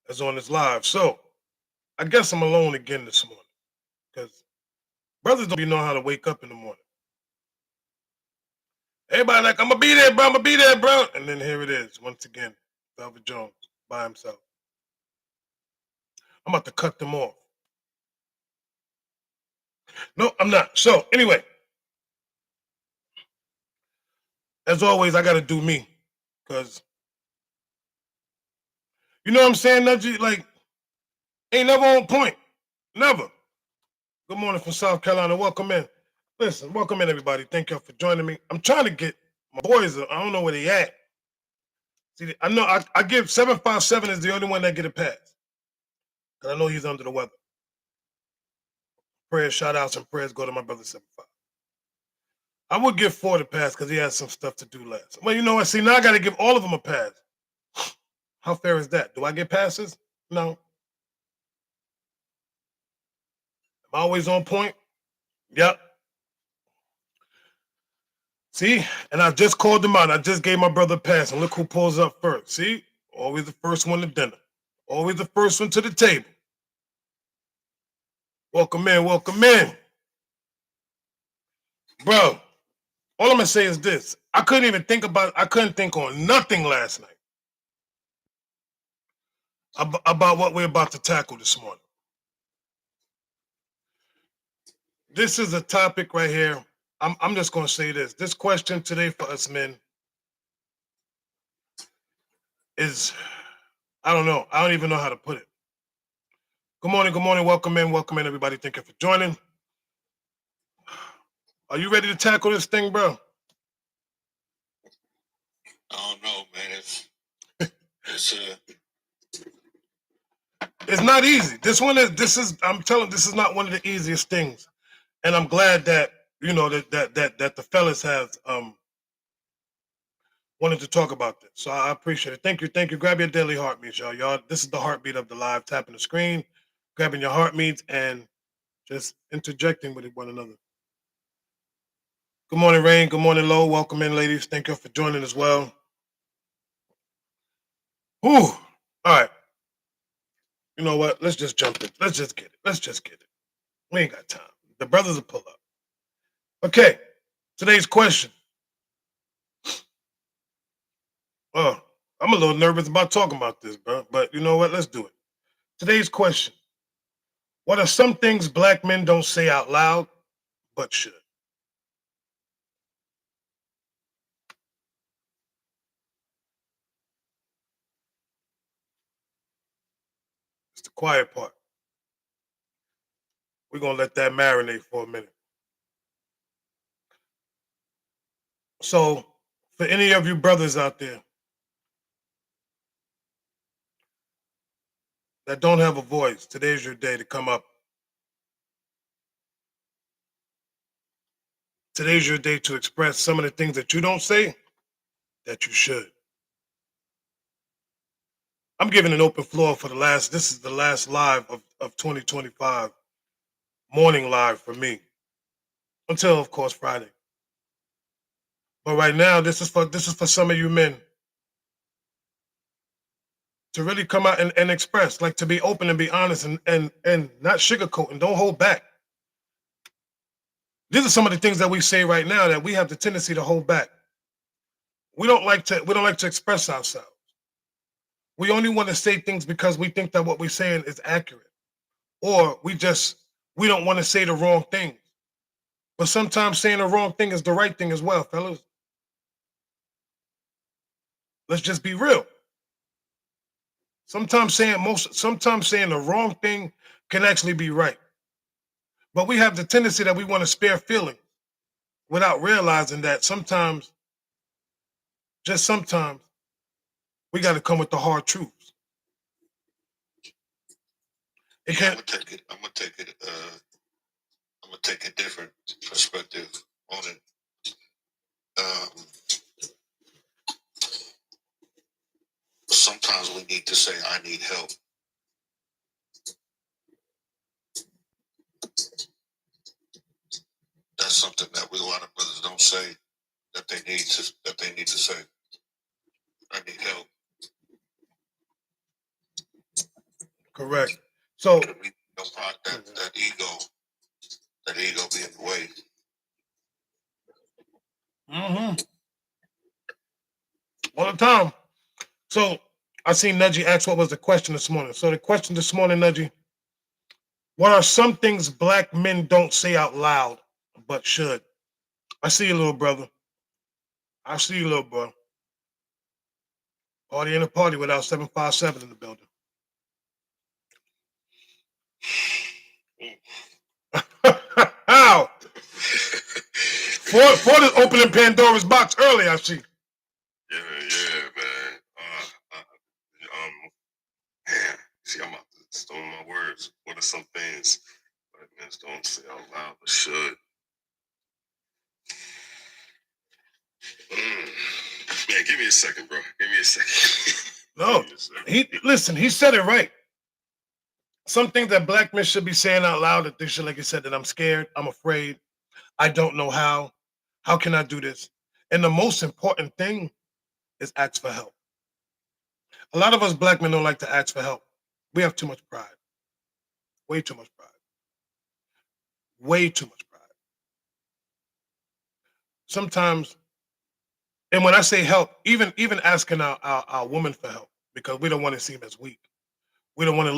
as on this live. So I guess I'm alone again this morning because brothers don't be know how to wake up in the morning. Everybody like, I'm gonna be there, bro. I'm gonna be there, bro. And then here it is once again, Velvet Jones by himself. I'm about to cut them off. No, I'm not. So anyway, as always, I gotta do me because you know what I'm saying, Nudgy? Like, ain't never on point. Never. Good morning from South Carolina. Welcome in. Listen, welcome in, everybody. Thank y'all for joining me. I'm trying to get my boys. I don't know where they at. See, I know I give 757 is the only one that get a pass. Cause I know he's under the weather. Prayers, shout outs, and prayers go to my brother 75. I would give 4 the pass because he has some stuff to do last. Well, you know what? See, now I got to give all of them a pass. How fair is that? Do I get passes? No. Am I always on point? Yep. See, and I just called him out. I just gave my brother a pass, and look who pulls up first. See, always the first one to dinner, always the first one to the table. Welcome in, welcome in, bro. All I'm gonna say is this: I couldn't even think about. I couldn't think on nothing last night about what we're about to tackle this morning. This is a topic right here. I'm just gonna say this. This question today for us men is, I don't know. I don't even know how to put it. Good morning, welcome in, everybody. Thank you for joining. Are you ready to tackle this thing, bro? I don't know, man. It's not easy. I'm telling, this is not one of the easiest things. And I'm glad that, you know, that the fellas have wanted to talk about this. So I appreciate it. Thank you. Grab your daily heartbeats, y'all. Y'all, this is the heartbeat of the live, tapping the screen, grabbing your heartbeats and just interjecting with one another. Good morning, Rain. Good morning, Lo. Welcome in, ladies. Thank you for joining as well. Whew. All right. You know what? Let's just jump in. Let's just get it. We ain't got time. The brothers will pull up. Okay. Today's question. Oh, I'm a little nervous about talking about this, bro. But you know what? Let's do it. Today's question. What are some things black men don't say out loud, but should? It's the quiet part. We're going to let that marinate for a minute. So, for any of you brothers out there that don't have a voice, today's your day to come up. Today's your day to express some of the things that you don't say that you should. I'm giving an open floor for this is the last live of 2025, morning live for me, until, of course, Friday. But right now, this is for some of you men to really come out and express, like to be open and be honest and not sugarcoat and don't hold back. These are some of the things that we say right now that we have the tendency to hold back. We don't like to express ourselves. We only want to say things because we think that what we're saying is accurate. Or we don't want to say the wrong thing. But sometimes saying the wrong thing is the right thing as well, fellas. Let's just be real. Sometimes saying the wrong thing can actually be right. But we have the tendency that we want to spare feelings without realizing that sometimes, just sometimes, we got to come with the hard truths. I'm gonna take a different perspective on it. Sometimes we need to say, "I need help." That's something that a lot of brothers don't say that they need to say. I need help. Correct. So We don't want that ego be in the way. All the time. So I seen Nudgy ask what was the question this morning. So the question this morning, Nudgy, what are some things black men don't say out loud but should? I see you, little brother. I see you, little bro. Party in a party without 757 in the building. How? Ford is opening Pandora's box early, I see. Yeah, man. Man, see, I'm about to stone my words. What are some things black men don't say out loud but should? Man, give me a second, bro. Give me a second. No, he said it right. Some things that black men should be saying out loud that they should, like you said, that I'm scared, I'm afraid, I don't know how. How can I do this? And the most important thing is ask for help. A lot of us black men don't like to ask for help. We have too much pride. Way too much pride. Way too much pride. Sometimes, and when I say help, even asking our woman for help, because we don't want to seem as weak. We don't want to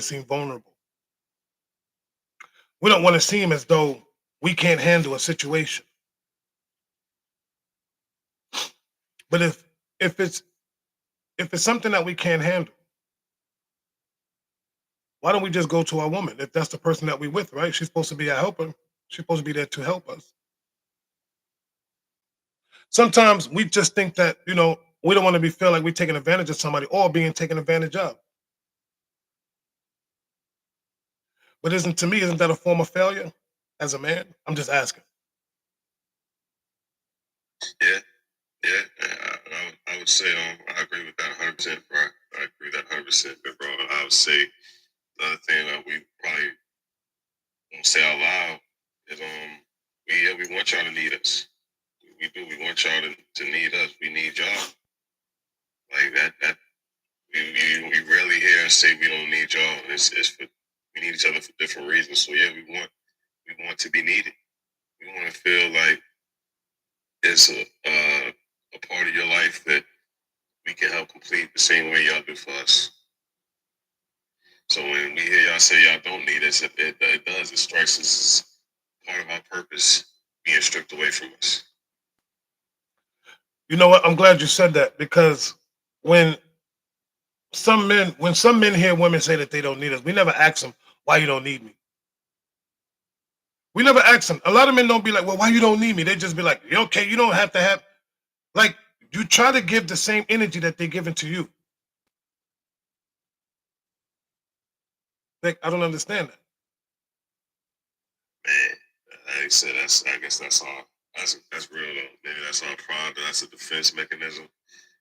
seem vulnerable. We don't want to seem as though we can't handle a situation. But if it's something that we can't handle, why don't we just go to our woman? If that's the person that we with, right? She's supposed to be a helper. She's supposed to be there to help us. Sometimes we just think that, we don't want to feel like we're taking advantage of somebody or being taken advantage of. But isn't that a form of failure as a man? I'm just asking. Yeah. I would say I agree with that 100%, bro. I agree with that 100%, bro. I would say the other thing that we probably won't say out loud is we want y'all to need us. We do. We want y'all to need us. We need y'all. Like that we rarely hear us say we don't need y'all. It's for we need each other for different reasons. So yeah, we want to be needed. We want to feel like it's a part of your life that we can help complete the same way y'all do for us. So when we hear y'all say y'all don't need us, it does. It strikes us as part of our purpose being stripped away from us. You know what? I'm glad you said that, because when some men hear women say that they don't need us, we never ask them why you don't need me. We never ask them. A lot of men don't be like, well, why you don't need me? They just be like, okay, you don't have to have, like, you try to give the same energy that they're giving to you. Like, I don't understand that. Man, like I said, I guess that's all. That's real though. Maybe that's our pride. That's a defense mechanism.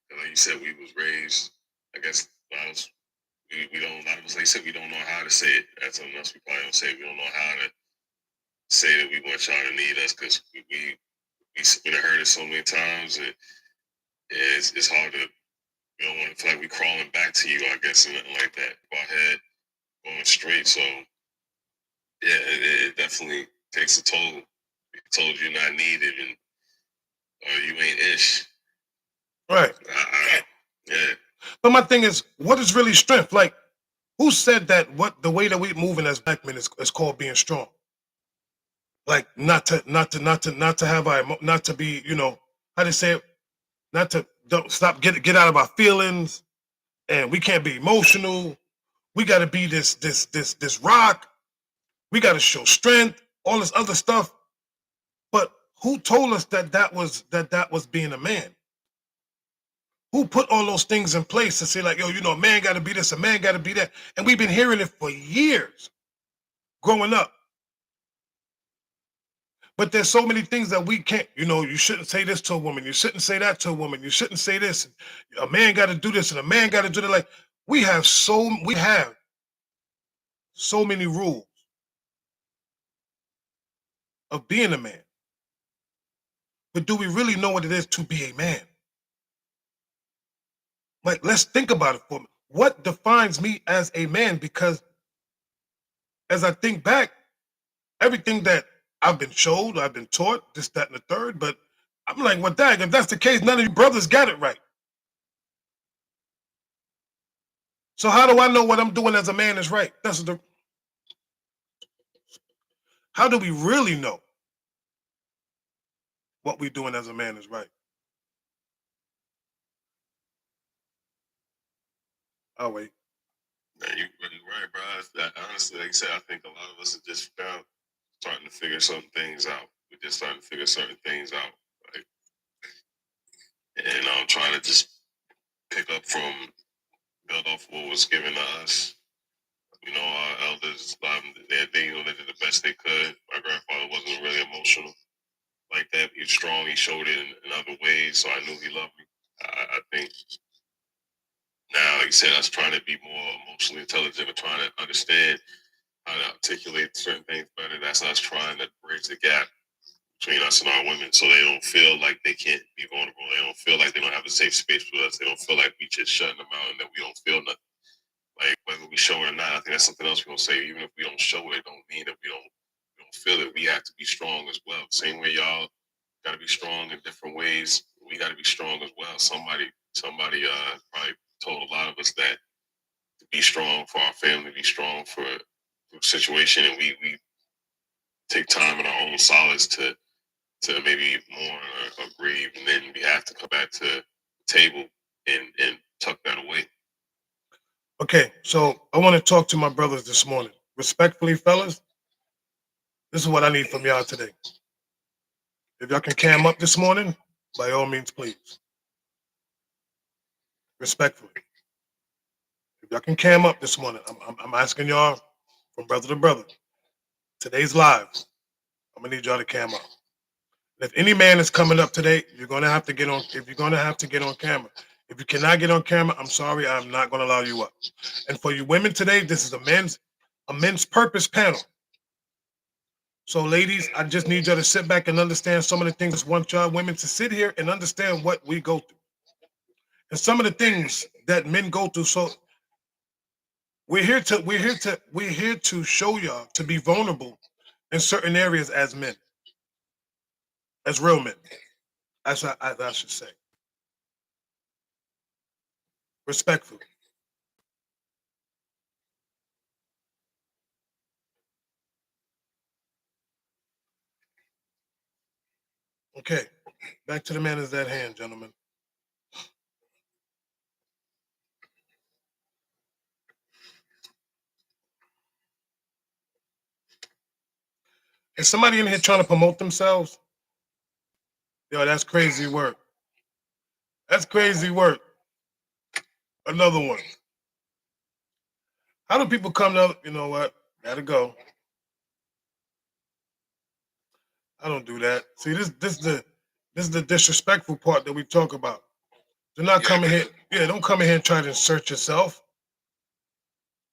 And like you said, we was raised. I guess we don't. A lot of us, like you said, we don't know how to say it. That's something else we probably don't say. We don't know how to say that we want y'all to need us, because we done heard it so many times. It's hard to, we don't want to feel like we crawling back to you, I guess, or nothing like that. Go ahead, going straight. So yeah, it definitely takes a toll. It told you're not needed and or you ain't ish. Right. Yeah. But my thing is, what is really strength? Like, who said that the way that we moving as black men is called being strong? Like, not to have not to be, how to say it, not to don't stop get out of our feelings, and we can't be emotional. We got to be this rock. We got to show strength, all this other stuff. But who told us that was being a man? Who put all those things in place to say, like, yo, a man got to be this, a man got to be that? And we've been hearing it for years growing up. But there's so many things that we can't, you shouldn't say this to a woman. You shouldn't say that to a woman. You shouldn't say this. A man got to do this and a man got to do that. Like, we have so many rules of being a man. But do we really know what it is to be a man? Like, let's think about it for a minute. what defines me as a man, because as I think back, everything that I've been showed, I've been taught, this, that, and the third, but I'm like, well, dang, if that's the case, none of you brothers got it right. So how do I know what I'm doing as a man is right? How do we really know what we're doing as a man is right? Oh, wait. You're right, bro. Honestly, like I said, I think a lot of us are just now starting to figure certain things out. We're just starting to figure certain things out. Like, and I'm trying to just pick up from, build off what was given to us. You know, our elders, they you know, they did the best they could. My grandfather wasn't really emotional like that. He was strong. He showed it in other ways, so I knew he loved me. I think now, like I said, us trying to be more emotionally intelligent and trying to understand how to articulate certain things better. That's us trying to bridge the gap between us and our women, so they don't feel like they can't be vulnerable. They don't feel like they don't have a safe space with us. They don't feel like we just shutting them out and that we don't feel nothing. Like whether we show it or not, I think that's something else we're gonna say. Even if we don't show it, don't mean that we don't feel it. We have to be strong as well. Same way y'all gotta be strong in different ways. We gotta be strong as well. Somebody probably told a lot of us that to be strong for our family, be strong for the situation, and we take time in our own solace to maybe mourn or grieve, and then we have to come back to the table and tuck that away. Okay, so I want to talk to my brothers this morning. Respectfully, fellas, this is what I need from y'all today. If y'all can cam up this morning, by all means, please. Respectfully. If y'all can cam up this morning, I'm asking y'all from brother to brother. Today's live. I'm gonna need y'all to cam up. If any man is coming up today, you're gonna have to get on. If you're gonna have to get on camera. If you cannot get on camera, I'm sorry, I'm not gonna allow you up. And for you women today, this is a men's purpose panel. So, ladies, I just need y'all to sit back and understand some of the things. I just want y'all women to sit here and understand what we go through. And some of the things that men go through. So we're here to show y'all to be vulnerable in certain areas as men, as real men. As I should say. Respectfully. Okay. Back to the matters at hand, gentlemen. Is somebody in here trying to promote themselves? Yo, that's crazy work. That's crazy work. Another one. How do people come to, you know what? Gotta go. I don't do that. See, this is the disrespectful part that we talk about. Do not come in here. Yeah, don't come in here and try to insert yourself.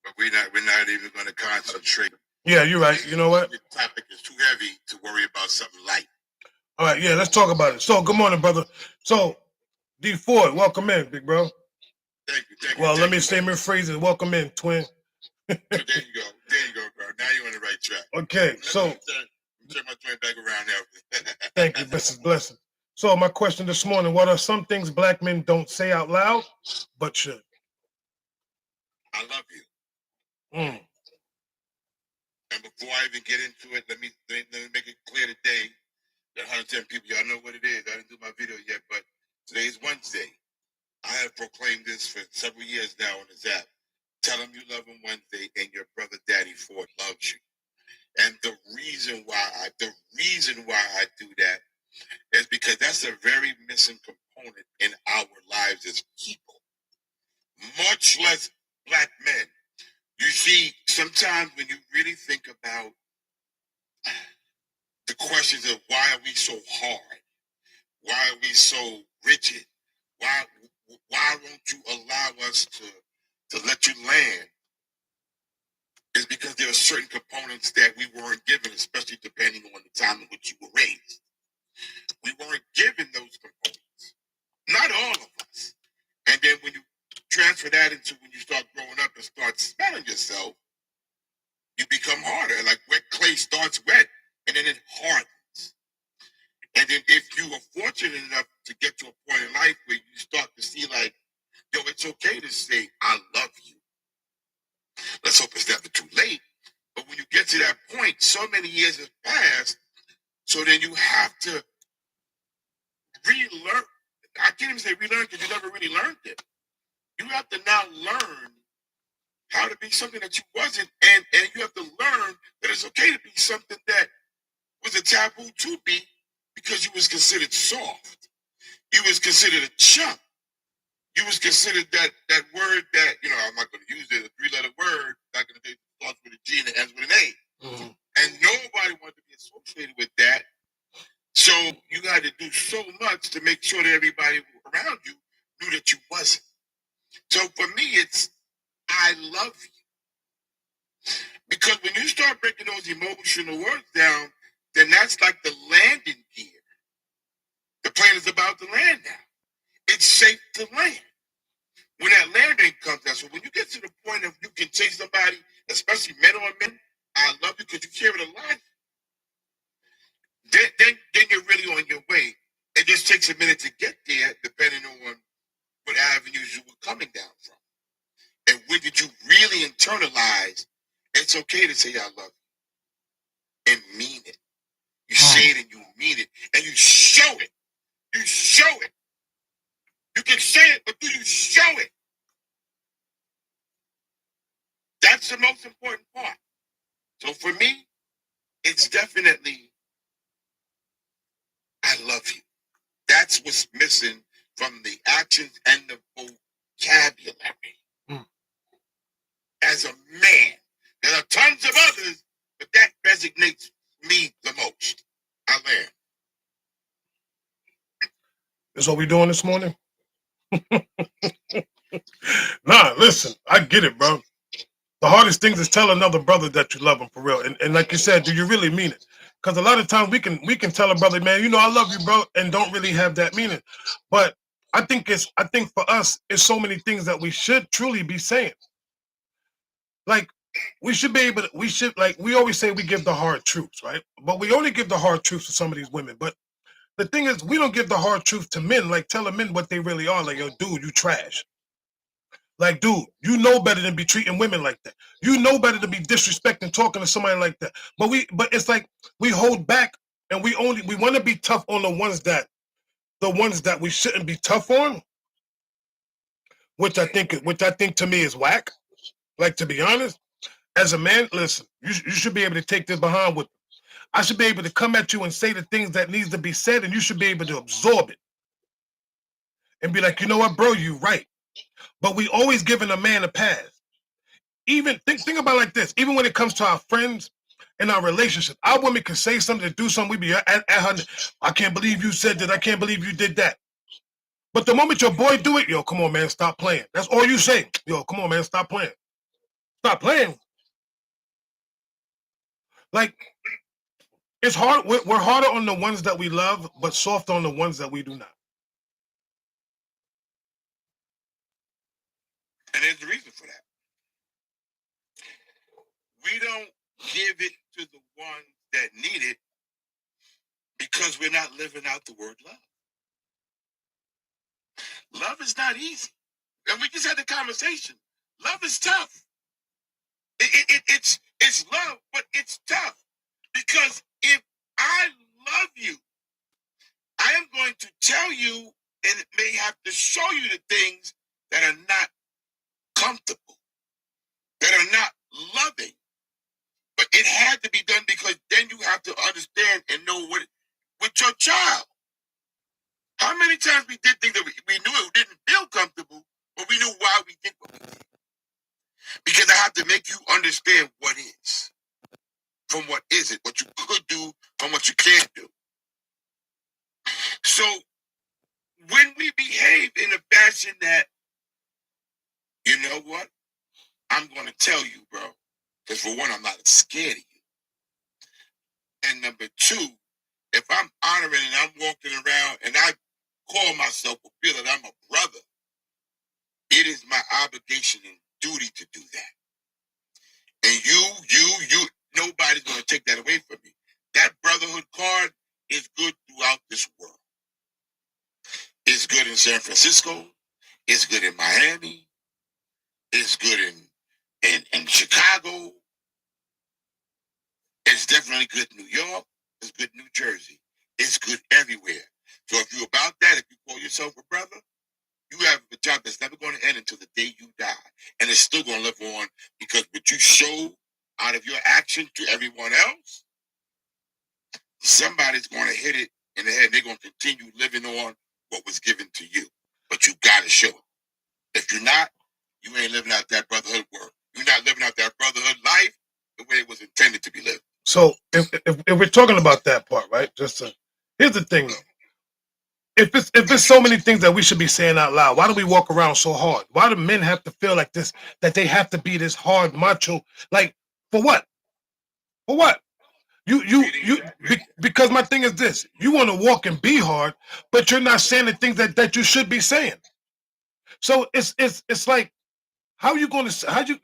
But we're not even going to concentrate. Yeah, you're right. You know what? The topic is too heavy to worry about something light. All right, yeah, let's talk about it. So, good morning, brother. So, D Ford, welcome in, big bro. Thank you. Well, let me say my phrases. Welcome in, twin. There you go, bro. Now you're on the right track. Okay, so turn my joint back around now. Thank you, Mrs. Blessing. So, my question this morning: what are some things black men don't say out loud, but should? I love you. Mm. And before I even get into it, let me make it clear today that 110 people, y'all know what it is. I didn't do my video yet, but today is Wednesday. I have proclaimed this for several years now on this app. Tell them you love them Wednesday, and your brother Daddy Ford loves you. And the reason why I do that is because that's a very missing component in our lives as people, much less black men. You see, sometimes when you really think about the questions of why are we so hard, why are we so rigid, why won't you allow us to let you land, is because there are certain components that we weren't given, especially depending on the time in which you were raised. We weren't given those components. Not all of us. And then when you transfer that into when you start growing up and start smelling yourself, you become harder. Like wet clay starts wet and then it hardens. And then if you are fortunate enough to get to a point in life where you start to see like, yo, it's okay to say, I love you. Let's hope it's never too late. But when you get to that point, so many years have passed. So then you have to relearn. I can't even say relearn because you never really learned it. You have to now learn how to be something that you wasn't. And you have to learn that it's okay to be something that was a taboo to be because you was considered soft. You was considered a chump. You was considered that word that, I'm not going to use it, a three-letter word, back in the day, starts with a G and it ends with an A. Mm-hmm. And nobody wanted to be associated with that. So you had to do so much to make sure that everybody around you knew that you wasn't. So for me, it's, I love you. Because when you start breaking those emotional words down, then that's like the landing gear. The plane is about to land now. It's safe to land. When that landing comes down, so when you get to the point of you can say somebody, especially men on men, I love you because you carry a lot, then you're really on your way. It just takes a minute to get there, depending on what avenues you were coming down from. And when did you really internalize, it's okay to say I love you and mean it. You say it and you mean it. And you show it. You show it. You can say it, but do you show it? That's the most important part. So for me, it's definitely, I love you. That's what's missing from the actions and the vocabulary. As a man, there are tons of others, but that resonates me the most. I learn. That's what we doing this morning? Nah, listen, I get it, bro. The hardest thing is tell another brother that you love him for real. And like you said, do you really mean it? Because a lot of times we can tell a brother, man, I love you, bro, and don't really have that meaning. But I think for us, it's so many things that we should truly be saying. Like we always say we give the hard truths, right? But we only give the hard truths to some of these women. But the thing is, we don't give the hard truth to men, like telling men what they really are. Like, yo, dude, you trash. Like, dude, you know better than be treating women like that. You know better to be disrespecting talking to somebody like that. But it's like we hold back and we want to be tough on the ones that we shouldn't be tough on, which I think to me is whack. Like, to be honest, as a man, listen, you should be able to take this behind with. I should be able to come at you and say the things that needs to be said, and you should be able to absorb it and be like, you know what, bro, you right. But we always giving a man a pass. Even think about it like this. Even when it comes to our friends and our relationship, our women can say something, do something. We be at her. I can't believe you said that. I can't believe you did that. But the moment your boy do it, yo, come on, man, stop playing. That's all you say. Yo, come on, man, stop playing. Stop playing. Like, it's hard. We're harder on the ones that we love, but soft on the ones that we do not. And there's a reason for that. We don't give it to the ones that need it because we're not living out the word love. Love is not easy. And we just had the conversation. Love is tough. It's love, but it's tough. Because if I love you, I am going to tell you, and it may have to show you the things that are not comfortable, that are not loving. But it had to be done because then you have to understand and know what with your child. How many times we did things that we knew it didn't feel comfortable, but we knew why we did what we did. Because I have to make you understand what is from what isn't, what you could do from what you can't do. So when we behave in a fashion that, you know what, I'm going to tell you, bro, because for one, I'm not scared of you. And number two, if I'm honoring and I'm walking around and I call myself or feel that I'm a brother, It is my obligation and duty to do that. And you, nobody's going to take that away from me. That brotherhood card is good throughout this world. It's good in San Francisco. It's good in Miami. It's good in Chicago. It's definitely good in New York. It's good in New Jersey. It's good everywhere. So if you're about that, if you call yourself a brother, you have a job that's never going to end until the day you die. And it's still going to live on because what you show out of your action to everyone else, somebody's going to hit it in the head. They're going to continue living on what was given to you. But you got to show it. If you're not, you ain't living out that brotherhood work. You're not living out that brotherhood life the way it was intended to be lived. So if we're talking about that part, right? Here's the thing. If it's so many things that we should be saying out loud, why do we walk around so hard? Why do men have to feel like this, that they have to be this hard macho? Like, for what? For what? Because my thing is this: you want to walk and be hard, but you're not saying the things that you should be saying. So it's like, how you going to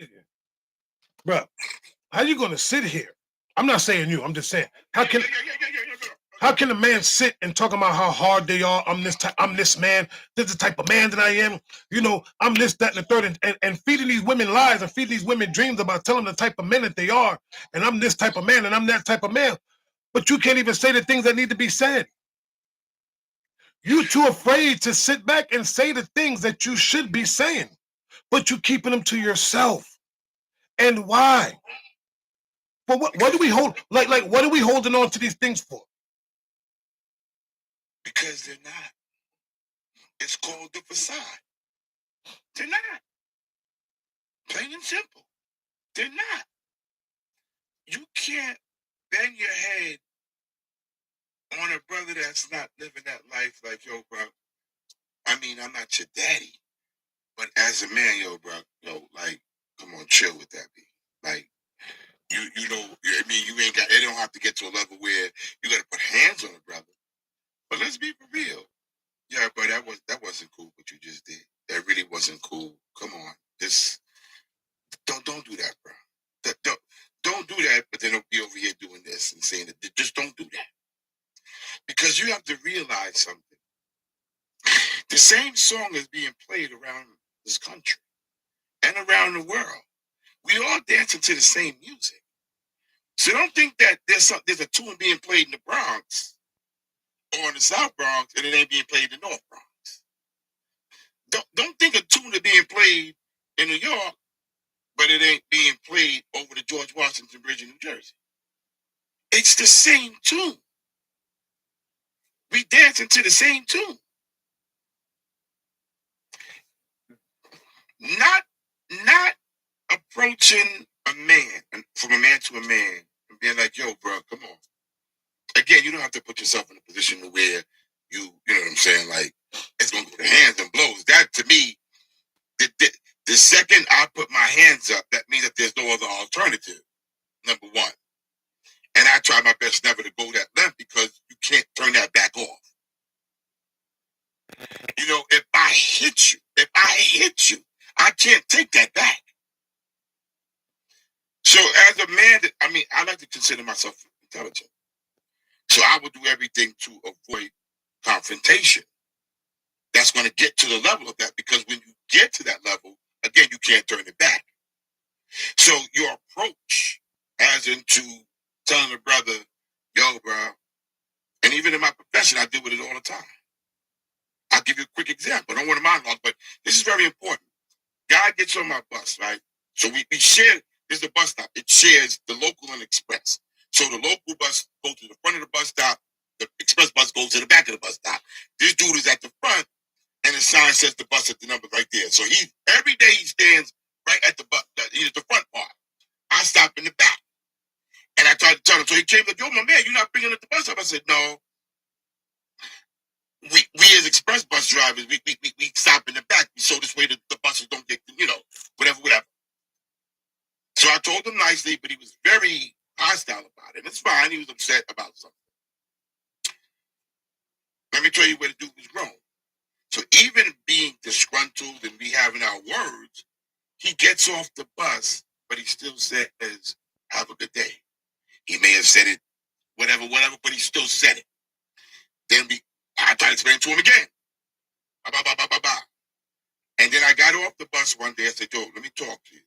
bro? How you going to sit here? I'm not saying you. I'm just saying, how can a man sit and talk about how hard they are? I'm this man. This is the type of man that I am. You know, I'm this, that, and the third, and feeding these women lies and feeding these women dreams about telling them the type of men that they are. And I'm this type of man, and I'm that type of man. But you can't even say the things that need to be said. You're too afraid to sit back and say the things that you should be saying, but you're keeping them to yourself. And why? For what? What do we hold? Like, what are we holding on to these things for? Because they're not. It's called the facade. They're not. Plain and simple. They're not. You can't bang your head on a brother that's not living that life like, yo, bro. I mean, I'm not your daddy, but as a man, yo, bro, yo, like, come on, chill with that, B. Like, you know, I mean, you ain't got. It don't have to get to a level where you got to put hands on a brother. But let's be for real. Yeah, but that wasn't cool what you just did. That really wasn't cool. Come on, don't do that, bro. Don't do that. But then don't be over here doing this and saying that. Just don't do that, because you have to realize something. The same song is being played around this country and around the world. We all dancing to the same music. So don't think that there's a tune being played in the Bronx or in the South Bronx and it ain't being played in the North Bronx. Don't think a tune is being played in New York, but it ain't being played over the George Washington Bridge in New Jersey. It's the same tune. We dancing to the same tune. Not approaching a man, from a man to a man, and being like, yo, bro, come on. Again, you don't have to put yourself in a position to where you know what I'm saying, like, it's going to go to hands and blows. That, to me, the second I put my hands up, that means that there's no other alternative, number one. And I try my best never to go that length because you can't turn that back off. You know, if I hit you, I can't take that back. So as a man, I like to consider myself intelligent. So I would do everything to avoid confrontation. That's going to get to the level of that, because when you get to that level, again, you can't turn it back. So your approach, as into telling a brother, yo, bro, and even in my profession, I deal with it all the time. I'll give you a quick example. I don't want to monologue, but this is very important. Guy gets on my bus, right? So we share, this is the bus stop. It shares the local and express. So the local bus goes to the front of the bus stop. The express bus goes to the back of the bus stop. This dude is at the front, and the sign says the bus at the number right there. So every day he stands right at the bus, he's the front part. I stop in the back. And I tried to tell him. So he came like, yo, my man, you're not bringing up the bus up. I said, no. We as express bus drivers, we stop in the back. So this way the buses don't get, whatever. So I told him nicely, but he was very hostile about it. It's fine. He was upset about something. Let me tell you where the dude was wrong. So even being disgruntled and we having our words, he gets off the bus, but he still says, "Have a good day." He may have said it, whatever, but he still said it. Then I tried to explain it to him again. Bah, bah, bah, bah, bah, bah. And then I got off the bus one day. I said, "Yo, let me talk to you."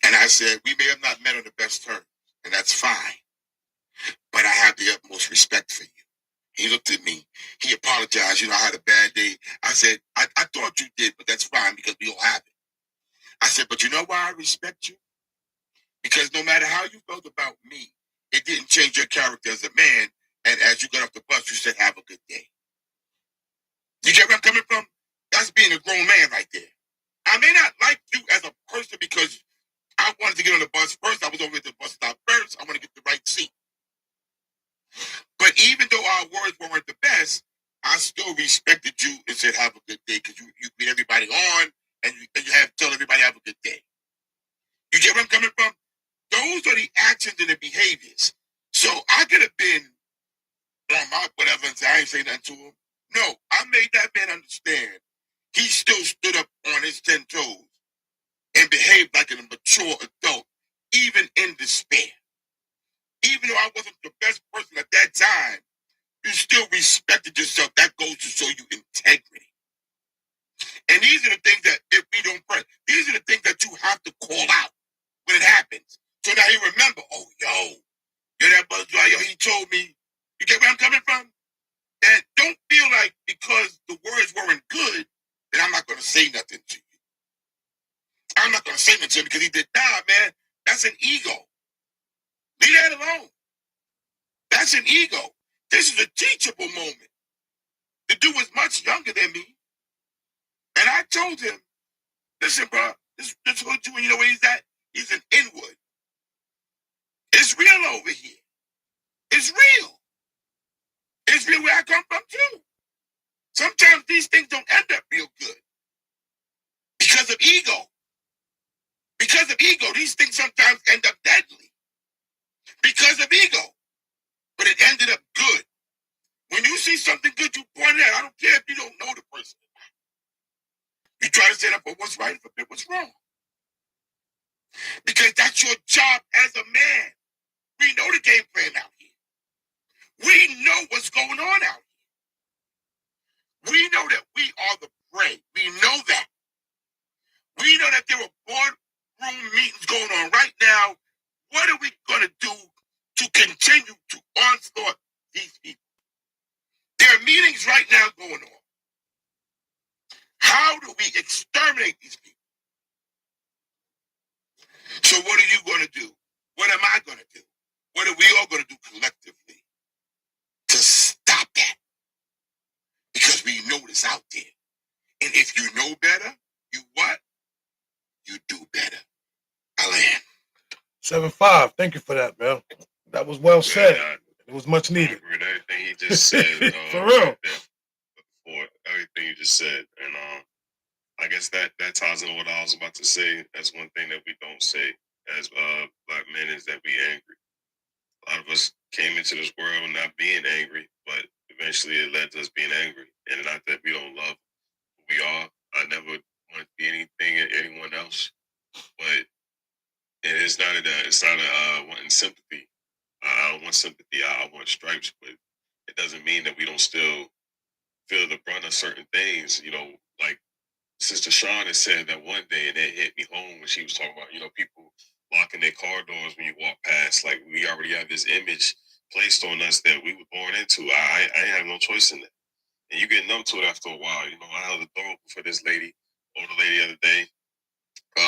And I said, "We may have not met on the best terms, and that's fine. But I have the utmost respect for you." He looked at me. He apologized. I had a bad day. I said, I thought you did, but that's fine because we all have it. I said, but you know why I respect you? Because no matter how you felt about me, it didn't change your character as a man. And as you got off the bus, you said, "Have a good day." You get where I'm coming from? That's being a grown man right there. I may not like you as a person because I wanted to get on the bus first. I was over at the bus stop first. I want to get the right seat. But even though our words weren't the best, I still respected you and said, "Have a good day," because you beat everybody on and you have to tell everybody, "Have a good day." You get where I'm coming from? Those are the actions and the behaviors. So I could have been on my whatever and say, I ain't say nothing to him. No, I made that man understand. He still stood up on his 10 toes and behaved like a mature adult, even in despair. Even though I wasn't the best person at that time, you still respected yourself. That goes to show you integrity. And these are the things that if we don't pray, these are the things that you have to call out when it happens. So now you remember, oh, that buzz guy, he told me, you get where I'm coming from? And don't feel like because the words weren't good, that I'm not going to say nothing to you. I'm not going to say nothing to him because he did. Nah, man, that's an ego. Leave that alone. That's an ego. This is a teachable moment. The dude was much younger than me. And I told him, listen, bro, this hood dude, you know where he's at? He's in Inwood. It's real over here. It's real. It's real where I come from, too. Sometimes these things don't end up real good. Because of ego. Because of ego, these things sometimes end up deadly. Because of ego. But it ended up good. When you see something good, you point it out. I don't care if you don't know the person. You try to set up for what's right, for what's wrong. Because that's your job as a man. We know the game plan out here. We know what's going on out here. We know that we are the prey. We know that. We know that there are boardroom meetings going on right now. What are we going to do to continue to onslaught these people? There are meetings right now going on. How do we exterminate these people? So what are you going to do? What am I going to do? What are we all going to do collectively to stop that? Because we know it's out there. And if you know better, you what? You do better. Alan. 7-5. Thank you for that, man. That was well said. It was much needed. I agree with everything he just said. For real. For everything you just said. And I guess that ties into what I was about to say. That's one thing that we don't say as black men is that we angry. A lot of us came into this world not being angry, but eventually it led to us being angry. And not that we don't love who we are. I never want to be anything at anyone else. But it's not wanting sympathy. I don't want sympathy. I want stripes, but it doesn't mean that we don't still feel the brunt of certain things. Like Sister Sean has said that one day, and it hit me home when she was talking about, people locking their car doors when you walk past. Like, we already have this image placed on us that we were born into. I have no choice in that. And you get numb to it after a while. I held the door open for this lady, older lady the other day.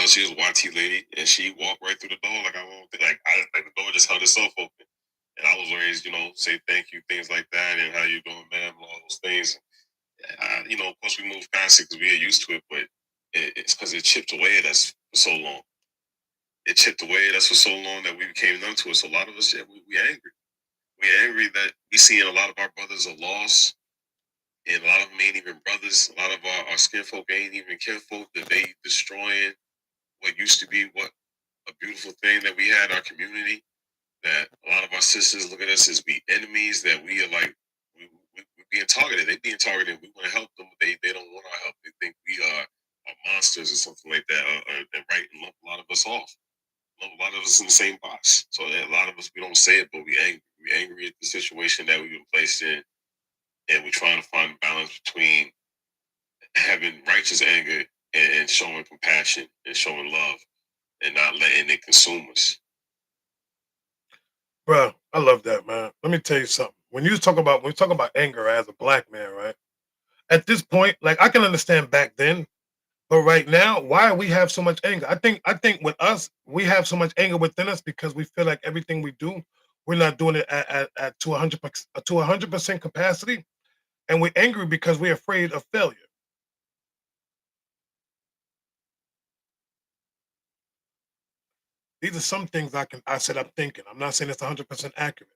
She was a YT lady, and she walked right through the door like the door just held itself open. And I was raised, say thank you, things like that, and how you doing, ma'am, and all those things. Of course we moved past it because we are used to it, but it's because it chipped away at us for so long. It chipped away at us for so long that we became numb to it. So a lot of us, we angry. We're angry that we seeing a lot of our brothers are lost, and a lot of them ain't even brothers. A lot of our skin folk ain't even kinfolk, that they destroying what used to be what a beautiful thing that we had in our community. That a lot of our sisters look at us as we enemies, that we are like, we we're being targeted. They're being targeted. We want to help them, but they don't want our help. They think we are monsters or something like that. They're writing a lot of us off. A lot of us in the same box. So a lot of us, we don't say it, but we angry. We angry at the situation that we've been placed in, and we're trying to find a balance between having righteous anger and showing compassion and showing love and not letting it consume us. Bro, I love that, man. Let me tell you something. When we talk about anger as a black man, right? At this point, like I can understand back then, but right now, why we have so much anger? I think with us, we have so much anger within us because we feel like everything we do, we're not doing it at to 100% capacity, and we're angry because we're afraid of failure. These are some things I said I'm thinking. I'm not saying it's 100% accurate,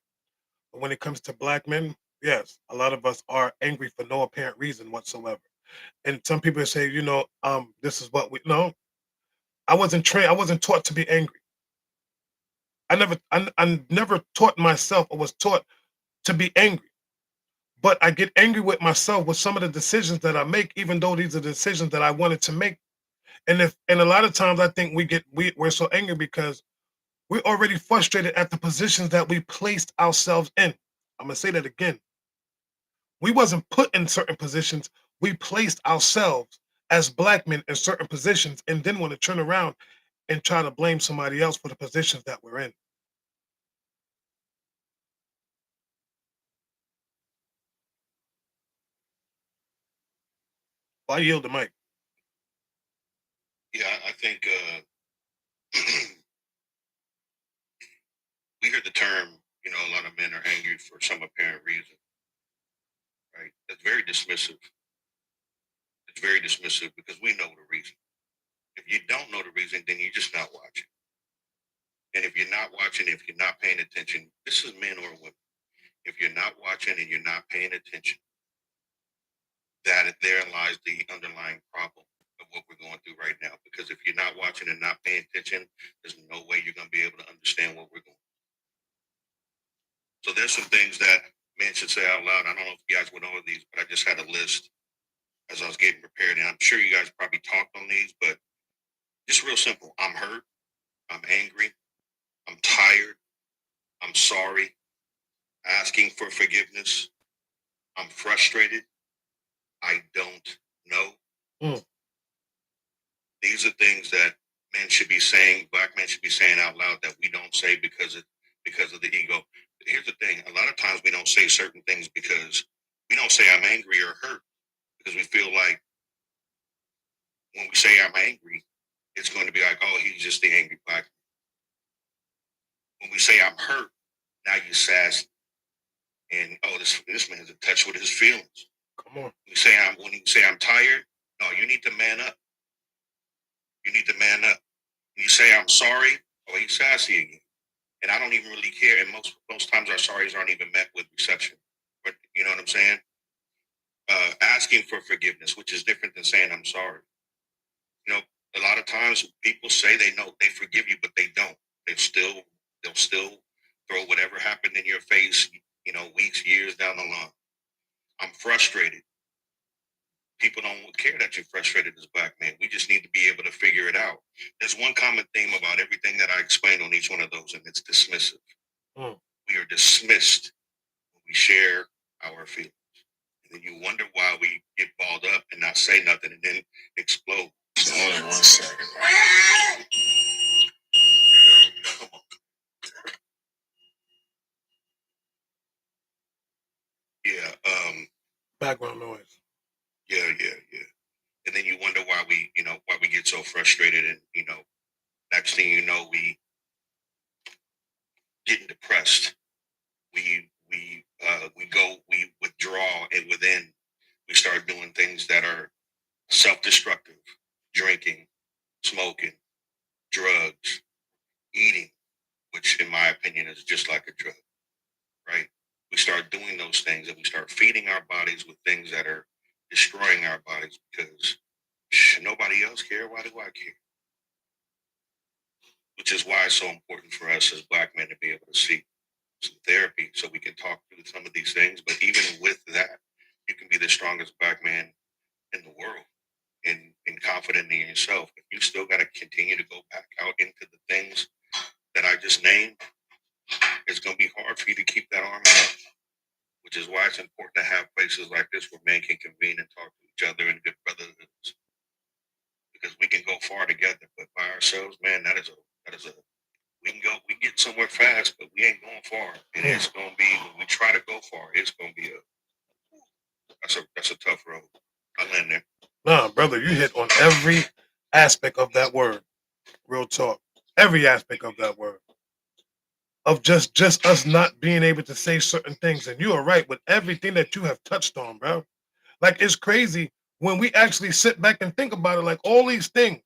but when it comes to black men, yes, a lot of us are angry for no apparent reason whatsoever. And some people say, this is what we no. I wasn't trained. I wasn't taught to be angry. I never taught myself or was taught to be angry. But I get angry with myself with some of the decisions that I make, even though these are decisions that I wanted to make. And a lot of times I think we're so angry because we're already frustrated at the positions that we placed ourselves in. I'm gonna say that again. We wasn't put in certain positions. We placed ourselves as black men in certain positions and then want to turn around and try to blame somebody else for the positions that we're in. I yield the mic. Yeah, I think we hear the term, a lot of men are angry for some apparent reason, right? That's very dismissive. It's very dismissive because we know the reason. If you don't know the reason, then you're just not watching. And if you're not watching, if you're not paying attention, this is men or women. If you're not watching and you're not paying attention, that therein lies the underlying problem of what we're going through right now. Because if you're not watching and not paying attention, there's no way you're going to be able to understand what we're going through. So there's some things that men should say out loud. I don't know if you guys went over these, but I just had a list as I was getting prepared. And I'm sure you guys probably talked on these, but just real simple. I'm hurt. I'm angry. I'm tired. I'm sorry. Asking for forgiveness. I'm frustrated. I don't know. Mm. These are things that men should be saying, black men should be saying out loud that we don't say because of the ego. Here's the thing: a lot of times we don't say certain things because we don't say I'm angry or hurt because we feel like when we say I'm angry, it's going to be like, oh, he's just the angry black man. When we say I'm hurt, now you sass and oh, this man's in touch with his feelings. Come on. When you say I'm tired, no, you need to man up. You need to man up. When you say I'm sorry, oh, he's sassy again. And I don't even really care. And most times our sorries aren't even met with reception. But you know what I'm saying? Asking for forgiveness, which is different than saying I'm sorry. You know, a lot of times people say they know they forgive you, but they don't. They'll still throw whatever happened in your face. Weeks, years down the line. I'm frustrated. People don't care that you're frustrated as black men. We just need to be able to figure it out. There's one common theme about everything that I explained on each one of those, and it's dismissive. Mm. We are dismissed when we share our feelings. And then you wonder why we get balled up and not say nothing and then explode. Hold on 1 second. Come on. Yeah, Background noise. yeah. And then you wonder why we get so frustrated and next thing you know, we getting depressed. We withdraw and within we start doing things that are self-destructive, drinking, smoking, drugs, eating, which in my opinion is just like a drug, right? We start doing those things and we start feeding our bodies with things that are destroying our bodies because nobody else care. Why do I care? Which is why it's so important for us as black men to be able to seek some therapy so we can talk through some of these things. But even with that, you can be the strongest black man in the world and confident in yourself. If you still got to continue to go back out into the things that I just named, it's going to be hard for you to keep that armor up, which is why it's important to have places like this where men can convene and talk to each other in good brotherhoods, because we can go far together, but by ourselves, man, that is a we can get somewhere fast, but we ain't going far. And it's gonna be, when we try to go far, it's gonna be that's a tough road. I'll end there. Nah, brother, you hit on every aspect of that word. Real talk. Every aspect of that word. Of just us not being able to say certain things. And you are right with everything that you have touched on, bro. Like, it's crazy when we actually sit back and think about it, like all these things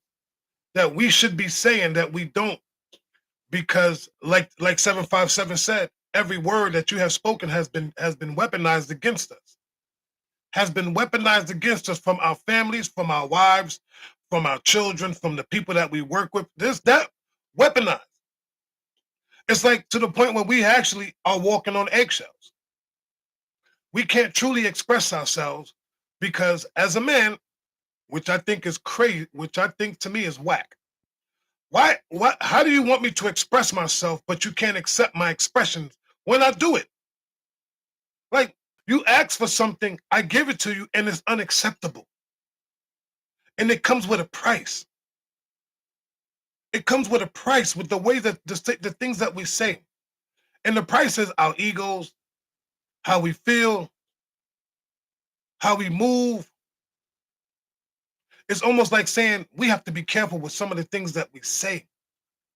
that we should be saying that we don't, because like 757 said, every word that you have spoken has been weaponized against us. Has been weaponized against us from our families, from our wives, from our children, from the people that we work with. This, that, weaponized. It's like to the point where we actually are walking on eggshells. We can't truly express ourselves because as a man, which I think is crazy, which I think to me is whack. Why? What? How do you want me to express myself, but you can't accept my expressions when I do it? Like, you ask for something, I give it to you, and it's unacceptable. And it comes with a price. It comes with a price, with the way that the things that we say. And the price is our egos, how we feel, how we move. It's almost like saying we have to be careful with some of the things that we say.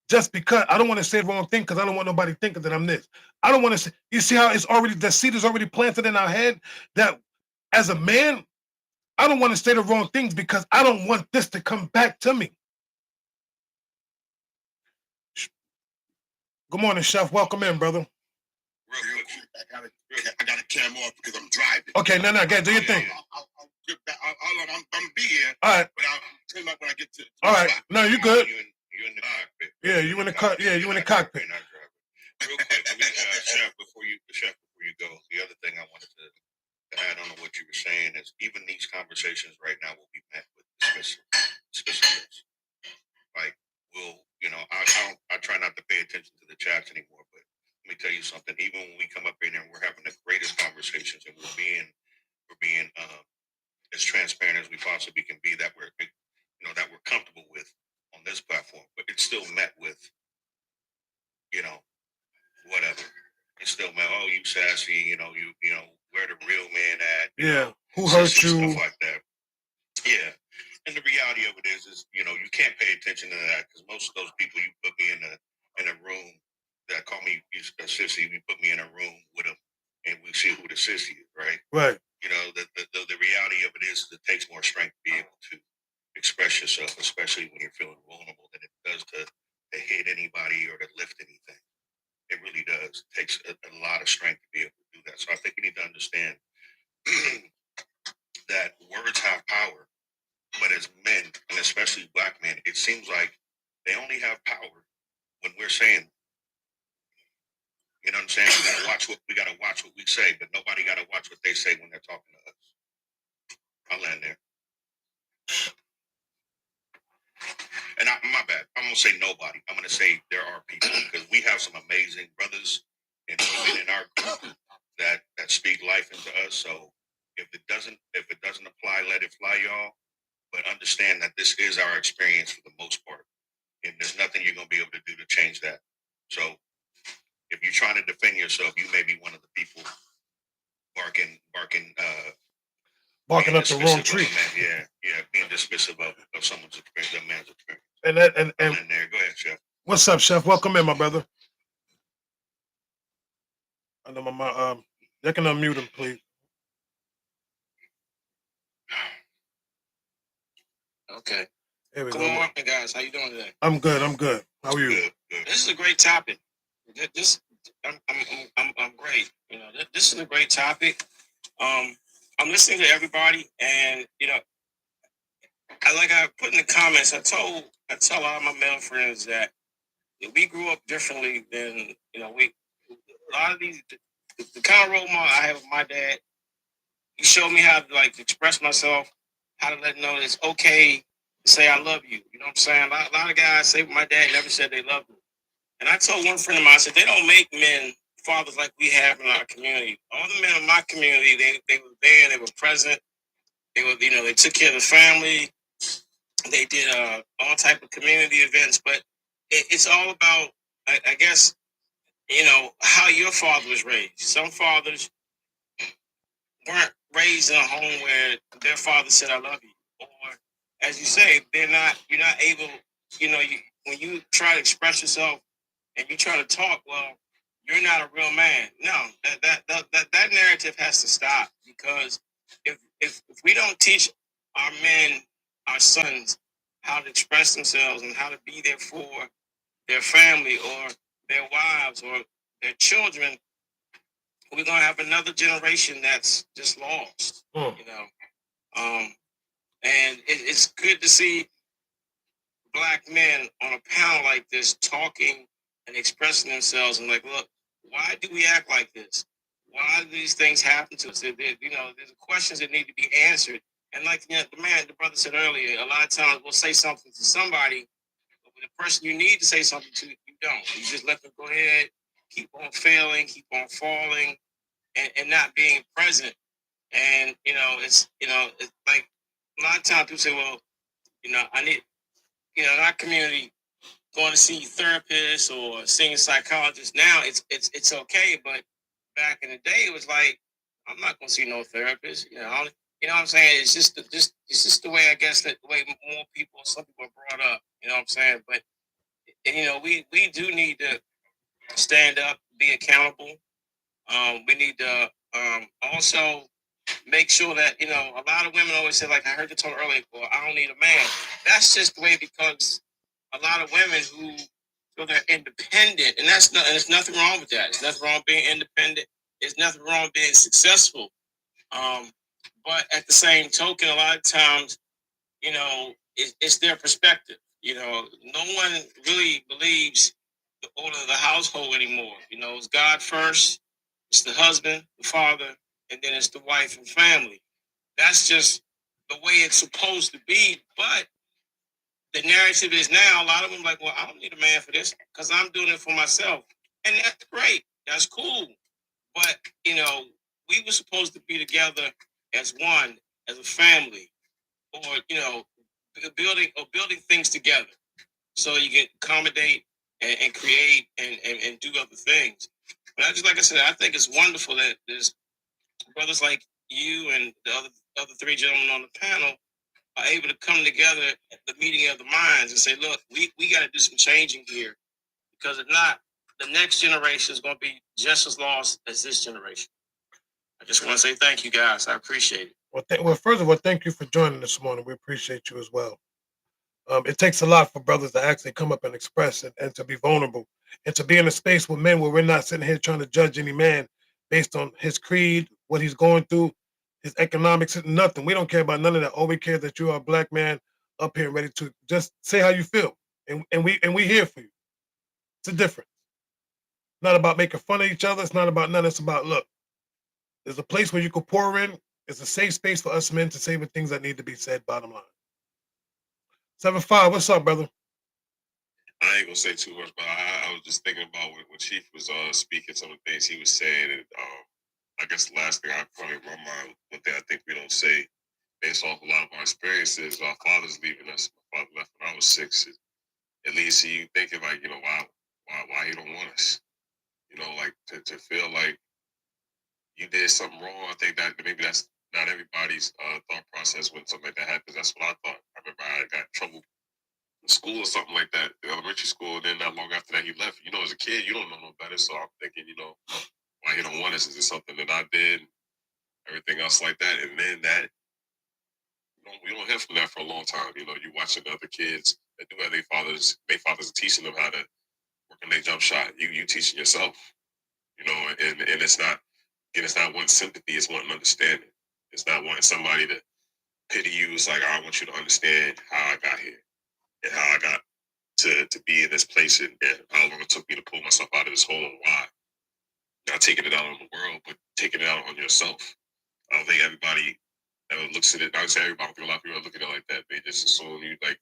Just because I don't want to say the wrong thing, because I don't want nobody thinking that I'm this. I don't want to say, you see how it's already, the seed is already planted in our head that as a man, I don't want to say the wrong things because I don't want this to come back to me. Good morning, Chef. Welcome in, brother. Real quick, I got to camera off because I'm driving. Okay, no, get do your thing. I'll get back. I'm be here. All right. But I'll tell you when I get to. All right. No, you good. You in the cockpit. Yeah, you in the car. Yeah, you in the cockpit. Real quick, Chef, before you go, the other thing I wanted to add on to what you were saying is even these conversations right now will be met with dismissals. Like, I try not to pay attention to the chats anymore, but let me tell you something. Even when we come up in here and we're having the greatest conversations and we're being as transparent as we possibly can be, that we're comfortable with on this platform, but it's still met with whatever. It's still met. Oh, you sassy. You where the real man at? Yeah. Who hurt you? Stuff like that. Yeah. And the reality of it is you can't pay attention to that because most of those people you put me in a room that call me a sissy, we put me in a room with them and we see who the sissy is, right? Right. The reality of it is it takes more strength to be able to express yourself, especially when you're feeling vulnerable, than it does to hit anybody or to lift anything. It really does. It takes a lot of strength to be able to do that. So I think you need to understand that words have power, but as men, and especially black men, it seems like they only have power when we're saying. You know what I'm saying? We gotta watch what we say, but nobody gotta watch what they say when they're talking to us. I'll land there. And my bad. I'm gonna say nobody. I'm gonna say there are people because we have some amazing brothers and women in our group that speak life into us. So if it doesn't apply, let it fly, y'all. But understand that this is our experience for the most part, and there's nothing you're gonna be able to do to change that. So if you're trying to defend yourself, you may be one of the people barking up the wrong tree. Being dismissive of someone's experience, a man's experience. And in there. Go ahead, Chef. What's up, Chef? Welcome in, my brother. I know you can unmute him, please. Okay. Here we Good go. morning, guys. How you doing today? I'm good. How are you? Good. This is a great topic. I'm great. This is a great topic. I'm listening to everybody, and I put in the comments. I tell a lot of my male friends that we grew up differently than a lot of these. The kind of role model I have with my dad, You showed me how to like express myself, how to let them know that it's okay to say I love you. You know what I'm saying? A lot of guys say my dad never said they loved me. And I told one friend of mine, I said, they don't make men fathers like we have in our community. All the men in my community, they were there, they were present, they were, they took care of the family, they did all type of community events, but it's all about, I guess, how your father was raised. Some fathers weren't raised in a home where their father said, I love you. Or, as you say, you're not able, when you try to express yourself and you try to talk, well, you're not a real man. No, that narrative has to stop, because if we don't teach our men, our sons, how to express themselves and how to be there for their family or their wives or their children, we're gonna have another generation that's just lost. And it's good to see black men on a panel like this talking and expressing themselves and like, look, why do we act like this? Why do these things happen to us? There's questions that need to be answered. And like the brother said earlier, a lot of times we'll say something to somebody, but with the person you need to say something to, you don't. You just let them go ahead, keep on failing, keep on falling, and not being present. And it's like a lot of times people say, well, I need, in our community, going to see therapists or seeing a psychologist. Now it's okay, but back in the day, it was like, I'm not going to see no therapist. You know what I'm saying? It's just the way, I guess, that the way some people are brought up. You know what I'm saying? But we do need to stand up, be accountable. We need to also make sure that, a lot of women always say, like I heard you talk earlier, well, I don't need a man. That's just the way, because a lot of women who feel they're independent, and there's nothing wrong with that. There's nothing wrong being independent. There's nothing wrong being successful. But at the same token, a lot of times, it's their perspective. No one really believes the order of the household anymore. It's God first, it's the husband, the father, and then it's the wife and family. That's just the way it's supposed to be. But the narrative is now, a lot of them like, well, I don't need a man for this because I'm doing it for myself. And that's great. That's cool. But, we were supposed to be together as one, as a family, or, building things together so you can accommodate and create and do other things. But like I said, I think it's wonderful that there's brothers like you and the other three gentlemen on the panel are able to come together at the meeting of the minds and say, look, we got to do some changing here, because if not, the next generation is going to be just as lost as this generation. I just want to say thank you, guys. I appreciate it. Well, first of all, thank you for joining this morning. We appreciate you as well. It takes a lot for brothers to actually come up and express it and to be vulnerable and to be in a space with men where we're not sitting here trying to judge any man based on his creed, what he's going through, his economics, nothing. We don't care about none of that. All we care is that you are a black man up here ready to just say how you feel. And we here for you. It's a difference. Not about making fun of each other. It's not about none. It's about, look, there's a place where you can pour in. It's a safe space for us men to say the things that need to be said, bottom line. 7-5, what's up, brother? I ain't gonna say too much, but I was just thinking about when Chief was speaking, some of the things he was saying, and I guess the last thing I probably run my one thing I think we don't say, based off a lot of our experiences, our fathers leaving us. My father left when I was 6. At least you thinking like, why he don't want us, like to feel like you did something wrong. I think that maybe that's not everybody's thought process when something like that happens. That's what I thought. I remember I got in trouble in school or something like that, in elementary school. And then not long after that, he left. As a kid, you don't know no better. So I'm thinking, why he don't want us? Is it something that I did? Everything else like that. And then that, we don't hear from that for a long time. You watching the other kids that do have their fathers are teaching them how to work on their jump shot. You teaching yourself, and it's not wanting sympathy, it's wanting understanding. It's not wanting somebody to pity you. It's like, I want you to understand how I got here and how I got to be in this place and how long it took me to pull myself out of this hole and why. Not taking it out on the world, but taking it out on yourself. I don't think everybody ever looks at it. Not say everybody, but a lot of people look at it like that. They just assume you like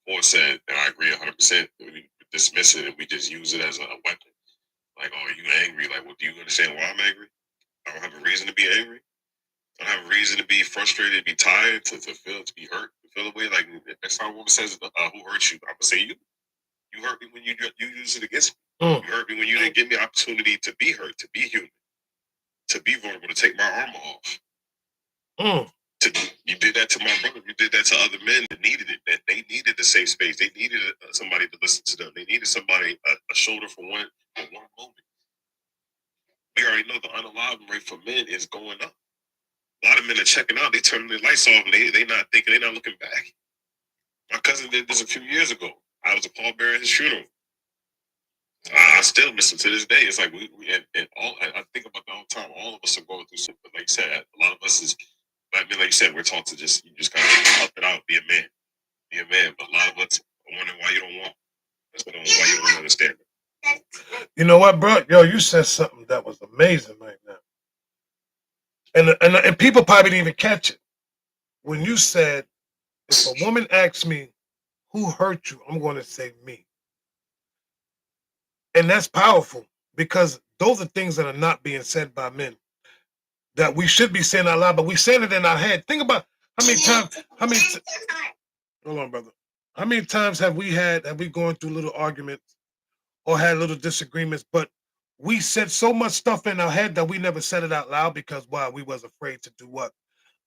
Ford said, and I agree 100%. We dismiss it and we just use it as a weapon. Like, oh, are you angry? Like, well, do you understand why I'm angry? I don't have a reason to be angry. I don't have a reason to be frustrated, to be tired, to feel, to be hurt, to feel away. Like, next time a woman says, who hurt you? I'm going to say you. You hurt me when you use it against me. You hurt me when you didn't give me an opportunity to be hurt, to be human, to be vulnerable, to take my armor off. You did that to my brother. You did that to other men that needed it. That they needed the safe space. They needed somebody to listen to them. They needed somebody, a shoulder for one moment. We already know the unalive rate for men is going up. A lot of men are checking out. They turning their lights off and they not thinking, they not looking back. My cousin did this a few years ago. I was a pallbearer at his funeral. I still miss him to this day. It's like I think about that all the time. All of us are going through something. Like you said, a lot of us is, like you said, we're taught to you just kind of help it out, be a man. Be a man. But a lot of us are wondering why you don't want. Why you don't understand it. You know what, bro? Yo, you said something that was amazing right now. And people probably didn't even catch it. When you said, if a woman asks me, who hurt you? I'm going to say me. And that's powerful because those are things that are not being said by men that we should be saying out loud, but we saying it in our head. Think about how many times, hold on, brother. How many times have we gone through little arguments or had little disagreements, but we said so much stuff in our head that we never said it out loud because why? We was afraid to do what?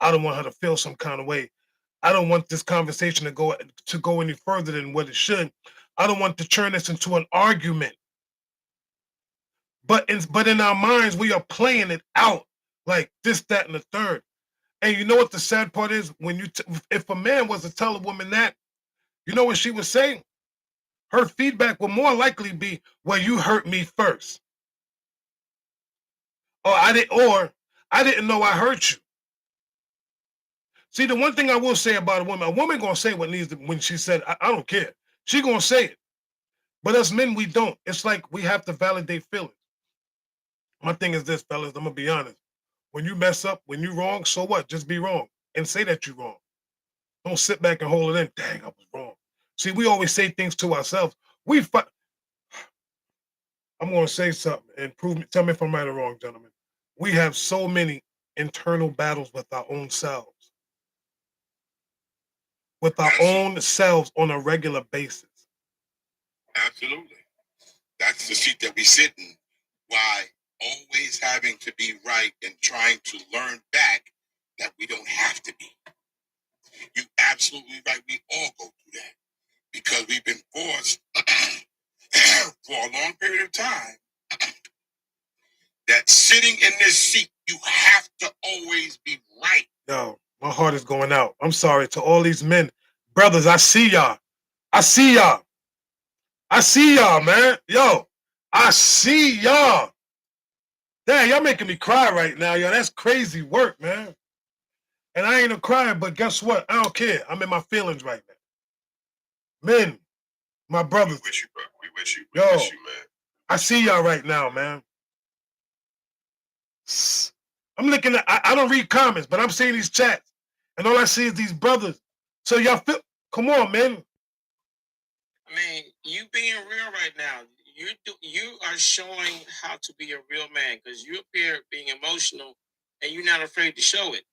I don't want her to feel some kind of way. I don't want this conversation to go any further than what it should. I don't want to turn this into an argument. But in our minds, we are playing it out like this, that, and the third. And you know what the sad part is? When if a man was to tell a woman that, you know what she would say? Her feedback will more likely be, "Well, you hurt me first, or I didn't know I hurt you." See, the one thing I will say about a woman gonna say what needs to, when she said, I don't care. She gonna say it. But us men, we don't. It's like we have to validate feelings. My thing is this, fellas, I'm gonna be honest. When you mess up, when you wrong, so what? Just be wrong and say that you're wrong. Don't sit back and hold it in. Dang, I was wrong. See, we always say things to ourselves. I'm gonna say something and tell me if I'm right or wrong, gentlemen. We have so many internal battles with our own selves. With our own selves on a regular basis. Absolutely. That's the seat that we sit in. Why always having to be right and trying to learn back that we don't have to be. You're absolutely right. We all go through that because we've been forced for a long period of time that sitting in this seat, you have to always be right. Yo, my heart is going out. I'm sorry to all these men. Brothers, I see y'all. I see y'all. I see y'all, man. Yo, I see y'all. Damn, y'all making me cry right now, yo. That's crazy work, man. And I ain't a crying, but guess what? I don't care. I'm in my feelings right now. Men, my brothers. We wish you, bro. We wish you. We wish you, man. I see y'all right now, man. I'm looking at, I don't read comments, but I'm seeing these chats. And all I see is these brothers. So y'all feel, come on, man. I mean, you being real right now. You are showing how to be a real man because you appear being emotional and you're not afraid to show it.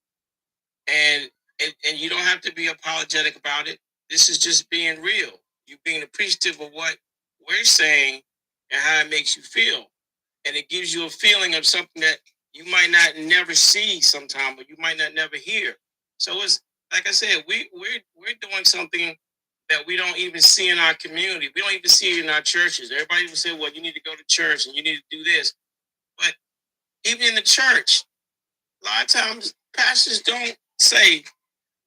And you don't have to be apologetic about it. This is just being real. You being appreciative of what we're saying and how it makes you feel. And it gives you a feeling of something that you might not never see sometime, or you might not never hear. So it's like I said, we're doing something that we don't even see in our community. We don't even see it in our churches. Everybody will say, well, you need to go to church and you need to do this. But even in the church, a lot of times pastors don't say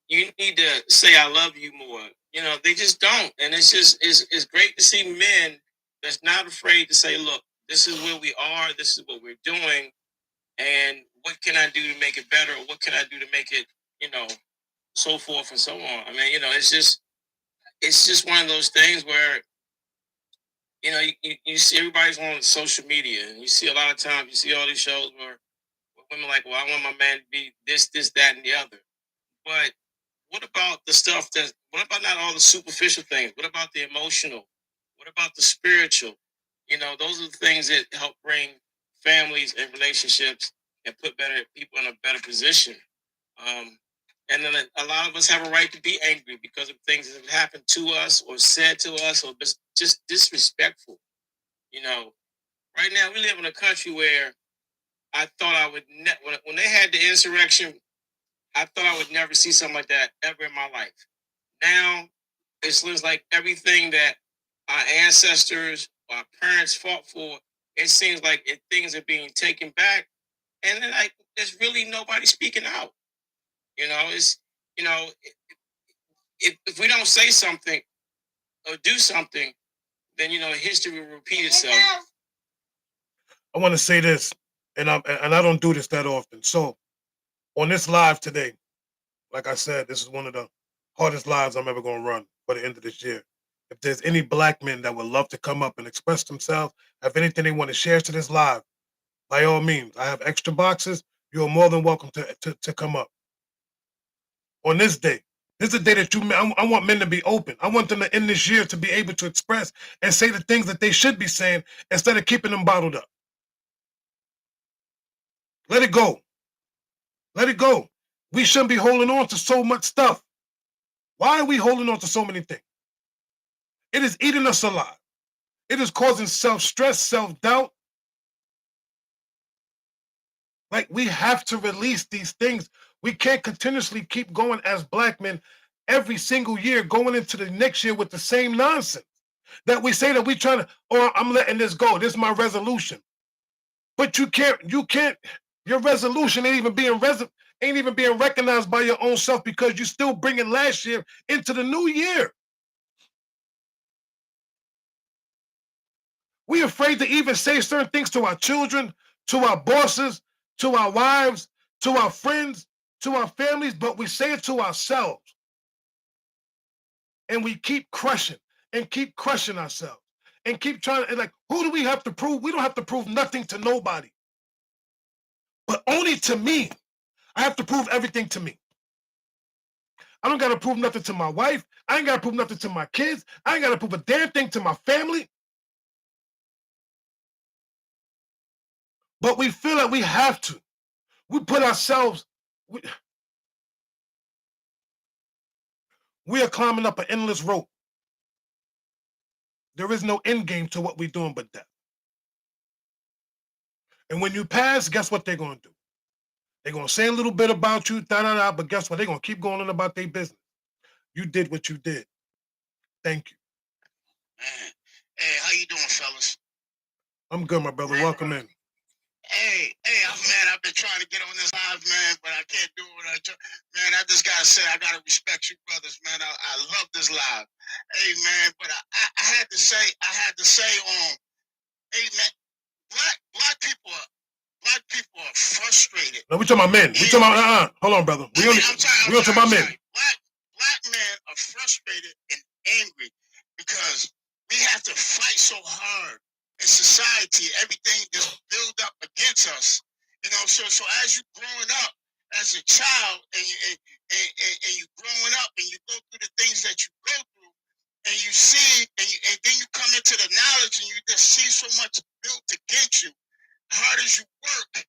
you need to say I love you more. You know, they just don't. And it's great to see men that's not afraid to say, look, this is where we are, this is what we're doing, and what can I do to make it better? Or what can I do to make it, so forth and so on. I mean, it's just one of those things where, you see everybody's on social media, and you see a lot of times, you see all these shows where But women like, well, I want my man to be this, that, and the other. But what about the stuff what about not all the superficial things? What about the emotional? What about the spiritual? Those are the things that help bring families and relationships and put better people in a better position. And then a lot of us have a right to be angry because of things that have happened to us or said to us or just disrespectful. Right now we live in a country where I thought I would when they had the insurrection, I thought I would never see something like that ever in my life. Now it seems like everything that our ancestors, our parents fought for, it seems like things are being taken back, and then like there's really nobody speaking out. It's if we don't say something or do something, then history will repeat itself. I want to say this, and I don't do this that often. So on this live today, like I said, this is one of the hardest lives I'm ever going to run for the end of this year. If there's any black men that would love to come up and express themselves, have anything they want to share to this live, by all means, I have extra boxes. You're more than welcome to come up. On this day, this is a day that I want men to be open. I want them to end this year to be able to express and say the things that they should be saying instead of keeping them bottled up. Let it go. Let it go. We shouldn't be holding on to so much stuff. Why are we holding on to so many things? It is eating us alive. It is causing self-stress, self-doubt. Like, we have to release these things. We can't continuously keep going as black men every single year, going into the next year with the same nonsense. That we say that we trying to, I'm letting this go. This is my resolution. But you can't, your resolution ain't even being recognized by your own self because you're still bringing last year into the new year. We're afraid to even say certain things to our children, to our bosses, to our wives, to our friends, to our families, but we say it to ourselves. And we keep crushing ourselves and keep trying to, like, who do we have to prove? We don't have to prove nothing to nobody, but only to me. I have to prove everything to me. I don't got to prove nothing to my wife. I ain't got to prove nothing to my kids. I ain't got to prove a damn thing to my family. But we feel like we have to. We put ourselves, we are climbing up an endless rope. There is no end game to what we're doing but death. And when you pass, guess what they're going to do? They're going to say a little bit about you, but guess what? They're going to keep going on about their business. You did what you did. Thank you. Man. Hey, how you doing, fellas? I'm good, my brother. Welcome in. Hey, man, I've been trying to get on this live, man, but I can't do it. Man, I just gotta say, I gotta respect you, brothers, man. I love this live. Hey, man, but I had to say, hey, man, black people are frustrated. No, we talking about men. We talking about hold on, brother. We don't talk about men. Black men are frustrated and angry because we have to fight so hard in society. Everything just build up against us. So as you growing up as a child and you growing up and you go through the things that you go through and you see and then you come into the knowledge and you just see so much built against you. Hard as you work,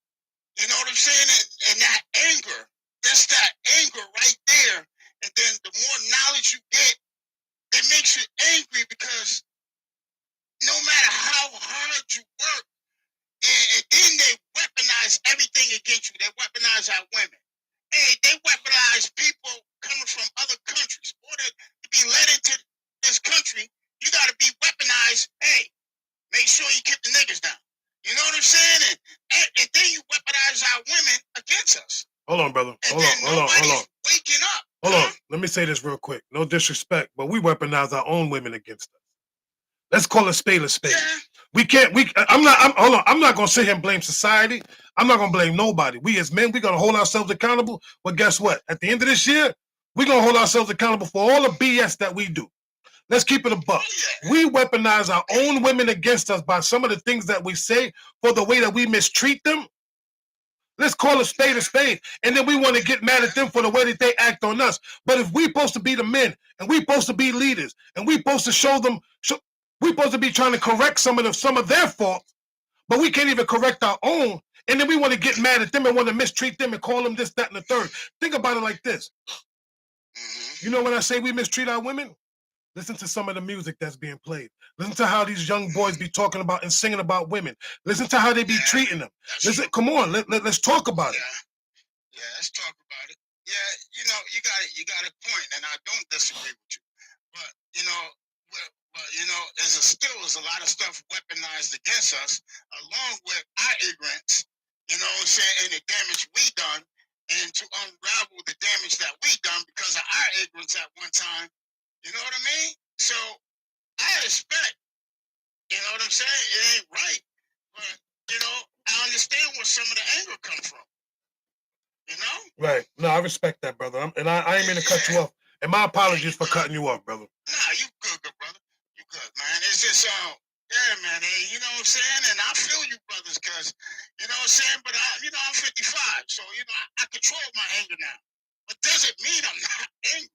you know what I'm saying? And that anger, that's that anger right there. And then the more knowledge you get, it makes you angry because no matter how hard you work, and then they weaponize everything against you. They weaponize our women. Hey, they weaponize people coming from other countries. In order to be led into this country, you got to be weaponized. Hey, make sure you keep the niggas down. You know what I'm saying? And then you weaponize our women against us. Hold on, brother. Hold on. Waking up. Hold on. Let me say this real quick. No disrespect, but we weaponize our own women against us. Let's call a spade a spade. Yeah. I'm not gonna sit here and blame society. I'm not gonna blame nobody. We as men, we're gonna hold ourselves accountable. But guess what? At the end of this year, we're gonna hold ourselves accountable for all the BS that we do. Let's keep it a buck. We weaponize our own women against us by some of the things that we say, for the way that we mistreat them. Let's call a spade, and then we want to get mad at them for the way that they act on us. But if we supposed to be the men, and we supposed to be leaders, and we supposed to show them, we supposed to be trying to correct some of their faults, but we can't even correct our own, and then we want to get mad at them and want to mistreat them and call them this, that, and the third. Think about it like this. You know when I say we mistreat our women? Listen to some of the music that's being played. Listen to how these young boys be talking about and singing about women. Listen to how they be treating them. Listen, come on, let's talk about it. Yeah, let's talk about it. Yeah, you got a point, and I don't disagree with you. But there's a lot of stuff weaponized against us, along with our ignorance. You know what I'm saying, and the damage we done, and to unravel the damage that we done because of our ignorance at one time. You know what I mean? So I expect, you know what I'm saying? It ain't right, but I understand where some of the anger comes from. You know? Right. No, I respect that, brother. I ain't mean to cut you off. And my apologies for cutting you off, brother. Nah, you good, brother. You good, man. It's just, yeah, man. You know what I'm saying? And I feel you, brothers, because, you know what I'm saying? But, I'm 55, so, I control my anger now. But doesn't mean I'm not angry.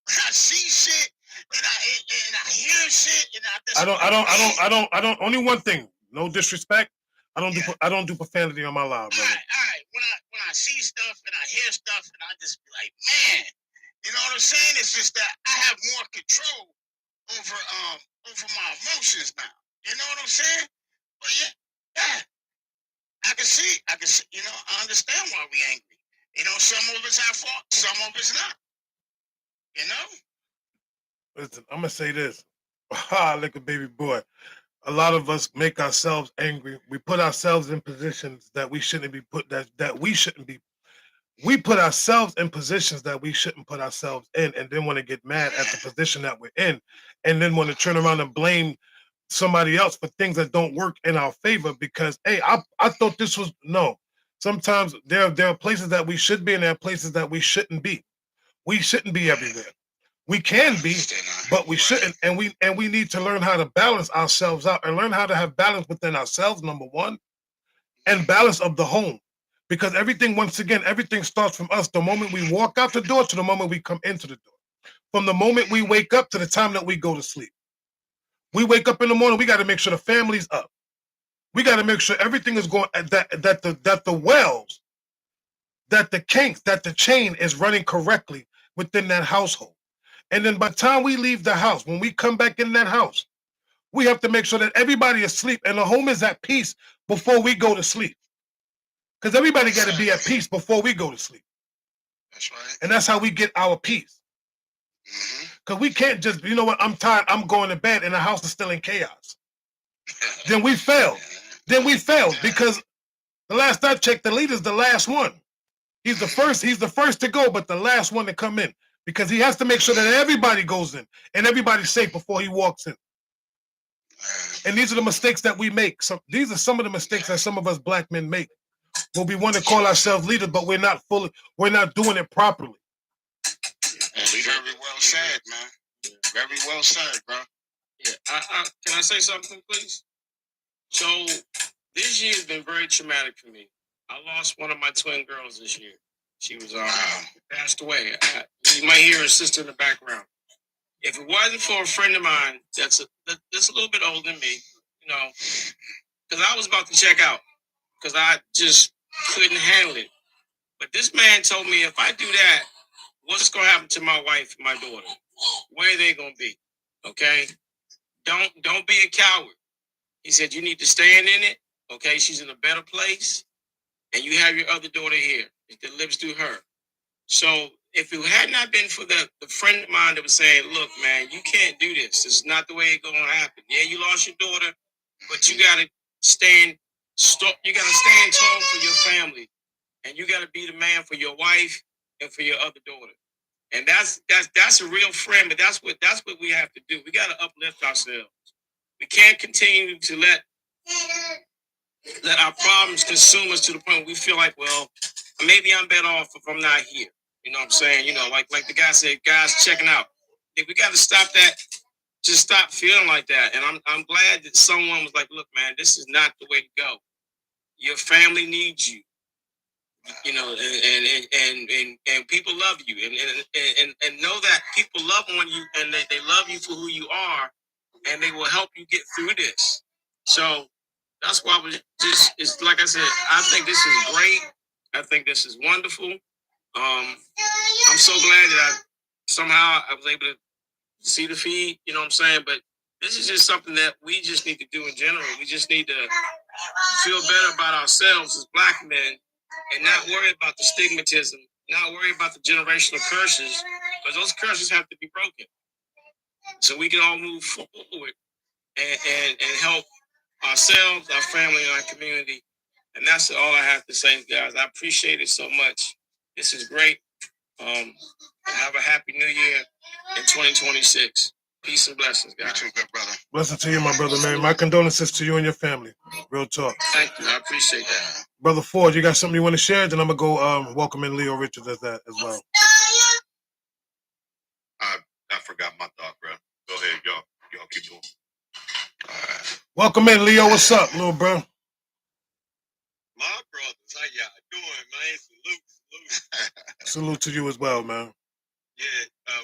When I see shit, and I hear shit, and I don't, only one thing. No disrespect. I don't do profanity on my live, brother. All right. When I see stuff and I hear stuff, and I just be like, man, you know what I'm saying? It's just that I have more control over my emotions now. You know what I'm saying? But yeah, I can see, I understand why we angry. Some of us have fault, some of us not. Listen, I'm gonna say this. Look at baby boy. A lot of us make ourselves angry. We put ourselves in positions that we shouldn't be put. That we shouldn't be. We put ourselves in positions that we shouldn't put ourselves in, and then want to get mad at the position that we're in, and then want to turn around and blame somebody else for things that don't work in our favor because, hey, I thought this was no. Sometimes there are places that we should be, and there are places that we shouldn't be. We shouldn't be everywhere. We can be, but we shouldn't, and we need to learn how to balance ourselves out and learn how to have balance within ourselves, number one, and balance of the home. Because everything starts from us the moment we walk out the door to the moment we come into the door. From the moment we wake up to the time that we go to sleep. We wake up in the morning, we got to make sure the family's up. We got to make sure everything is going, that the wells, that the kinks, that the chain is running correctly within that household. And then by the time we leave the house, when we come back in that house, we have to make sure that everybody is asleep and the home is at peace before we go to sleep. Because everybody got to be at peace before we go to sleep. That's right. And that's how we get our peace. Because we can't just, you know what, I'm tired, I'm going to bed, and the house is still in chaos. Then we failed. Because the last I checked, the leader's the last one. He's the first to go, but the last one to come in. Because he has to make sure that everybody goes in and everybody's safe before he walks in. And these are the mistakes that we make. So these are some of the mistakes that some of us black men make. When we want to call ourselves leaders, but we're not doing it properly. Very well said, man. Very well said, bro. Yeah. Can I say something, please? So this year has been very traumatic for me. I lost one of my twin girls this year. She was passed away. You might hear her sister in the background. If it wasn't for a friend of mine that's a little bit older than me, because I was about to check out because I just couldn't handle it. But this man told me if I do that, what's going to happen to my wife and my daughter? Where are they going to be? Okay? Don't be a coward. He said you need to stand in it. Okay? She's in a better place. And you have your other daughter here that lives through her. So if it had not been for the friend of mine that was saying, look, man, you can't do this. This is not the way it's going to happen. Yeah, you lost your daughter, but you got to stand tall for your family. And you got to be the man for your wife and for your other daughter. And that's a real friend, but that's what we have to do. We got to uplift ourselves. We can't continue to let our problems consume us to the point where we feel like, well, maybe I'm better off if I'm not here. You know what I'm saying? Like the guy said, guys checking out. We got to stop that. Just stop feeling like that. And I'm glad that someone was like, look, man, this is not the way to go. Your family needs you. you know, and people love you, and know that people love on you, and they love you for who you are, and they will help you get through this. So that's why I was just, it's like I said, I think this is great. I think this is wonderful. I'm so glad that somehow I was able to see the feed, you know what I'm saying? But this is just something that we just need to do in general. We just need to feel better about ourselves as black men and not worry about the stigmatism, not worry about the generational curses, because those curses have to be broken. So we can all move forward and help ourselves, our family, and our community. And that's all I have to say, guys. I appreciate it so much. This is great. Have a happy new year in 2026. Peace and blessings, guys. You too, good brother. Blessings to you, my brother, man. My condolences to you and your family. Real talk. Thank you. I appreciate that. Brother Ford, you got something you want to share? Then I'm gonna go welcome in Leo Richards as that as well. I forgot my thought, bro. Go ahead, y'all. Y'all keep going. Welcome in, Leo. What's up, little bro? My brothers, how y'all doing, man? Salute. Salute to you as well, man. Yeah,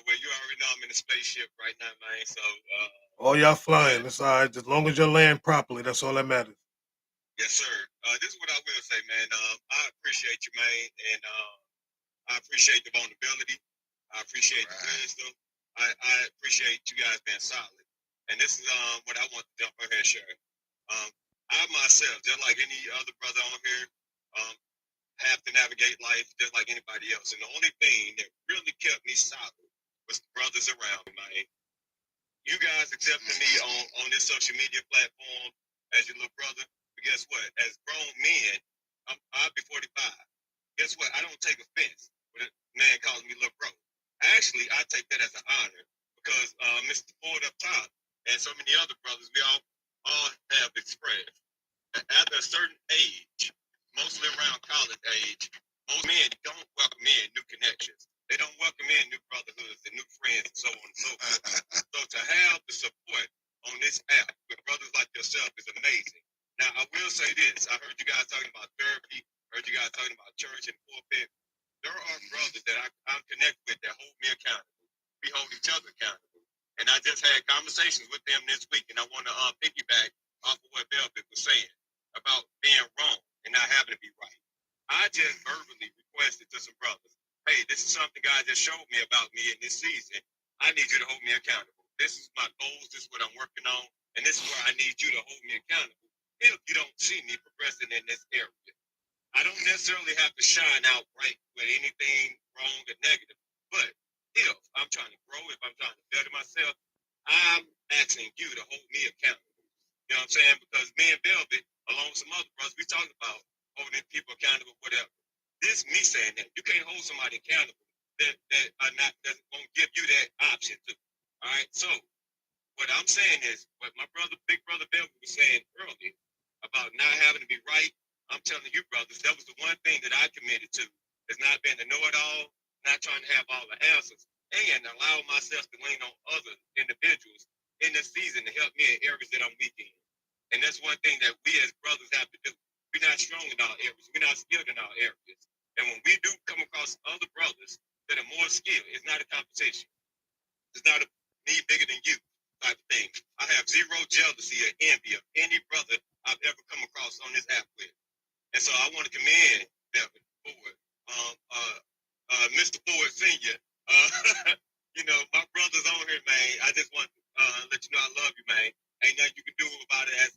well, you already know I'm in a spaceship right now, man. So, All y'all flying. It's all right. As long as you land properly, that's all that matters. yes, sir. This is what I will say, man. I appreciate you, man, and I appreciate the vulnerability. I appreciate the wisdom. I appreciate you guys being solid. And this is what I want to jump on here and share. I myself, just like any other brother on here, have to navigate life just like anybody else. And the only thing that really kept me solid was the brothers around me, man. You guys accepting me on this social media platform as your little brother. But guess what? As grown men, I'll be 45. Guess what? I don't take offense when a man calls me little bro. Actually, I take that as an honor because Mr. Ford up top and so many other brothers, we all have expressed that after a certain age, mostly around college age, most men don't welcome in new connections. They don't welcome in new brotherhoods and new friends and so on and so forth. So to have the support on this app with brothers like yourself is amazing. Now, I will say this. I heard you guys talking about therapy. Heard you guys talking about church and pulpit. There are brothers that I'm connected with that hold me accountable. We hold each other accountable. And I just had conversations with them this week, and I want to piggyback off of what Velvet was saying about being wrong and not having to be right. I just verbally requested to some brothers, hey, this is something God just showed me about me in this season. I need you to hold me accountable. This is my goals. This is what I'm working on. And this is where I need you to hold me accountable if you don't see me progressing in this area. I don't necessarily have to shine out right with anything wrong or negative. But if I'm trying to grow, if I'm trying to better myself, I'm asking you to hold me accountable. You know what I'm saying? Because me and Velvet, along with some other brothers, we talked about holding people accountable, whatever. This me saying that. You can't hold somebody accountable that won't give you that option to. All right. So what I'm saying is what my brother, big brother Velvet was saying earlier about not having to be right. I'm telling you, brothers, that was the one thing that I committed to. Is not being a know-it-all, not trying to have all the answers, and allow myself to lean on other individuals in this season to help me in areas that I'm weak in. And that's one thing that we as brothers have to do. We're not strong in all areas. We're not skilled in all areas. And when we do come across other brothers that are more skilled, it's not a competition. It's not a me bigger than you type of thing. I have zero jealousy or envy of any brother I've ever come across on this app with. And so I want to commend Devin Ford, Mr. Ford Sr. You know, my brother's on here, man. I just want to let you know I love you, man. Ain't nothing you can do about it, as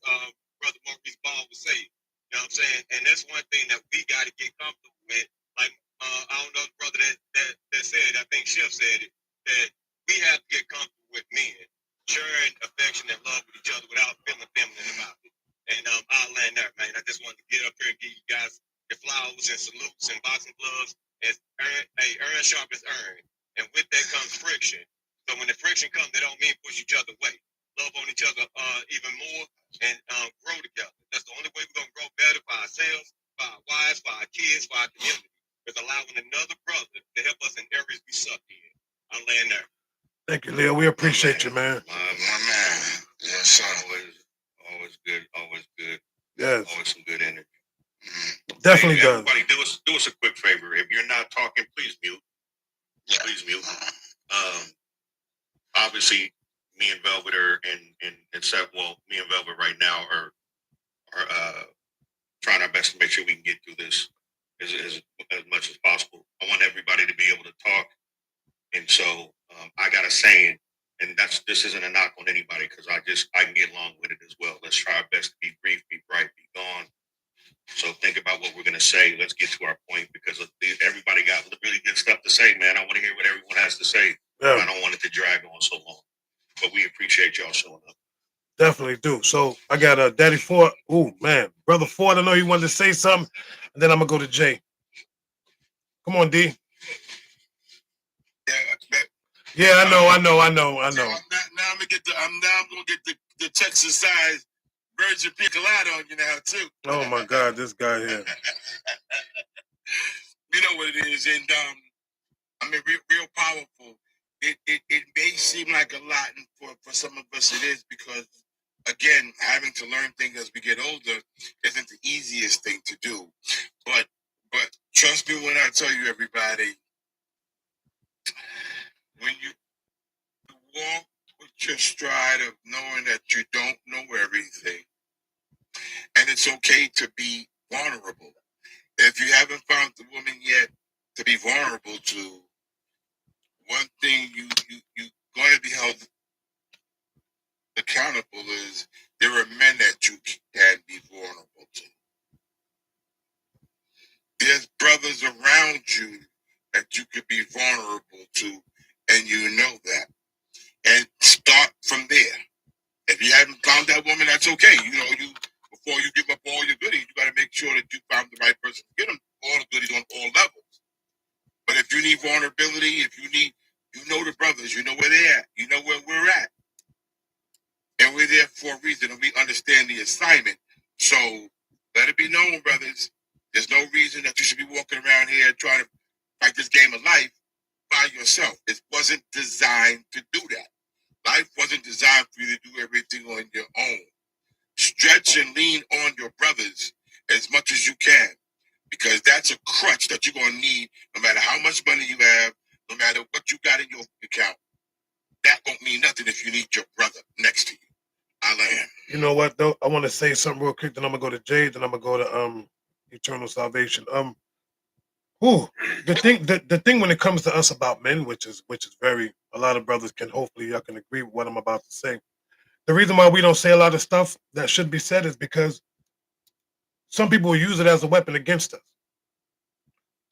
Brother Maurice Ball would say. You know what I'm saying? And that's one thing that we got to get comfortable with. Like, I don't know the brother that said, I think Chef said it, that we have to get comfortable with men, sharing affection and love with each other without feeling feminine about it. And I'll land there, man. I just wanted to get up here and give you guys your flowers and salutes and boxing gloves. As earn sharp as earn. And with that comes friction. So when the friction comes, they don't mean push each other away. Love on each other even more and grow together. That's the only way we're going to grow better for ourselves, for our wives, for our kids, for our community. Is allowing another brother to help us in areas we suck in. I'm laying there. Thank you, Leo. We appreciate you, man. My man. Yes, sir. Always good. Always good. Yes. Always some good energy. Definitely Hey, does. everybody, do us a quick favor. If you're not talking, please mute. Yeah. Please mute. Obviously, me and Velvet are me and Velvet right now are trying our best to make sure we can get through this as much as possible. I want everybody to be able to talk, and so I got a saying, and this isn't a knock on anybody because I can get along with it as well. Let's try our best to be brief, be bright, be gone. So think about what we're going to say. Let's get to our point because everybody got really good stuff to say, man. I want to hear what everyone has to say. Yeah. I don't want it to drag on so long. But we appreciate y'all showing up. Definitely do. So I got Daddy Ford. Ooh, man. Brother Ford, I know you wanted to say something. And then I'm going to go to Jay. Come on, D. Yeah, I know. Now I'm gonna get the Texas size virgin piccolata on you now too. Oh my God, this guy here. You know what it is, and I mean, real powerful. It may seem like a lot, and for some of us it is because, again, having to learn things as we get older isn't the easiest thing to do. But trust me when I tell you, everybody, when you walk with your stride of knowing that you don't know everything, and it's okay to be vulnerable. If you haven't found the woman yet to be vulnerable to, one thing you going to be held accountable is there are men that you can be vulnerable to. There's brothers around you that you could be vulnerable to, and you know that. And start from there. If you haven't found that woman, that's okay. You know, before you give up all your goodies, you got to make sure that you found the right person to get them all the goodies on all levels. But if you need vulnerability, you know the brothers, you know where they're at, you know where we're at. And we're there for a reason, and we understand the assignment. So let it be known, brothers, there's no reason that you should be walking around here trying to fight this game of life by yourself. It wasn't designed to do that. Life wasn't designed for you to do everything on your own. Stretch and lean on your brothers as much as you can, because that's a crutch that you're going to need no matter how much money you have, no matter what you got in your account. That won't mean nothing if you need your brother next to you. I land. You know what, though? I want to say something real quick. Then I'm going to go to Jay. Then I'm going to go to Eternal Salvation. The thing when it comes to us about men, which is very, a lot of brothers can, hopefully y'all can agree with what I'm about to say. The reason why we don't say a lot of stuff that should be said is because some people will use it as a weapon against us.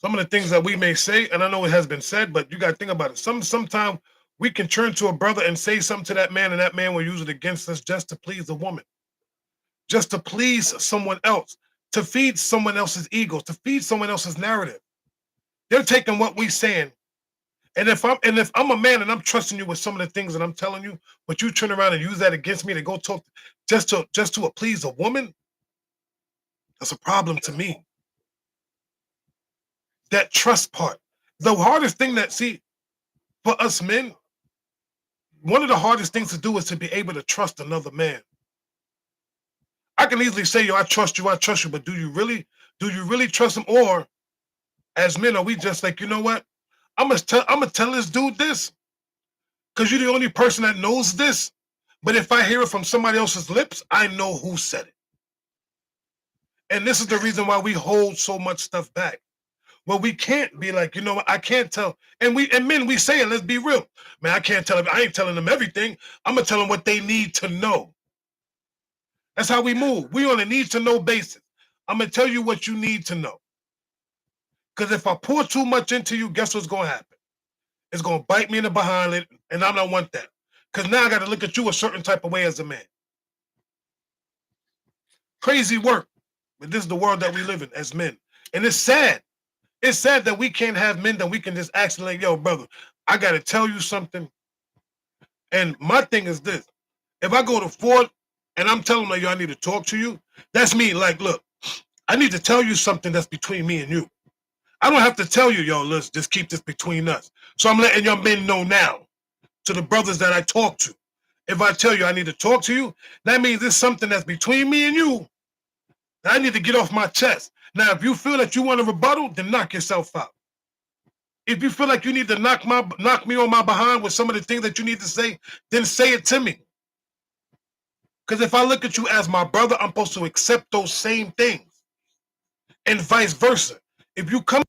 Some of the things that we may say, and I know it has been said, but you got to think about it. Sometimes we can turn to a brother and say something to that man, and that man will use it against us just to please a woman, just to please someone else, to feed someone else's ego, to feed someone else's narrative. They're taking what we saying. And if I'm a man and I'm trusting you with some of the things that I'm telling you, but you turn around and use that against me to go talk just to please a woman, that's a problem to me. That trust part. The hardest thing for us men, one of the hardest things to do is to be able to trust another man. I can easily say, yo, I trust you, but do you really trust him? Or as men, are we just like, you know what? I'm gonna tell this dude this because you're the only person that knows this. But if I hear it from somebody else's lips, I know who said it. And this is the reason why we hold so much stuff back. Well, we can't be like, you know what, I can't tell. And men, we say it, let's be real. Man, I can't tell them, I ain't telling them everything. I'm gonna tell them what they need to know. That's how we move. We on a need to know basis. I'm gonna tell you what you need to know. Because if I pour too much into you, guess what's gonna happen? It's gonna bite me in the behind, and I don't want that. Because now I gotta look at you a certain type of way as a man. Crazy work. But this is the world that we live in as men. And it's sad. It's sad that we can't have men that we can just ask like, yo, brother, I got to tell you something. And my thing is this. If I go to Ford and I'm telling them, yo, I need to talk to you, that's me. Like, look, I need to tell you something that's between me and you. I don't have to tell you, yo, let's just keep this between us. So I'm letting your men know now, to the brothers that I talk to. If I tell you I need to talk to you, that means it's something that's between me and you that I need to get off my chest. Now, if you feel that you want to rebuttal, then knock yourself out. If you feel like you need to knock me on my behind with some of the things that you need to say, then say it to me. Because if I look at you as my brother, I'm supposed to accept those same things, and vice versa. If you come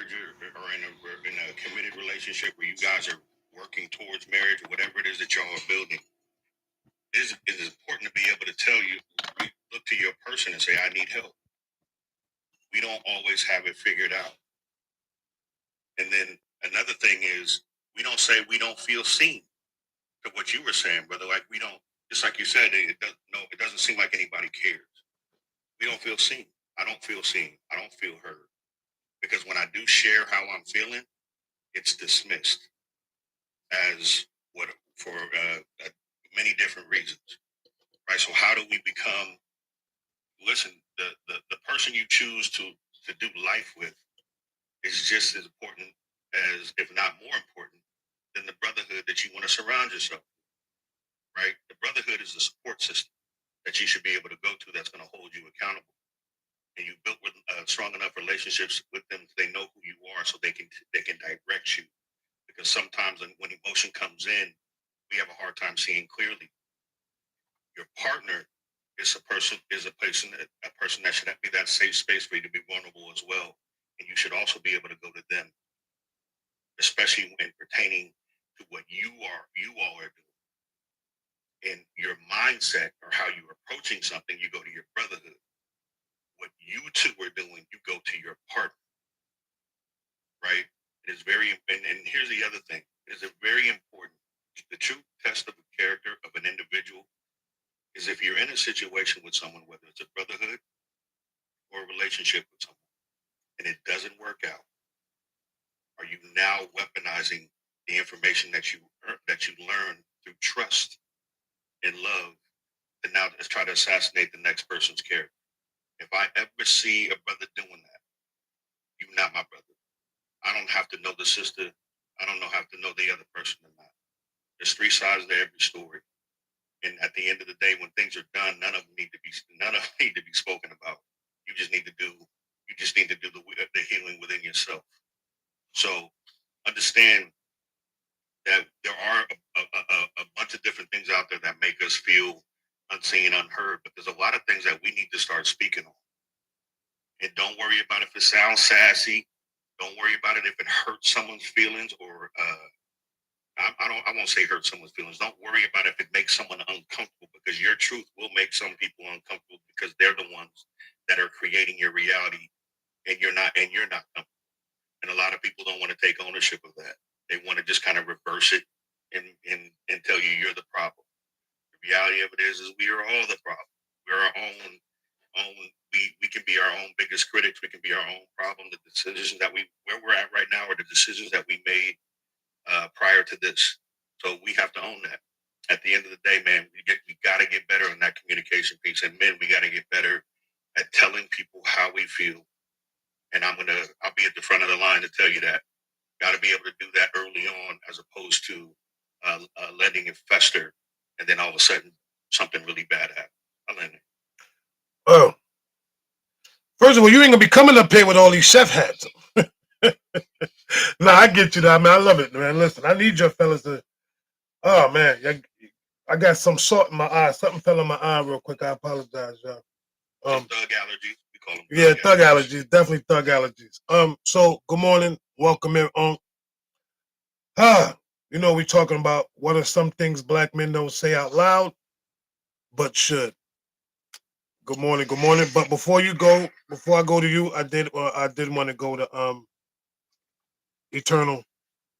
marriage or in a committed relationship where you guys are working towards marriage or whatever it is that y'all are building, it is important to be able to tell you, look to your person and say, I need help. We don't always have it figured out. And then another thing is, we don't say we don't feel seen. To what you were saying, brother, like we don't, just like you said, it doesn't seem like anybody cares. We don't feel seen. I don't feel seen. I don't feel heard. Because when I do share how I'm feeling, it's dismissed as what for many different reasons, right? So how do we become? Listen, the person you choose to do life with is just as important as, if not more important, than the brotherhood that you want to surround yourself with, right? The brotherhood is the support system that you should be able to go to that's going to hold you accountable. And you built with strong enough relationships with them so they know who you are, so they can direct you. Because sometimes when emotion comes in, we have a hard time seeing clearly. Your partner is a person that should be that safe space for you to be vulnerable as well, and you should also be able to go to them, especially when pertaining to what you all are doing. In your mindset or how you're approaching something, you go to your brotherhood. What you two are doing, you go to your partner, right? It is very, and here's the other thing, it is a very important, the true test of the character of an individual is if you're in a situation with someone, whether it's a brotherhood or a relationship with someone, and it doesn't work out, are you now weaponizing the information that you learn through trust and love to now try to assassinate the next person's character? If I ever see a brother doing that, you're not my brother. I don't have to know the sister. I don't have to know the other person or not. There's three sides to every story. And at the end of the day, when things are done, none of them need to be spoken about. You just need to do the healing within yourself. So understand that there are a bunch of different things out there that make us feel unseen, unheard, but there's a lot of things that we need to start speaking on. And don't worry about if it sounds sassy. Don't worry about it if it hurts someone's feelings, or I won't say hurt someone's feelings. Don't worry about if it makes someone uncomfortable, because your truth will make some people uncomfortable because they're the ones that are creating your reality, and you're not comfortable. And a lot of people don't want to take ownership of that. They want to just kind of reverse it and tell you you're the problem. The reality of it is we are all the problem. We're our own we can be our own biggest critics. We can be our own problem. The decisions that where we're at right now are the decisions that we made prior to this. So we have to own that. At the end of the day, man, we got to get better in that communication piece. And men, we got to get better at telling people how we feel. And I'll be at the front of the line to tell you that. Got to be able to do that early on, as opposed to letting it fester, and then all of a sudden something really bad happens. I'll end it. Oh, first of all, you ain't gonna be coming up here with all these chef hats. No, I get you, though, man. I love it, man. Listen, I need your fellas to. Oh man, I got some salt in my eye. Something fell in my eye real quick. I apologize, y'all. Thug allergies. We call them. Yeah, thug allergies. Definitely thug allergies. So good morning. Welcome in on. We talking about what are some things black men don't say out loud, but should. Good morning, good morning. But before I go to you, I did want to go to Eternal.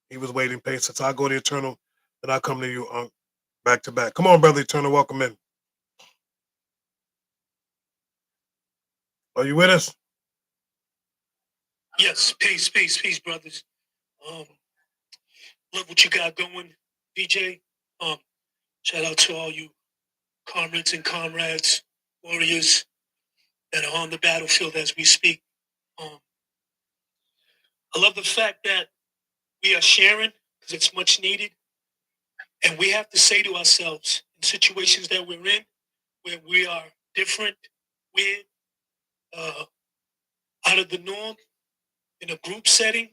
He was waiting patience. So I go to Eternal, then I come to you back to back. Come on, brother Eternal, welcome in. Are you with us? Yes, peace, brothers. Love what you got going, VJ. Shout out to all you comrades and comrades, warriors that are on the battlefield as we speak. I love the fact that we are sharing, because it's much needed. And we have to say to ourselves, in situations that we're in, where we are different, weird, out of the norm, in a group setting,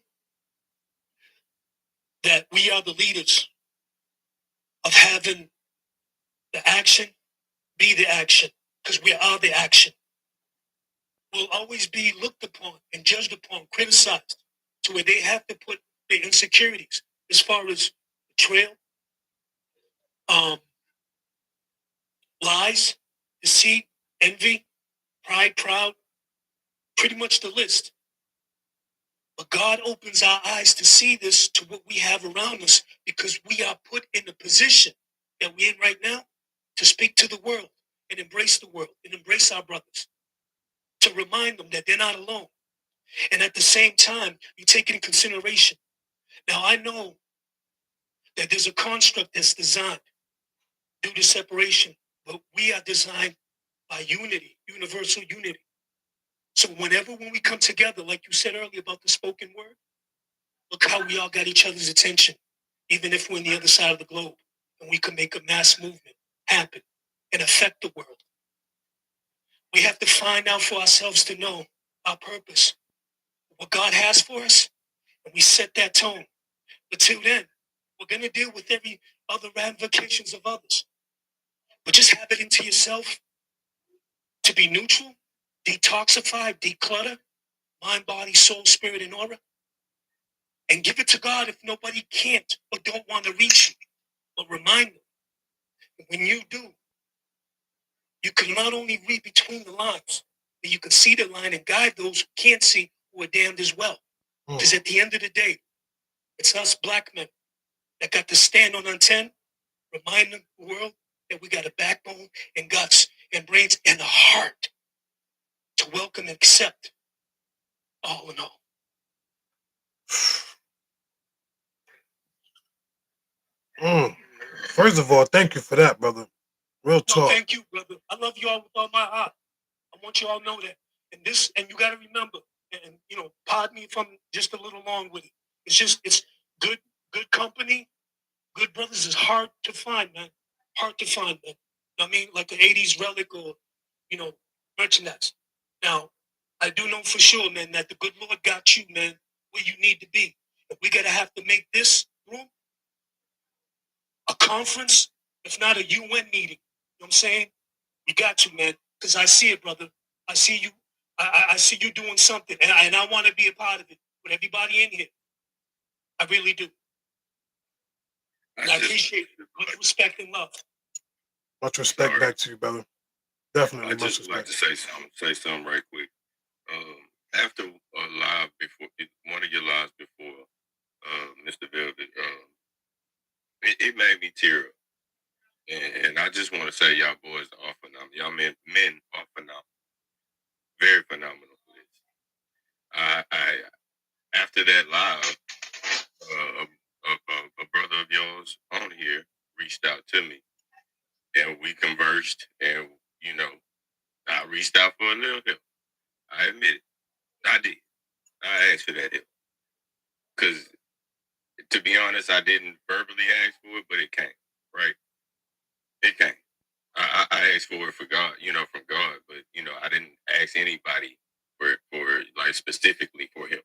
that we are the leaders of having the action be the action, because we are the action. We'll always be looked upon and judged upon, criticized to where they have to put their insecurities as far as betrayal, lies, deceit, envy, pride, proud, pretty much the list. But God opens our eyes to see this to what we have around us because we are put in the position that we're in right now to speak to the world and embrace the world and embrace our brothers, to remind them that they're not alone. And at the same time, you take it in consideration. Now, I know that there's a construct that's designed due to separation, but we are designed by unity, universal unity. So when we come together, like you said earlier about the spoken word, look how we all got each other's attention, even if we're on the other side of the globe, and we can make a mass movement happen and affect the world. We have to find out for ourselves to know our purpose, what God has for us, and we set that tone. But till then, we're going to deal with every other ramifications of others. But just have it into yourself to be neutral, detoxify, declutter, mind, body, soul, spirit, and aura, and give it to God if nobody can't or don't want to reach you. But remind them, when you do, you can not only read between the lines, but you can see the line and guide those who can't see who are damned as well. Because at the end of the day, it's us black men that got to stand on 10, remind the world that we got a backbone and guts and brains and a heart to welcome and accept all in all. First of all, thank you for that, brother. Real talk. Well, thank you, brother. I love you all with all my heart. I want you all to know that. And you got to remember, and pardon me if I'm just a little long with it. It's good company, good brothers is hard to find, man. Hard to find, man. I mean, like an 80s relic or, merchandise. Now, I do know for sure, man, that the good Lord got you, man, where you need to be. And we got to have to make this room a conference, if not a UN meeting. You know what I'm saying? We got to, man, because I see it, brother. I see you. I see you doing something, and I want to be a part of it with everybody in here. I really do. And I appreciate it. Much respect and love. Much respect back to you, brother. Definitely. I just would like to say something right quick. After a live before, one of your lives before, Mr. Velvet, it made me tear up. And I just want to say y'all boys are phenomenal. Y'all men are phenomenal. Very phenomenal for this. I after that live, a brother of yours on here reached out to me, and we conversed, and I reached out for a little help. I admit it. I did. I asked for that help. Because, to be honest, I didn't verbally ask for it, but it came, right? It came. I asked for it for God, from God, but, I didn't ask anybody for like, specifically for him.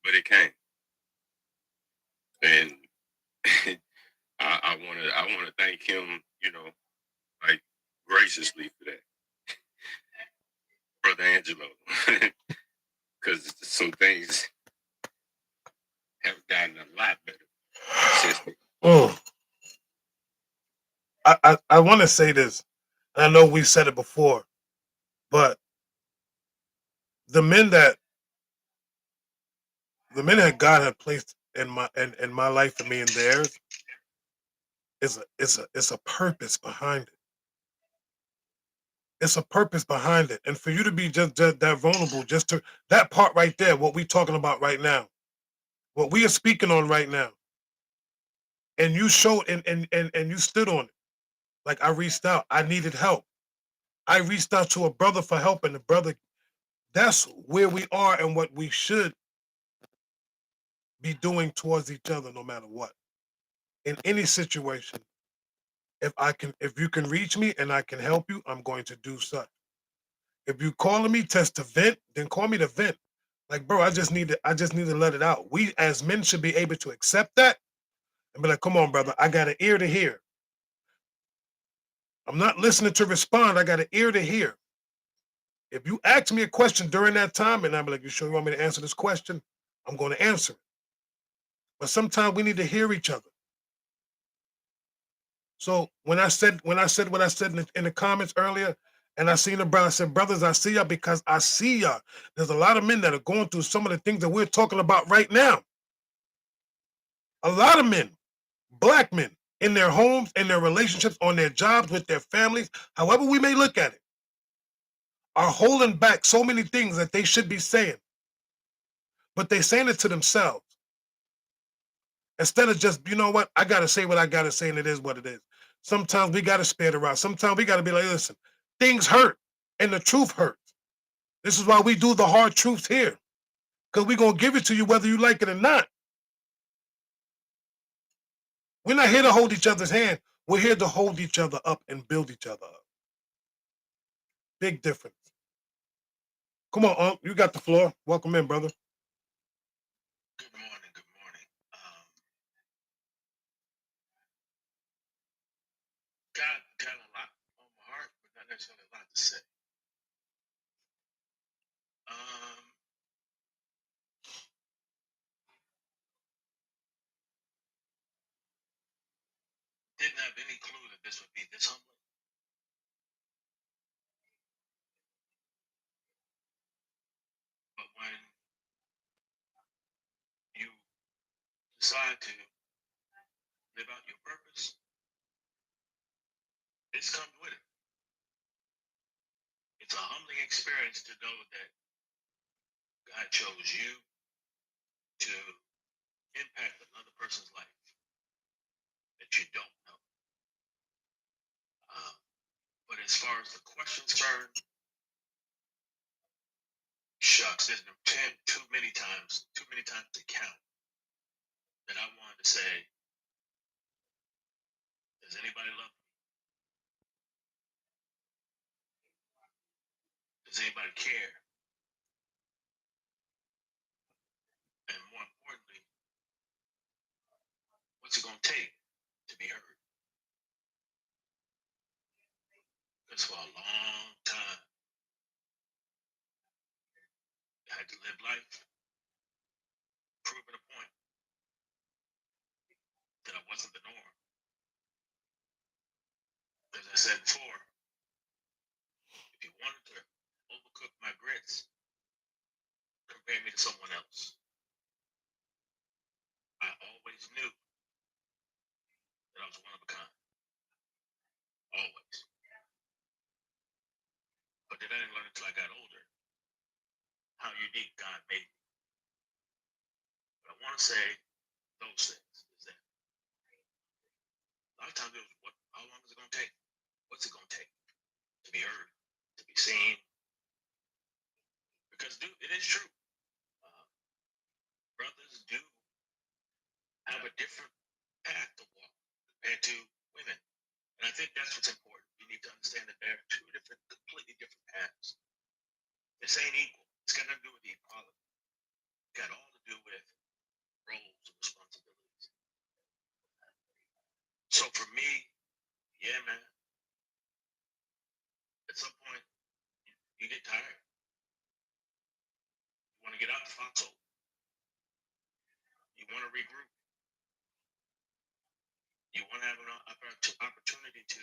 But it came. And I want to thank him, like, graciously for that. Brother Angelo. Because some things have gotten a lot better. I want to say this. I know we've said it before, but the men that God had placed in my life and me and theirs is a purpose behind it. It's a purpose behind it, and for you to be just that vulnerable, just to that part right there, what we talking about right now, what we are speaking on right now, and you showed and you stood on it. Like, I reached out, I needed help. I reached out to a brother for help, and the brother. That's where we are and what we should be doing towards each other, no matter what. In any situation, if you can reach me and I can help you, I'm going to do such. If you calling me just to vent, then call me to vent. Like, bro, I just need to let it out. We as men should be able to accept that and be like, come on, brother, I got an ear to hear. I'm not listening to respond. I got an ear to hear. If you ask me a question during that time and I'm like, you sure you want me to answer this question? I'm going to answer it. But sometimes we need to hear each other. So when I said what I said in the comments earlier, and I seen the brother, I said, brothers, I see y'all because I see y'all. There's a lot of men that are going through some of the things that we're talking about right now. A lot of men, black men, in their homes, in their relationships, on their jobs, with their families, however we may look at it, are holding back so many things that they should be saying. But they're saying it to themselves. Instead of just, you know what, I got to say what I got to say, and it is what it is. Sometimes we got to spare the rod. Sometimes we got to be like, listen, things hurt, and the truth hurts. This is why we do the hard truths here, because we're going to give it to you whether you like it or not. We're not here to hold each other's hand. We're here to hold each other up and build each other up. Big difference. Come on, Unc, you got the floor. Welcome in, brother. Good morning. Good morning. Got a lot on my heart, but not necessarily a lot to say. Didn't have any clue that this would be this humbling. But when you decide to live out your purpose, it's come with it. It's a humbling experience to know that God chose you to impact another person's life that you don't know. But as far as the question's concerned, shucks, there's been too many times to count that I wanted to say, does anybody love me? Does anybody care? And more importantly, what's it going to take to be heard? Because for a long time, I had to live life proving a point that I wasn't the norm. As I said before, if you wanted to overcook my grits, compare me to someone else. I always knew that I was one of a kind. Always. But then I didn't learn until I got older how unique God made me. But I want to say those things is that a lot of times it was, how long is it going to take? What's it going to take to be heard, to be seen? Because, dude, it is true. Brothers do have a different path to walk compared to women. And I think that's what's important. You need to understand that there are two completely different paths. This ain't equal. It's got nothing to do with equality. It's got all to do with roles and responsibilities. So for me, yeah, man, at some point, you get tired. You want to get out the foxhole. You want to regroup. You want to have an opportunity to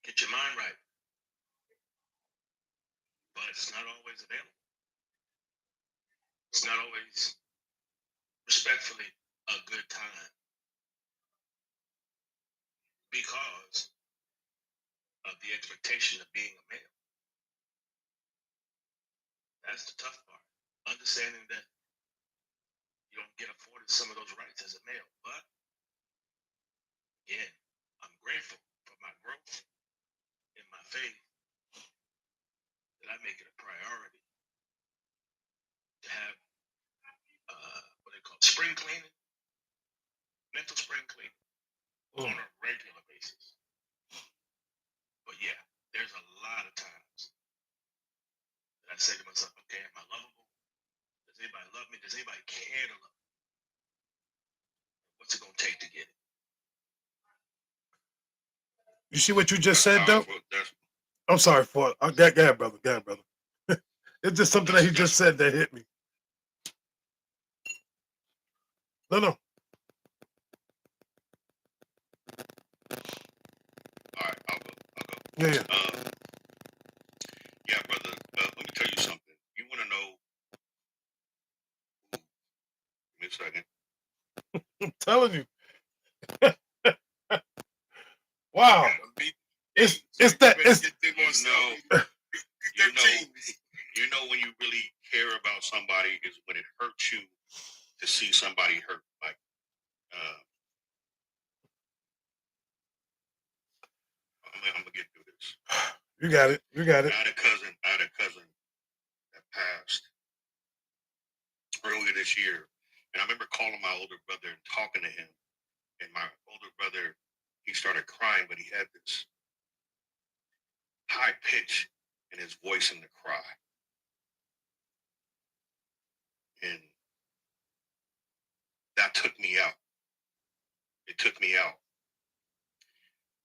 get your mind right. But it's not always available. It's not always respectfully a good time because of the expectation of being a male. That's the tough part. Understanding that you don't get afforded some of those rights as a male. But again, I'm grateful for my growth in my faith that I make it a priority to have what they call spring cleaning, mental spring cleaning on a regular basis. But yeah, there's a lot of times that I say to myself, okay, am I lovable? Does anybody love me? Does anybody care to love me? What's it going to take to get it? You see what you just said, though? I'm sorry for it. Go ahead, brother. Go ahead, brother. It's just something that he just said that hit me. No. All right, I'll go. Yeah. Yeah, brother. Let me tell you something. You want to know? Give me a second. I'm telling you. Wow. It's that it's You know when you really care about somebody is when it hurts you to see somebody hurt. Like, I'm gonna get through this. You got it. I had a cousin that passed earlier this year, and I remember calling my older brother and talking to him. And my older brother, he started crying, but he had this high pitch in his voice in the cry. And that took me out. It took me out.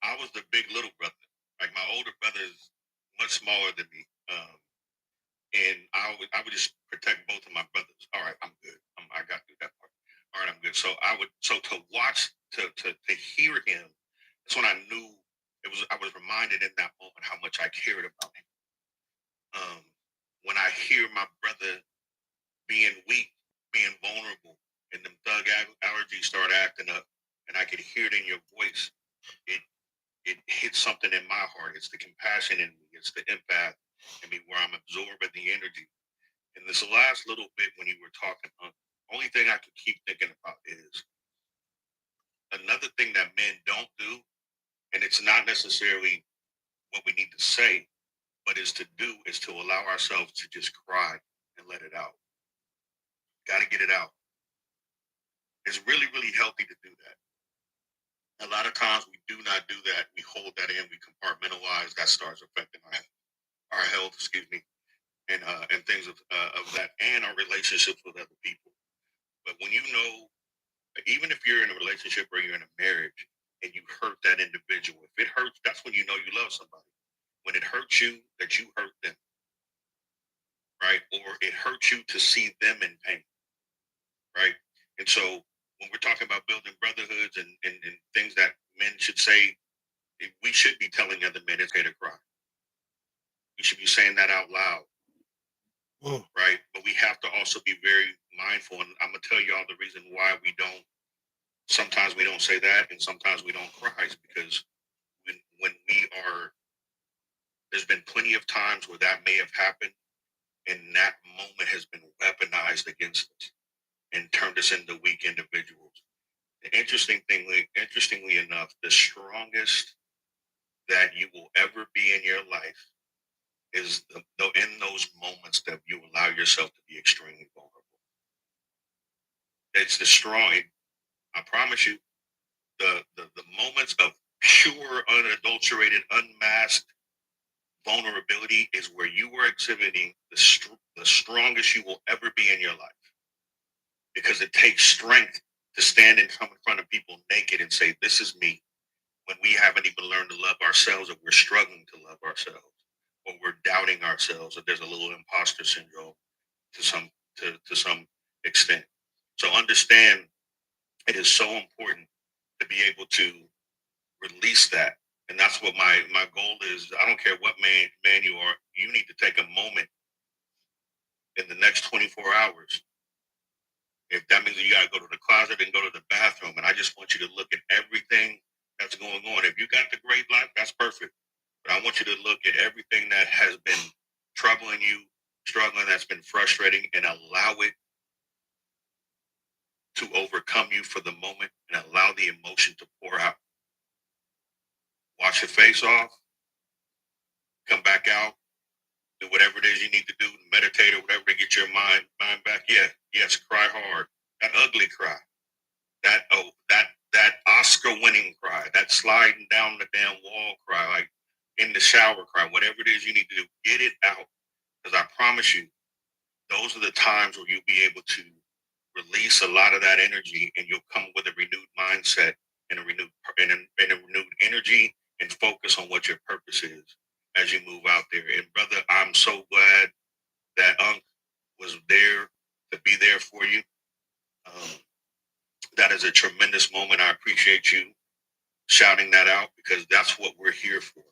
I was the big little brother. Like my older brother is much smaller than me. And I would just protect both of my brothers. All right, I'm good. I got through that part. All right, I'm good. So to watch, to hear him, that's when I knew I was reminded in that moment how much I cared about him. When I hear my brother being weak, being vulnerable, and them thug allergies start acting up, and I could hear it in your voice, it hits something in my heart. It's the compassion in me. It's the empath in me where I'm absorbing the energy. And this last little bit when you were talking, only thing I could keep thinking about is another thing that men don't do, and it's not necessarily what we need to say, but is to allow ourselves to just cry and let it out. Got to get it out. It's really, really healthy to do that. A lot of times we do not do that. We hold that in. We compartmentalize. That starts affecting our health, and things of that, and our relationships with other people. But when you know, even if you're in a relationship or you're in a marriage and you hurt that individual, if it hurts, that's when you know you love somebody. When it hurts you, that you hurt them, right? Or it hurts you to see them in pain, right? And so when we're talking about building brotherhoods and things that men should say, we should be telling other men it's okay to cry. We should be saying that out loud, right? But we have to also be very mindful. And I'm going to tell y'all the reason why sometimes we don't say that and sometimes we don't cry is because when there's been plenty of times where that may have happened and that moment has been weaponized against us and turned us into weak individuals. Interestingly enough, the strongest that you will ever be in your life is in those moments that you allow yourself to be extremely vulnerable. It's the strong. I promise you, the moments of pure, unadulterated, unmasked vulnerability is where you are exhibiting the strongest you will ever be in your life. Because it takes strength to stand and come in front of people naked and say, "This is me," when we haven't even learned to love ourselves, or we're struggling to love ourselves, or we're doubting ourselves, or there's a little imposter syndrome to some extent. So understand it is so important to be able to release that. And that's what my goal is. I don't care what man you are, you need to take a moment in the next 24 hours. If that means you got to go to the closet and go to the bathroom, and I just want you to look at everything that's going on. If you got the great life, that's perfect. But I want you to look at everything that has been troubling you, struggling, that's been frustrating, and allow it to overcome you for the moment and allow the emotion to pour out. Wash your face off, come back out, do whatever it is you need to do, meditate or whatever to get your mind back. Yeah, yes, cry hard. That ugly cry. That Oscar winning cry, that sliding down the damn wall cry, like in the shower cry, whatever it is you need to do, get it out. Because I promise you, those are the times where you'll be able to release a lot of that energy, and you'll come with a renewed mindset and a renewed energy and focus on what your purpose is as you move out there. And brother, I'm so glad that Unc was there to be there for you. this moment. I appreciate you shouting that out because that's what we're here for.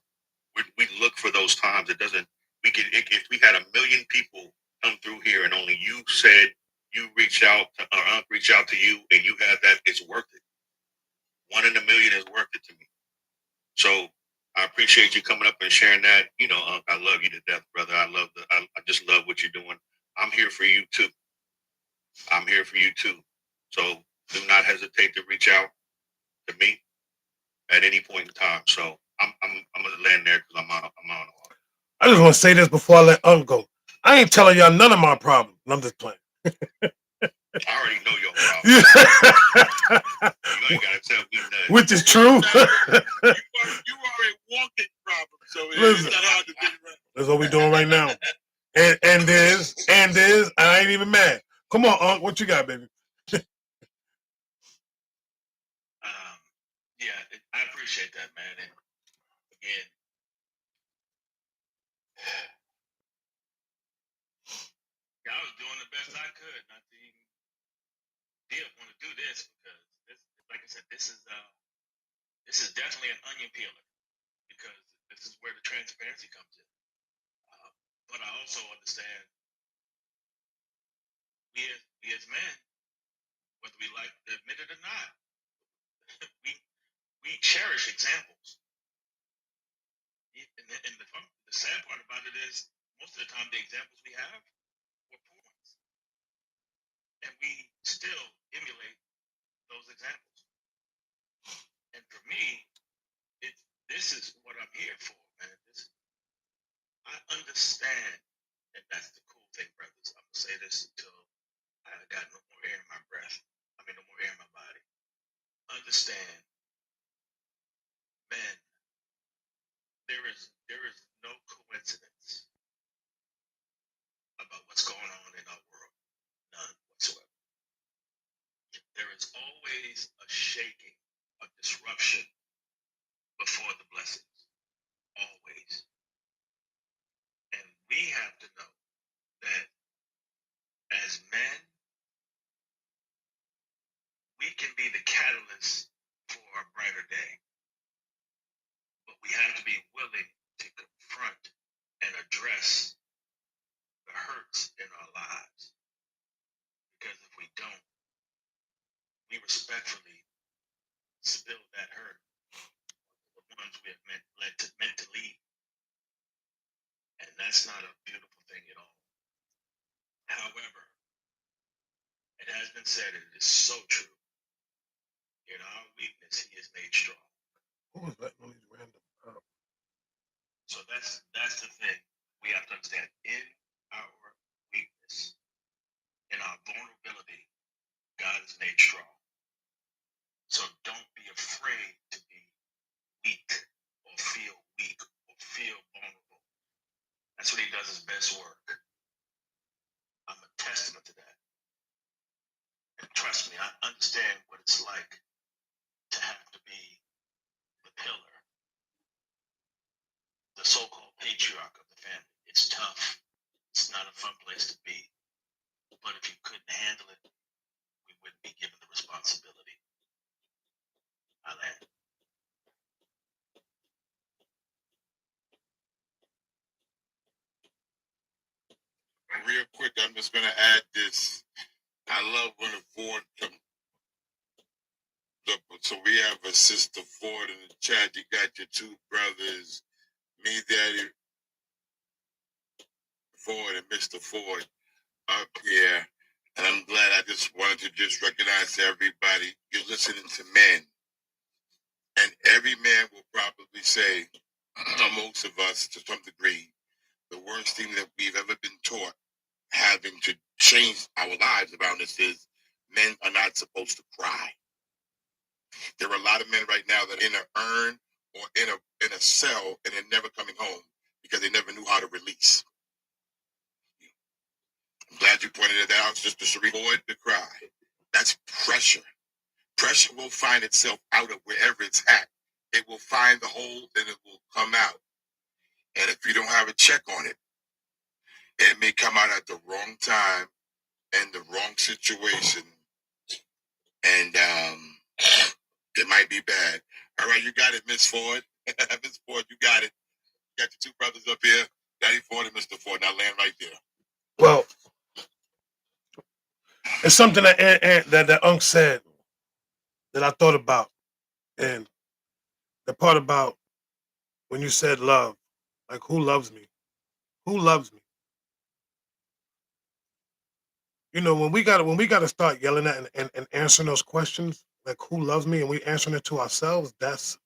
We look for those times. It doesn't. We could if we had 1 million people come through here and only you said you reached out or reach out to you and you had that, it's worth it. 1 in a million is worth it to me. So I appreciate you coming up and sharing that. You know, I love you to death, brother. I just love what you're doing. I'm here for you too. I'm here for you too. So do not hesitate to reach out to me at any point in time. So I'm gonna land there because I'm on. I just want to say this before I let go. I ain't telling y'all none of my problems. I'm just playing. I already know your problem. You ain't gotta tell me nothing. Which is true. You already walking problems, so it's not hard to get around. That's what we're doing right now. And there's, I ain't even mad. Come on, Unc, what you got, baby? Yeah, I appreciate that, man. And again, I was doing the best I could not to even want to do this because, like I said, this is definitely an onion peeler because this is where the transparency comes in. But I also understand we as men, whether we like to admit it or not, we cherish examples. And the sad part about it is most of the time the examples we have were poor ones. And we still emulate those examples. And for me, this is what I'm here for, man. I understand, and that's the cool thing, brothers. I'm gonna say this until I got no more air in my breath. No more air in my body. Understand, man. There is no coincidence about what's going on in our world. None whatsoever. There is always a shaking, a disruption before the blessings. Always. And we have to know that as men, we can be the catalyst for a brighter day. But we have to be willing to confront and address the hurts in our lives. Because if we don't, we respectfully spill that hurt on the ones we have meant to lead. And that's not a beautiful thing at all. However, it has been said, and it is so true. In our weakness, he is made strong. Who was that on these random? So that's the thing we have to understand. In our weakness, in our vulnerability, God is made strong. So don't be afraid to be weak or feel vulnerable. That's when he does his best work. I'm a testament to that. And trust me, I understand what it's like to have to be the pillar, the so-called patriarch of the family. It's tough. It's not a fun place to be. But if you couldn't handle it, we wouldn't be given the responsibility. I land. Real quick, I'm just going to add this. I love when a Ford comes. So we have a sister Ford in the chat. You got your two brothers, me, Daddy Ford, and Mr. Ford up here. And I'm glad. I just wanted to just recognize to everybody, you're listening to men. And every man will probably say, most of us to some degree, the worst thing that we've ever been taught having to change our lives around this is men are not supposed to cry. There are a lot of men right now that are in an urn or in a cell and they're never coming home because they never knew how to release. I'm glad you pointed it out, just to avoid the cry. That's pressure. Pressure will find itself out of wherever it's at. It will find the hole and it will come out. And if you don't have a check on it, it may come out at the wrong time and the wrong situation. And It might be bad. All right, you got it, Miss Ford. Miss Ford, you got it. You got your two brothers up here, Daddy Ford and Mr. Ford. Now land right there. Well, it's something that that Unc said that I thought about, and the part about when you said love, like who loves me? Who loves me? You know, when we gotta start yelling at and answering those questions, like who loves me, and we answering it to ourselves, that's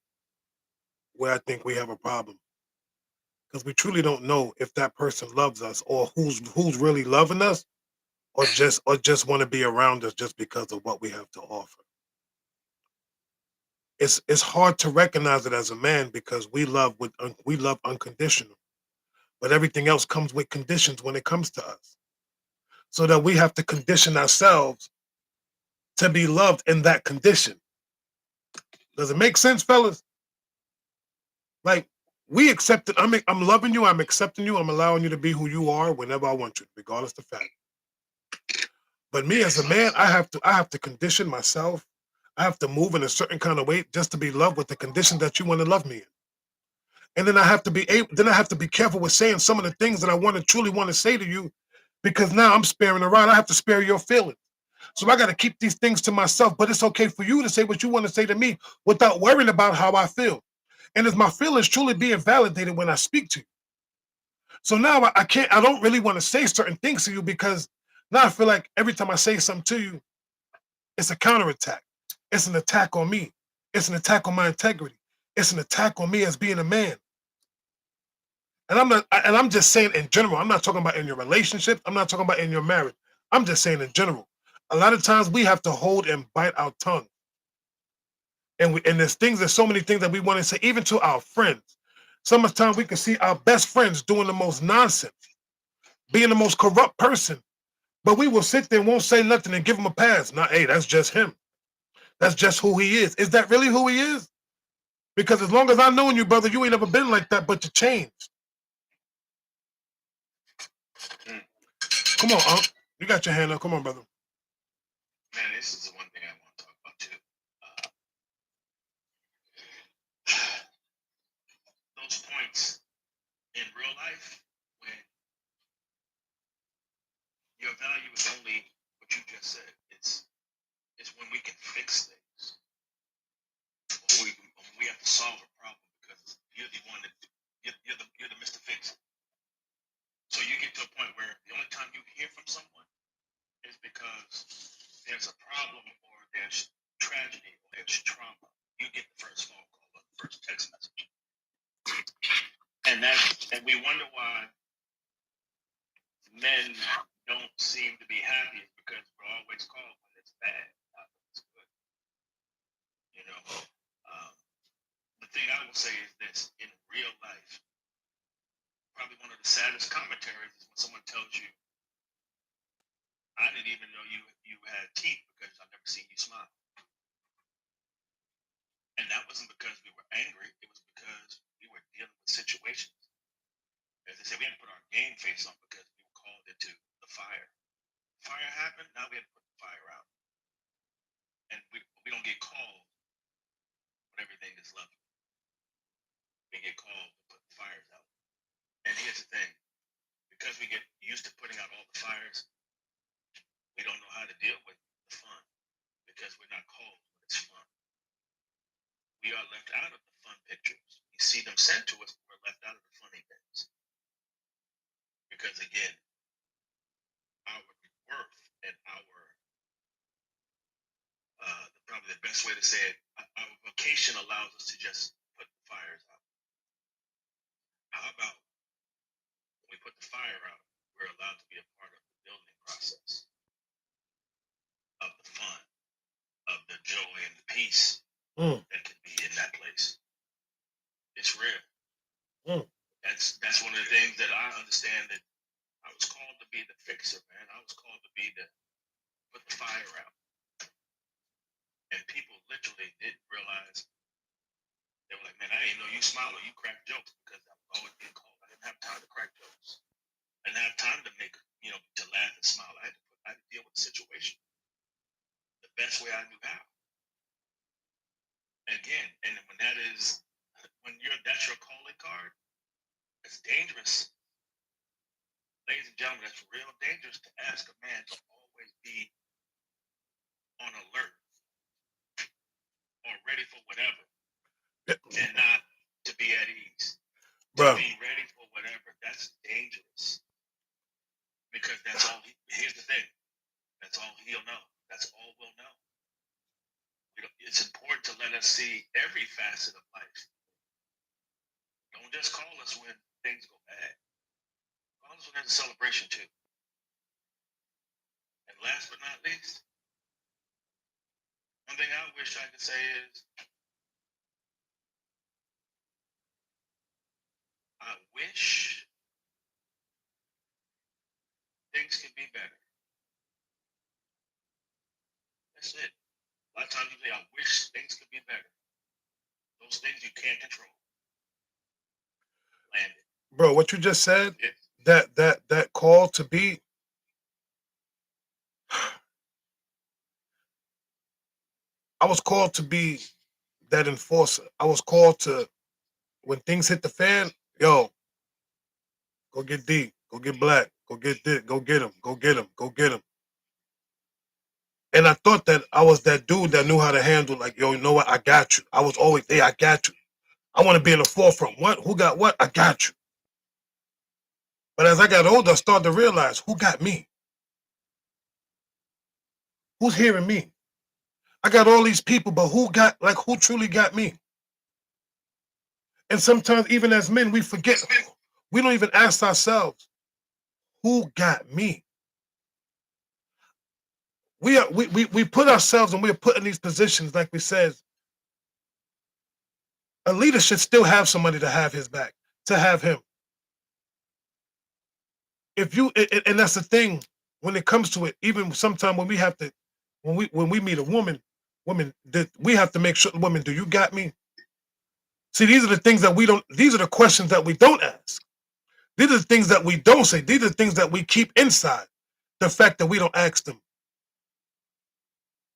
where I think we have a problem. Because we truly don't know if that person loves us or who's really loving us or just want to be around us just because of what we have to offer. It's hard to recognize it as a man because we love unconditional, but everything else comes with conditions when it comes to us. So that we have to condition ourselves to be loved in that condition. Does it make sense, fellas? Like we accepted. I'm loving you. I'm accepting you. I'm allowing you to be who you are whenever I want you, regardless of fact. But me as a man, I have to condition myself. I have to move in a certain kind of way just to be loved with the condition that you want to love me in. And then I have to be careful with saying some of the things that I want to truly want to say to you, because now I'm sparing around. I have to spare your feelings. So I got to keep these things to myself. But it's okay for you to say what you want to say to me without worrying about how I feel. And is my feelings truly being validated when I speak to you? So now I can't. I don't really want to say certain things to you because now I feel like every time I say something to you, it's a counterattack. It's an attack on me. It's an attack on my integrity. It's an attack on me as being a man. And I'm just saying in general. I'm not talking about in your relationship. I'm not talking about in your marriage. I'm just saying in general. A lot of times we have to hold and bite our tongue. And there's so many things that we want to say, even to our friends. Sometimes we can see our best friends doing the most nonsense, being the most corrupt person, but we will sit there and won't say nothing and give him a pass. Now, hey, that's just him. That's just who he is. Is that really who he is? Because as long as I've known you, brother, you ain't never been like that, but you changed. Come on, Unc. You got your hand up. Come on, brother. Man, this is the one thing I want to talk about too. Those points in real life when your value is only what you just said. It's when we can fix things, or when we have to solve a problem because you're the one that you're the Mr. Fix. So you get to a point where the only time you hear from someone is because there's a problem or there's tragedy or there's trauma. You get the first phone call or the first text message, and we wonder why men don't seem to be happy because we're always called when it's bad, not when it's good. You know, um, the thing I will say is this: in real life, probably one of the saddest commentaries is when someone tells you, "I didn't even know you had teeth because I've never seen you smile." And that wasn't because we were angry; it was because we were dealing with situations. As they said, we had to put our game face on because we were called into the fire. Fire happened. Now we had to put the fire out, and we don't get called when everything is lovely. We get called to put the fires out. And here's the thing: because we get used to putting out all the fires, we don't know how to deal with the fun because we're not called when it's fun. We are left out of the fun pictures. We see them sent to us, but we're left out of the funny things. Because again, our worth and our probably the best way to say it, our vocation allows us to just put the fires out. How about when we put the fire out, we're allowed to be a part of the building process, of the fun, of the joy and the peace that can be in that place. It's real. That's one of the things that I understand, that I was called to be the fixer, man. I was called to be the put the fire out. And people literally didn't realize. They were like, man, I didn't know you smile or you crack jokes, because I was always being called. I didn't have time to crack jokes. I didn't have time to make, to laugh and smile. I had to deal with the situation the best way I knew how. real dangerous to ask a man to always be on alert or ready for whatever and not to be at ease. Bro. To be ready for whatever. That's dangerous. Because that's all, here's the thing. That's all he'll know. That's all we'll know. It's important to let us see every facet of life. Don't just call us when things go bad. Call us when there's a celebration too. And last but not least, one thing I wish I could say is, I wish things could be better. That's it. A lot of times you say, I wish things could be better. Those things you can't control. Land it. Bro, what you just said, Yeah. that call to be, I was called to be that enforcer. I was called to, when things hit the fan, yo, go get D, go get Black, go get this, go get him, go get him, go get him. And I thought that I was that dude that knew how to handle, like, yo, you know what? I got you. I was always there. I got you. I want to be in the forefront. What? Who got what? I got you. But as I got older, I started to realize, who got me? Who's hearing me? I got all these people, but who truly got me? And sometimes, even as men, we forget. We don't even ask ourselves, who got me? We put ourselves and we're put in these positions, like we said. A leader should still have somebody to have his back, to have him. If you and that's the thing when it comes to it. Even sometimes when we have to, when we meet a woman, we have to make sure, woman, do you got me? See, these are the things that we don't. These are the questions that we don't ask. These are the things that we don't say. These are the things that we keep inside. The fact that we don't ask them,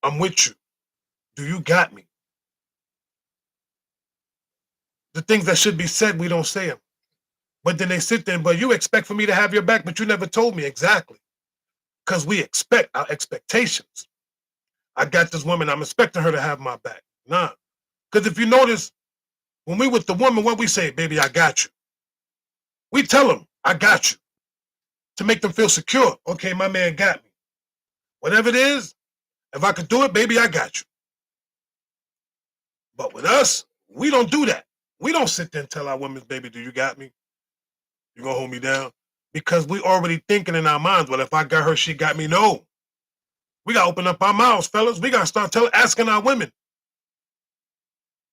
I'm with you. Do you got me? The things that should be said, we don't say them. But then they sit there, but you expect for me to have your back, but you never told me exactly. Because we expect our expectations. I got this woman, I'm expecting her to have my back. Nah. Because if you notice, when we with the woman, what we say, baby, I got you. We tell them, I got you. To make them feel secure. Okay, my man got me. Whatever it is, if I could do it, baby, I got you. But with us, we don't do that. We don't sit there and tell our women, baby, do you got me? You gonna hold me down? Because we already thinking in our minds, well, if I got her, she got me. No. We gotta open up our mouths, fellas. We gotta start asking our women.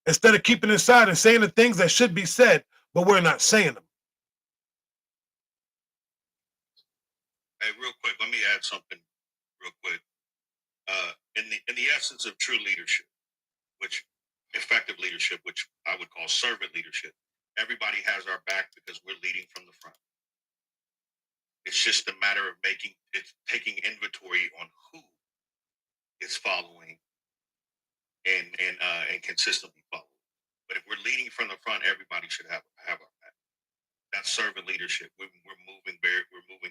Instead of keeping it inside and saying the things that should be said, but we're not saying them. Hey, real quick, let me add something real quick. In the essence of true leadership, which effective leadership, which I would call servant leadership, everybody has our back because we're leading from the front. It's just a matter of taking inventory on who is following and consistently following. But if we're leading from the front, everybody should have our back. That's servant leadership. We're moving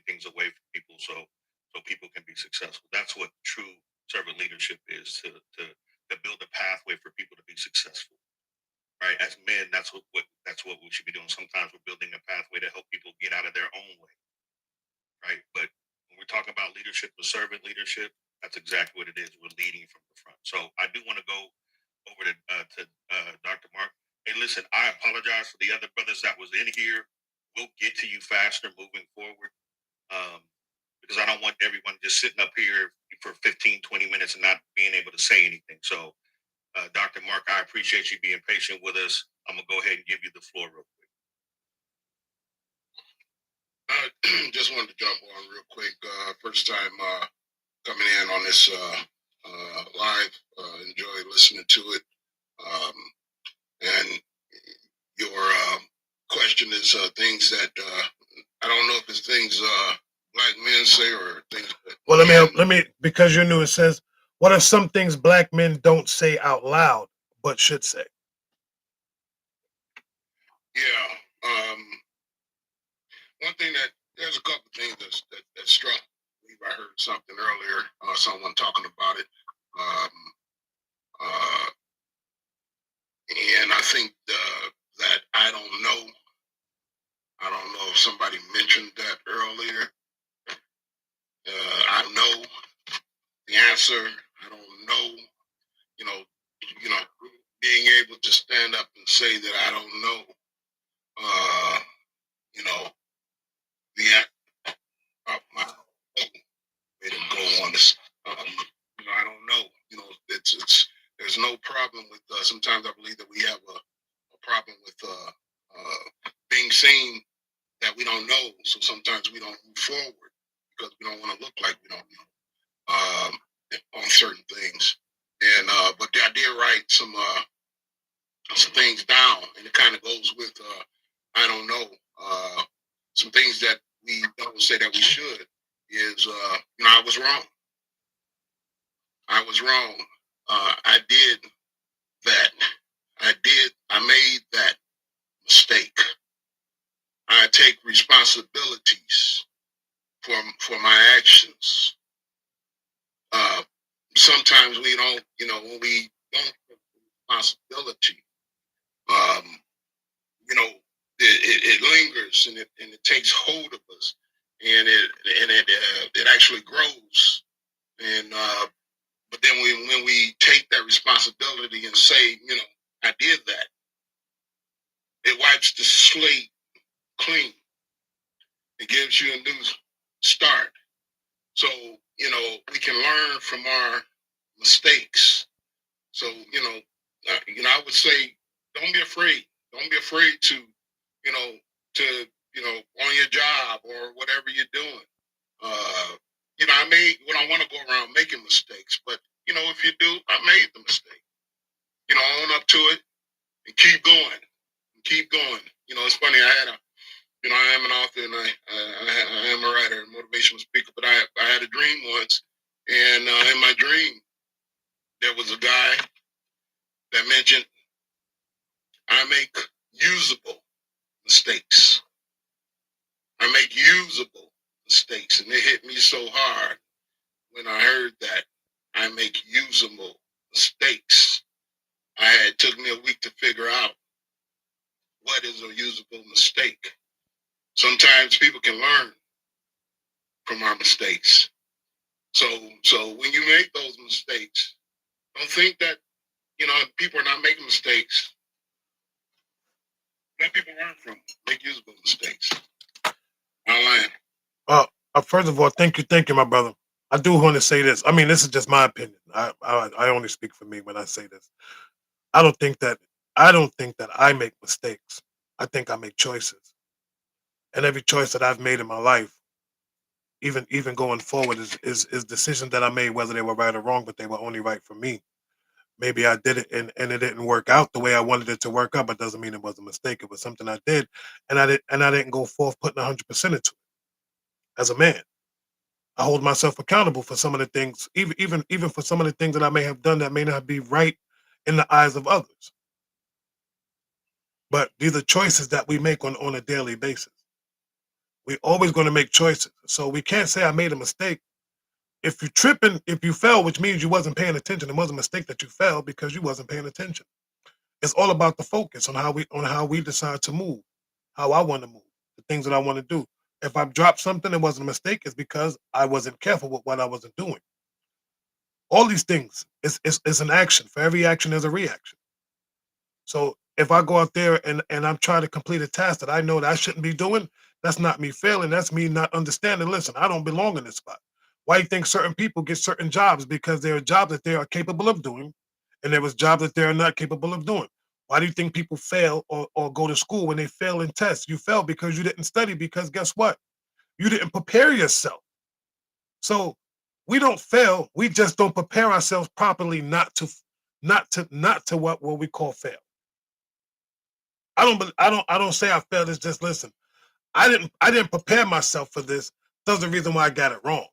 things away from people so people can be successful. That's what true servant leadership is, to build a pathway for people to be successful. Right? As men, that's what we should be doing. Sometimes we're building a pathway to help people get out of their own way. Right? But when we're talking about leadership, the servant leadership, that's exactly what it is. We're leading from the front. So I do want to go over to Dr. Mark. Hey, listen, I apologize for the other brothers that was in here. We'll get to you faster moving forward, because I don't want everyone just sitting up here for 15, 20 minutes and not being able to say anything. So, Dr. Mark, I appreciate you being patient with us. I'm going to go ahead and give you the floor real quick. Just wanted to jump on real quick. First time coming in on this live. Enjoy listening to it. And your question is things that I don't know if it's things black men say or things. Well, let me because you're new. It says, what are some things black men don't say out loud but should say? Yeah. One thing that There's a couple things that struck. I believe I heard something earlier, someone talking about it. And I think that I don't know. I don't know if somebody mentioned that earlier. I don't know the answer. I don't know. You know, being able to stand up and say that I don't know. You know, the my way to go on this. I don't know. It's there's no problem with. Sometimes I believe that we have a problem with being seen that we don't know. So sometimes we don't move forward because we don't want to look like we don't know on certain things. And but I did write some things down, and it kind of goes with I don't know. Some things that we don't say that we should is I was wrong. I was wrong. I did that. I made that mistake. I take responsibilities for my actions. Sometimes we don't, when we don't take responsibility, um, it lingers and it takes hold of us, and it actually grows. And but then when we take that responsibility and say, I did that, it wipes the slate clean. It gives you a new start. So, we can learn from our mistakes. So, I would say, don't be afraid. Don't be afraid to, on your job or whatever you're doing. I want to go around making mistakes, but, if you do, I made the mistake. Own up to it and keep going. Keep going. It's funny. I am an author and I am a writer, a motivational speaker, but I had a dream once. And in my dream, there was a guy that mentioned, I make usable mistakes. I make usable mistakes. And it hit me so hard when I heard that I make usable mistakes. It took me a week to figure out what is a usable mistake. Sometimes people can learn from our mistakes. So when you make those mistakes, don't think that, people are not making mistakes. Let people learn from them. Make usable mistakes. Online. First of all, thank you, my brother. I do want to say this. I mean, this is just my opinion. I only speak for me when I say this. I don't think that I make mistakes. I think I make choices, and every choice that I've made in my life, even going forward, is decisions that I made, whether they were right or wrong, but they were only right for me. Maybe I did it and it didn't work out the way I wanted it to work out, but doesn't mean it was a mistake. It was something I did, and I didn't go forth putting 100% into it. As a man, I hold myself accountable for some of the things, even for some of the things that I may have done that may not be right in the eyes of others. But these are choices that we make on a daily basis. We're always going to make choices. So we can't say I made a mistake. If you tripping, if you fell, which means you wasn't paying attention, it was a mistake that you fell because you wasn't paying attention. It's all about the focus on how we decide to move, how I want to move, the things that I want to do. If I dropped something, it wasn't a mistake. It's because I wasn't careful with what I wasn't doing. All these things is an action. For every action, there's a reaction. So if I go out there and I'm trying to complete a task that I know that I shouldn't be doing, that's not me failing. That's me not understanding. Listen, I don't belong in this spot. Why do you think certain people get certain jobs? Because there are jobs that they are capable of doing, and there was jobs that they are not capable of doing. Why do you think people fail or go to school when they fail in tests? You fail because you didn't study, because guess what? You didn't prepare yourself. So we don't fail. We just don't prepare ourselves properly not to what we call fail. I don't say I failed. It's just, listen, I didn't prepare myself for this. That's the reason why I got it wrong.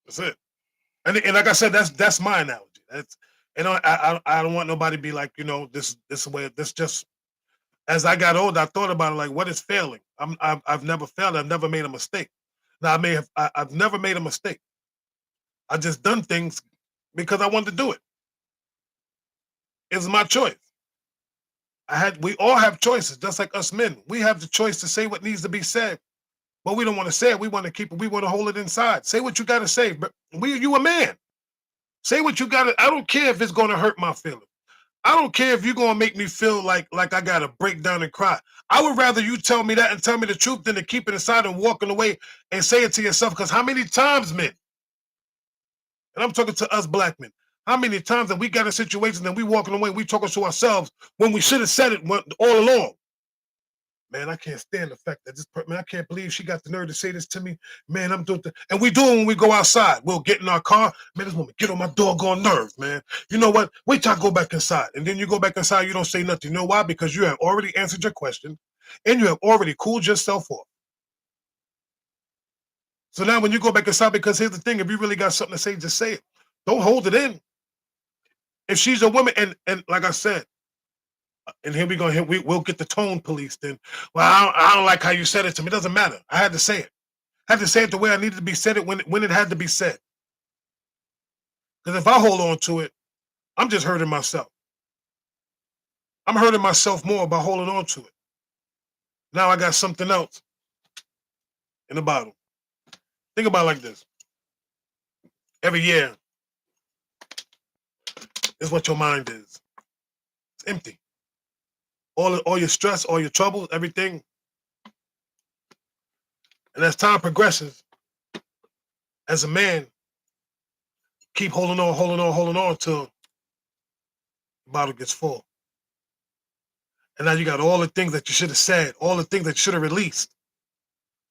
That's it. And like I said, that's my analogy. That's, I don't want nobody to be like, this way, this just, As I got older, I thought about it like, what is failing? I've never failed. I've never made a mistake. Now I've never made a mistake. I just done things because I wanted to do it. It's my choice. We all have choices, just like us men. We have the choice to say what needs to be said, but we don't want to say it. We want to keep it. We want to hold it inside. Say what you got to say. But you a man. Say what you got to. I don't care if it's going to hurt my feelings. I don't care if you're going to make me feel like I got to break down and cry. I would rather you tell me that and tell me the truth than to keep it inside and walking away and say it to yourself. Because how many times, men, and I'm talking to us black men, how many times that we got in situations and we walking away, we talking to ourselves when we should have said it all along. Man, I can't stand the fact that man, I can't believe she got the nerve to say this to me. Man, I'm doing and we do it when we go outside. We'll get in our car. Man, this woman get on my doggone nerves, man. You know what? Wait till I go back inside. And then you go back inside, you don't say nothing. You know why? Because you have already answered your question and you have already cooled yourself off. So now when you go back inside, because here's the thing, if you really got something to say, just say it. Don't hold it in. If she's a woman, and like I said, and here we go. We'll get the tone police. Then, well, I don't like how you said it to me. It doesn't matter. I had to say it. I had to say it the way I needed to be said it when it had to be said. Because if I hold on to it, I'm just hurting myself. I'm hurting myself more by holding on to it. Now I got something else in the bottle. Think about it like this. Every year, is what your mind is. It's empty. All your stress, all your troubles, everything. And as time progresses, as a man, keep holding on till the bottle gets full. And now you got all the things that you should have said, all the things that you should have released,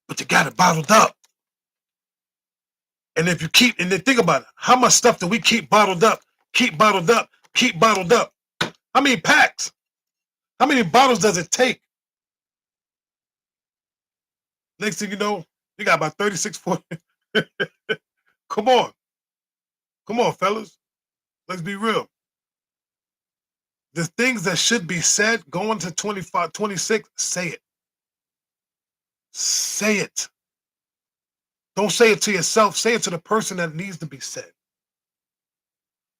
but you got it bottled up. And if you and then think about it, how much stuff do we keep bottled up, keep bottled up, keep bottled up? How many packs? How many bottles does it take? Next thing you know, you got about 36, 40. Come on, fellas. Let's be real. The things that should be said going to 25, 26, say it. Say it. Don't say it to yourself. Say it to the person that needs to be said.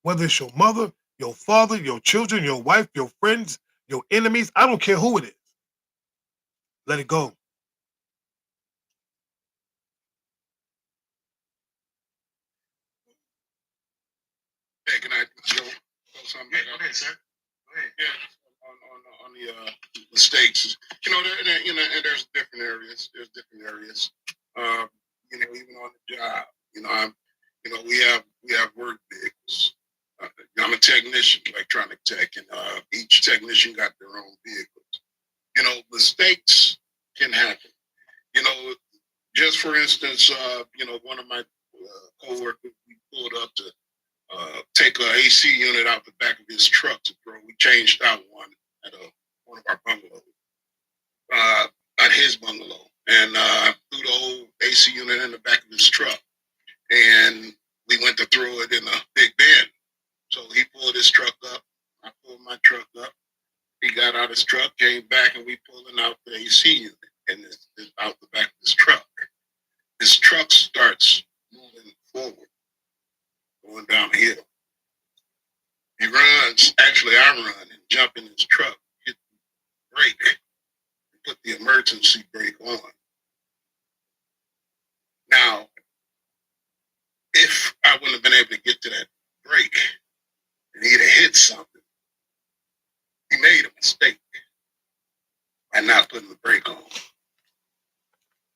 Whether it's your mother, your father, your children, your wife, your friends, your enemies, I don't care who it is. Let it go. Hey, can I throw something back up? Go ahead, sir. Go ahead. Yeah, on the mistakes. And there's different areas. There's different areas. Even on the job. We have work vehicles. I'm a technician, electronic tech, and each technician got their own vehicles. Mistakes can happen. Just for instance, one of my coworkers, we pulled up to take an AC unit out the back of his truck to throw. We changed out one at one of our bungalows, at his bungalow, and threw the whole AC unit in the back of his truck. And we went to throw it in a big bin. So he pulled his truck up. I pulled my truck up. He got out his truck, came back, and we pulling out the AC unit and it's out the back of his truck. His truck starts moving forward, going down the hill. He runs. Actually, I run and jump in his truck, hit the brake, and put the emergency brake on. Now, if I wouldn't have been able to get to that brake and he'd have hit something, he made a mistake by not putting the brake on.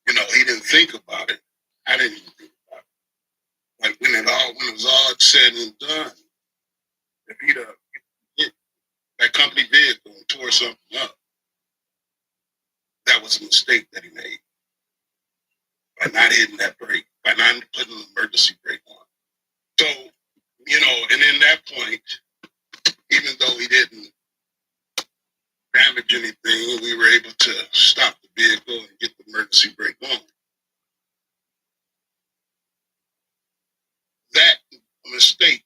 He didn't think about it. I didn't even think about it. Like when it was all said and done, if he'd have hit that company vehicle and tore something up, that was a mistake that he made by not hitting that brake, by not putting the emergency brake on. So, and in that point, even though he didn't damage anything, we were able to stop the vehicle and get the emergency brake on. That mistake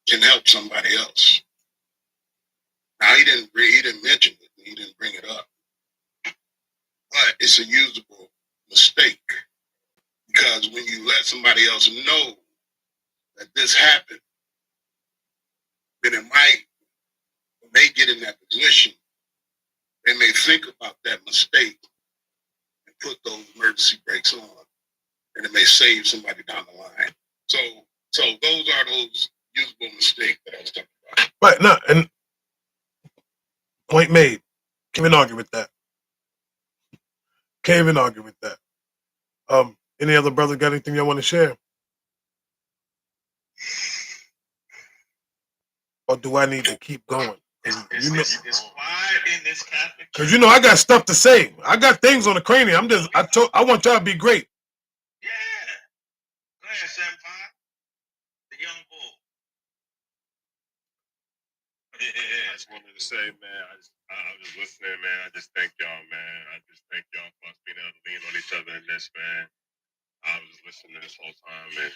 can help somebody else. Now he didn't mention it. he didn't bring it up. But it's a usable mistake because when you let somebody else know that this happened, then it might, when they get in that position, they may think about that mistake and put those emergency brakes on, and it may save somebody down the line. So those are those usable mistakes that I was talking about. Right, no, and point made. Can't even argue with that. Can't even argue with that. Any other brother got anything you want to share? Or do I need to keep going? It's why in this Catholic Because you know I got stuff to say. I got things on the cranium. I want y'all to be great. Yeah. Go ahead, 7-5. The young bull. I just wanted to say, man, I was just listening, man. I just thank y'all, man. I just thank y'all for us being able to lean on each other in this, man. I was just listening this whole time, and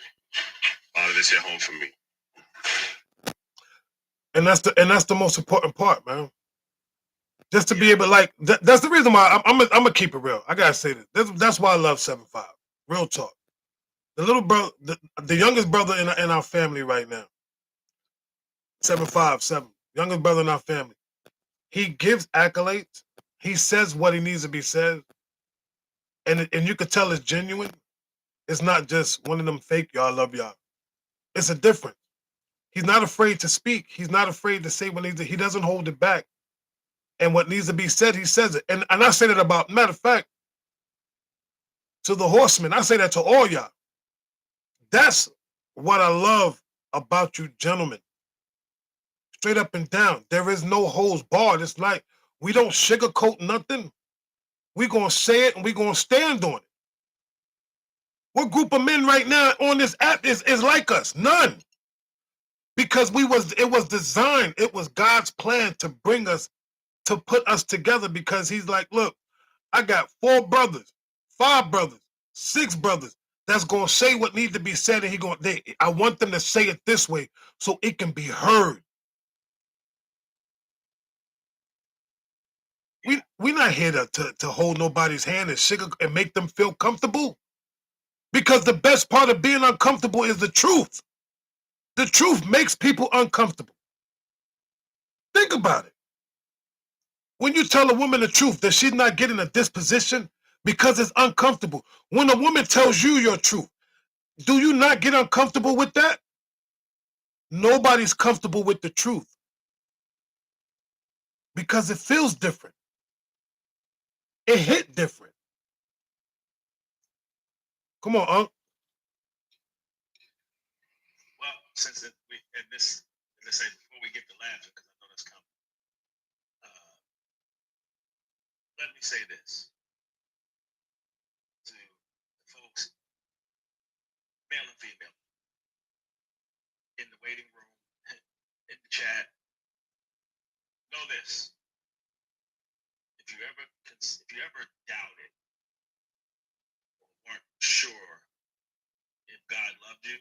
all of this hit home for me. And that's the most important part, man. Just to be able, like, that's the reason why I'm gonna keep it real. I gotta say this. That's why I love 7-5. Real talk. The little brother, the youngest brother in our family right now. 7-5, youngest brother in our family. He gives accolades. He says what he needs to be said, and you could tell it's genuine. It's not just one of them fake y'all love y'all. It's a difference. He's not afraid to speak. He's not afraid to say what needs to. He doesn't hold it back. And what needs to be said, he says it. And I say that about, matter of fact, to the horsemen, I say that to all y'all. That's what I love about you gentlemen. Straight up and down. There is no holds barred. It's like we don't sugarcoat nothing. We're going to say it and we're going to stand on it. What group of men right now on this app is like us? None. Because it was designed, it was God's plan to bring us, to put us together, because he's like, look, I got 4 brothers, 5 brothers, 6 brothers that's going to say what needs to be said, and I want them to say it this way so it can be heard. We're not here to hold nobody's hand and make them feel comfortable, because the best part of being uncomfortable is the truth. The truth makes people uncomfortable. Think about it. When you tell a woman the truth that she's not getting a disposition because it's uncomfortable. When a woman tells you your truth, do you not get uncomfortable with that? Nobody's comfortable with the truth because it feels different. It hit different. Come on, Unc. Well, since before we get to laughing, because I know that's coming, let me say this to the folks, male and female, in the waiting room, in the chat. Know this: if you ever doubted or weren't sure if God loved you,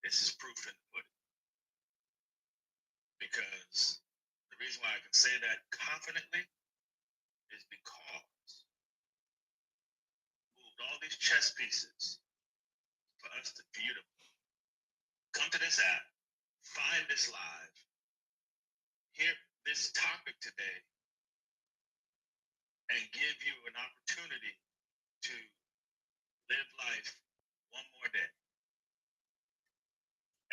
this is proof in the pudding. Because the reason why I can say that confidently is because we moved all these chess pieces for you to come to this app, find this live, hear this topic today, and give you an opportunity to live life one more day.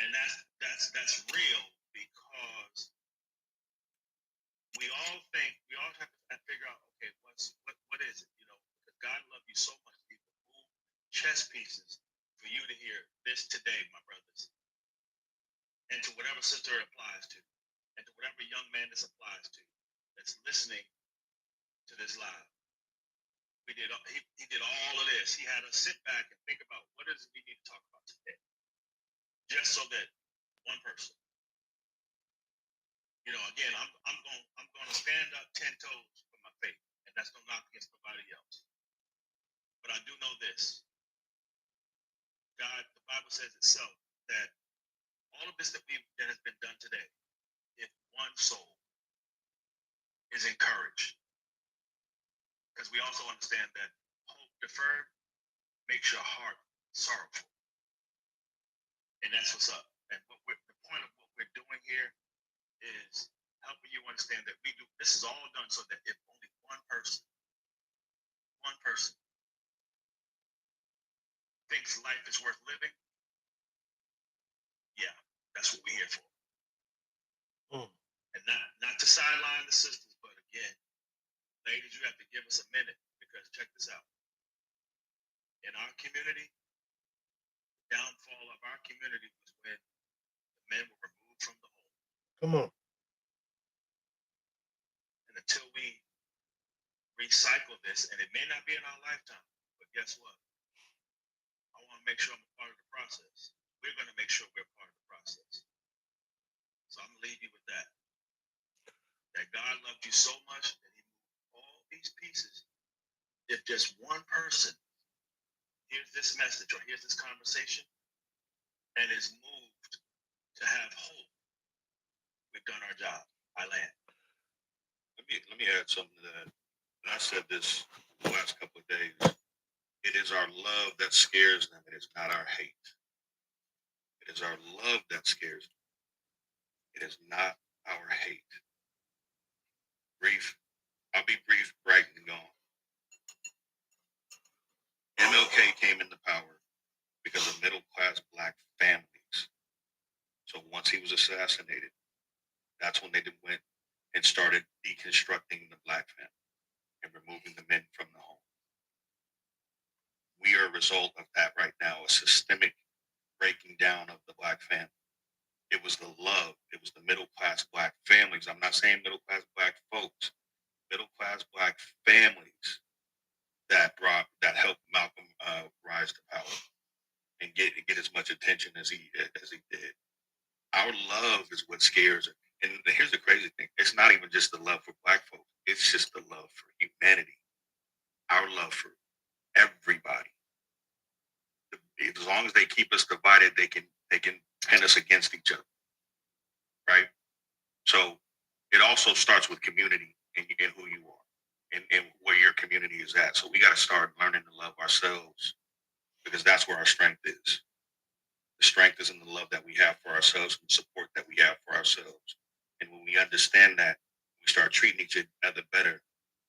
And that's real, because we all have to figure out, okay, what is it? You know, because God loved you so much, He will move chess pieces for you to hear this today, my brothers. And to whatever sister it applies to, and to whatever young man this applies to, that's listening to this live. He did all of this. He had us sit back and think about what is it we need to talk about today, just so that one person. You know, again, I'm going to stand up 10 toes for my faith, and that's no knock against nobody else. But I do know this: God, the Bible says itself that all of this that has been done today, if one soul, is encouraged. Because we also understand that hope deferred makes your heart sorrowful. And that's what's up. And the point of what we're doing here is helping you understand that this is all done so that if only one person thinks life is worth living, yeah, that's what we're here for. And not to sideline the sisters, but again, ladies, you have to give us a minute, because check this out. In our community, the downfall of our community was when the men were removed from the home. Come on. And until we recycle this, and it may not be in our lifetime, but guess what? I want to make sure I'm a part of the process. We're going to make sure we're part of the process. So I'm going to leave you with that. That God loved you so much that he moved all these pieces. If just one person hears this message or hears this conversation and is moved to have hope, we've done our job. I land. Let me add something to that. And I said this the last couple of days. It is our love that scares them. It is not our hate. It is our love that scares them. It is not our hate. Brief. I'll be brief, bright, and gone. MLK came into power because of middle-class black families. So once he was assassinated, that's when they went and started deconstructing the black family and removing the men from the home. We are a result of that right now, a systemic breaking down of the black family. It was the love. It was the middle-class black families. I'm not saying middle-class black folks. Middle-class black families that helped Malcolm rise to power and get as much attention as he did. Our love is what scares it. And here's the crazy thing: it's not even just the love for black folks; it's just the love for humanity. Our love for everybody. As long as they keep us divided, they can pin us against each other, right? So it also starts with community and who you are and where your community is at. So we got to start learning to love ourselves, because that's where our strength is. The strength is in the love that we have for ourselves and the support that we have for ourselves. And when we understand that, we start treating each other better.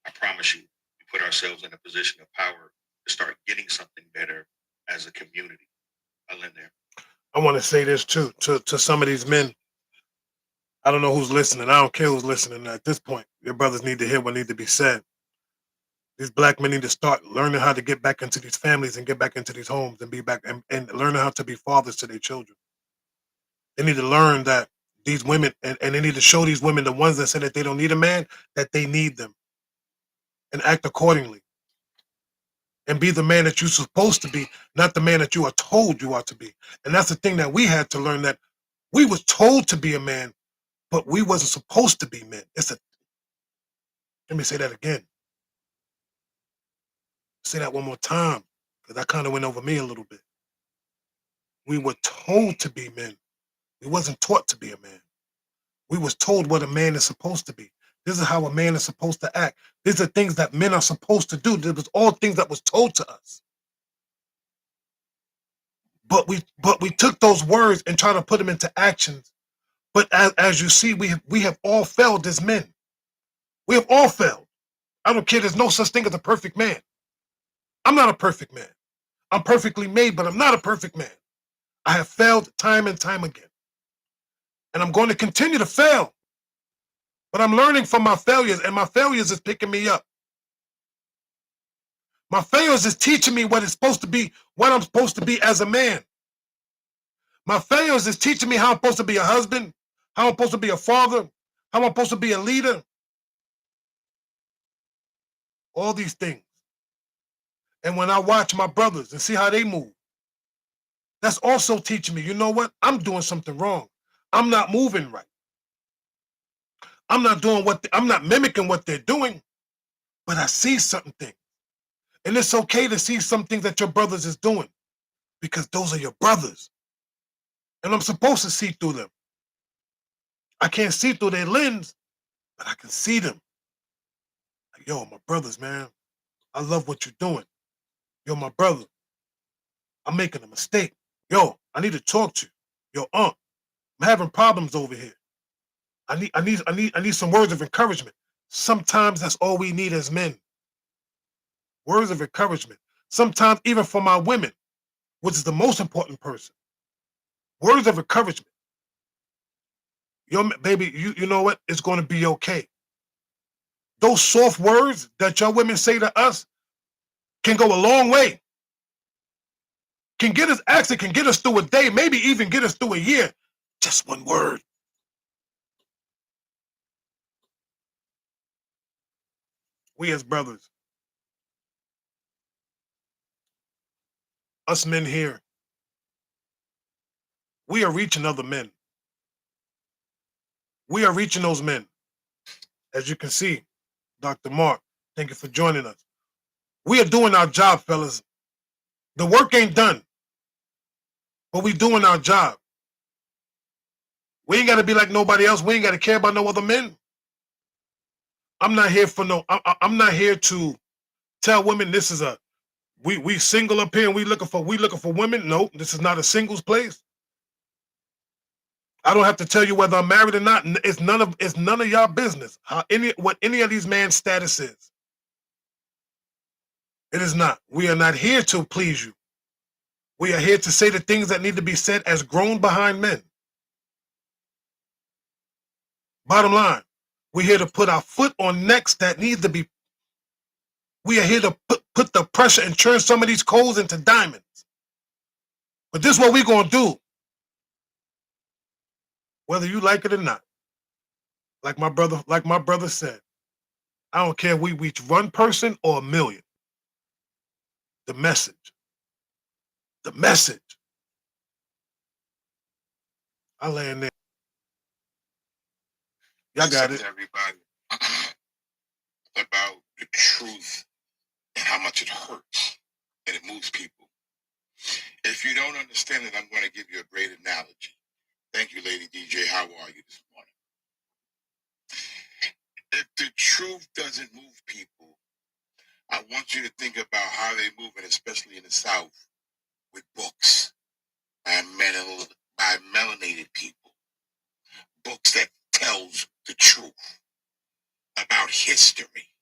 I promise you, we put ourselves in a position of power to start getting something better as a community. I'll end there. I want to say this too to some of these men. I don't know who's listening. I don't care who's listening at this point. Your brothers need to hear what needs to be said. These black men need to start learning how to get back into these families and get back into these homes and be back and learning how to be fathers to their children. They need to learn that these women, and they need to show these women, the ones that say that they don't need a man, that they need them, and act accordingly. And be the man that you're supposed to be, not the man that you are told you are to be. And that's the thing that we had to learn, that we was told to be a man, but we wasn't supposed to be men. Let me say that again. Say that one more time, because that kind of went over me a little bit. We were told to be men. We wasn't taught to be a man. We was told what a man is supposed to be. This is how a man is supposed to act. These are things that men are supposed to do. This was all things that was told to us. But we took those words and try to put them into actions. But as you see, we have all failed as men. We have all failed. I don't care. There's no such thing as a perfect man. I'm not a perfect man. I'm perfectly made, but I'm not a perfect man. I have failed time and time again. And I'm going to continue to fail. But I'm learning from my failures, and my failures is picking me up. My failures is teaching me what it's supposed to be, what I'm supposed to be as a man. My failures is teaching me how I'm supposed to be a husband, how I'm supposed to be a father, how I'm supposed to be a leader. All these things. And when I watch my brothers and see how they move, that's also teaching me, you know what? I'm doing something wrong. I'm not moving right. I'm not doing I'm not mimicking what they're doing, but I see certain things. And it's okay to see some things that your brothers is doing, because those are your brothers. And I'm supposed to see through them. I can't see through their lens, but I can see them. yo, my brothers, man, I love what you're doing. Yo, my brother, I'm making a mistake. Yo, I need to talk to you. Yo, I'm having problems over here. I need some words of encouragement. Sometimes that's all we need as men. Words of encouragement. Sometimes even for my women, which is the most important person. Words of encouragement. Yo, baby, you know what? It's going to be okay. Those soft words that your women say to us can go a long way. Can get us, actually can get us through a day, maybe even get us through a year. Just one word. We as brothers, us men here, we are reaching other men. We are reaching those men. As you can see, Dr. Mark, thank you for joining us. We are doing our job, fellas. The work ain't done, but we doing our job. We ain't got to be like nobody else. We ain't got to care about no other men. I'm not here for no. I'm not here to tell women this is a we single up here and we looking for women. No, this is not a singles place. I don't have to tell you whether I'm married or not. It's none of y'all business. What any of these men's status is. It is not. We are not here to please you. We are here to say the things that need to be said as grown behind men. Bottom line, we're here to put our foot on necks that need to be. We are here to put the pressure and turn some of these coals into diamonds. But this is what we're going to do. Whether you like it or not. Like my brother said, I don't care if we reach one person or a million. The message. The message. I land there. Y'all got it. Everybody about the truth and how much it hurts and it moves people. If you don't understand it, I'm going to give you a great analogy. Thank you, Lady DJ. How are you this morning? If the truth doesn't move people, I want you to think about how they move, and especially in the South, with books by melanated people. Books that tells the truth about history.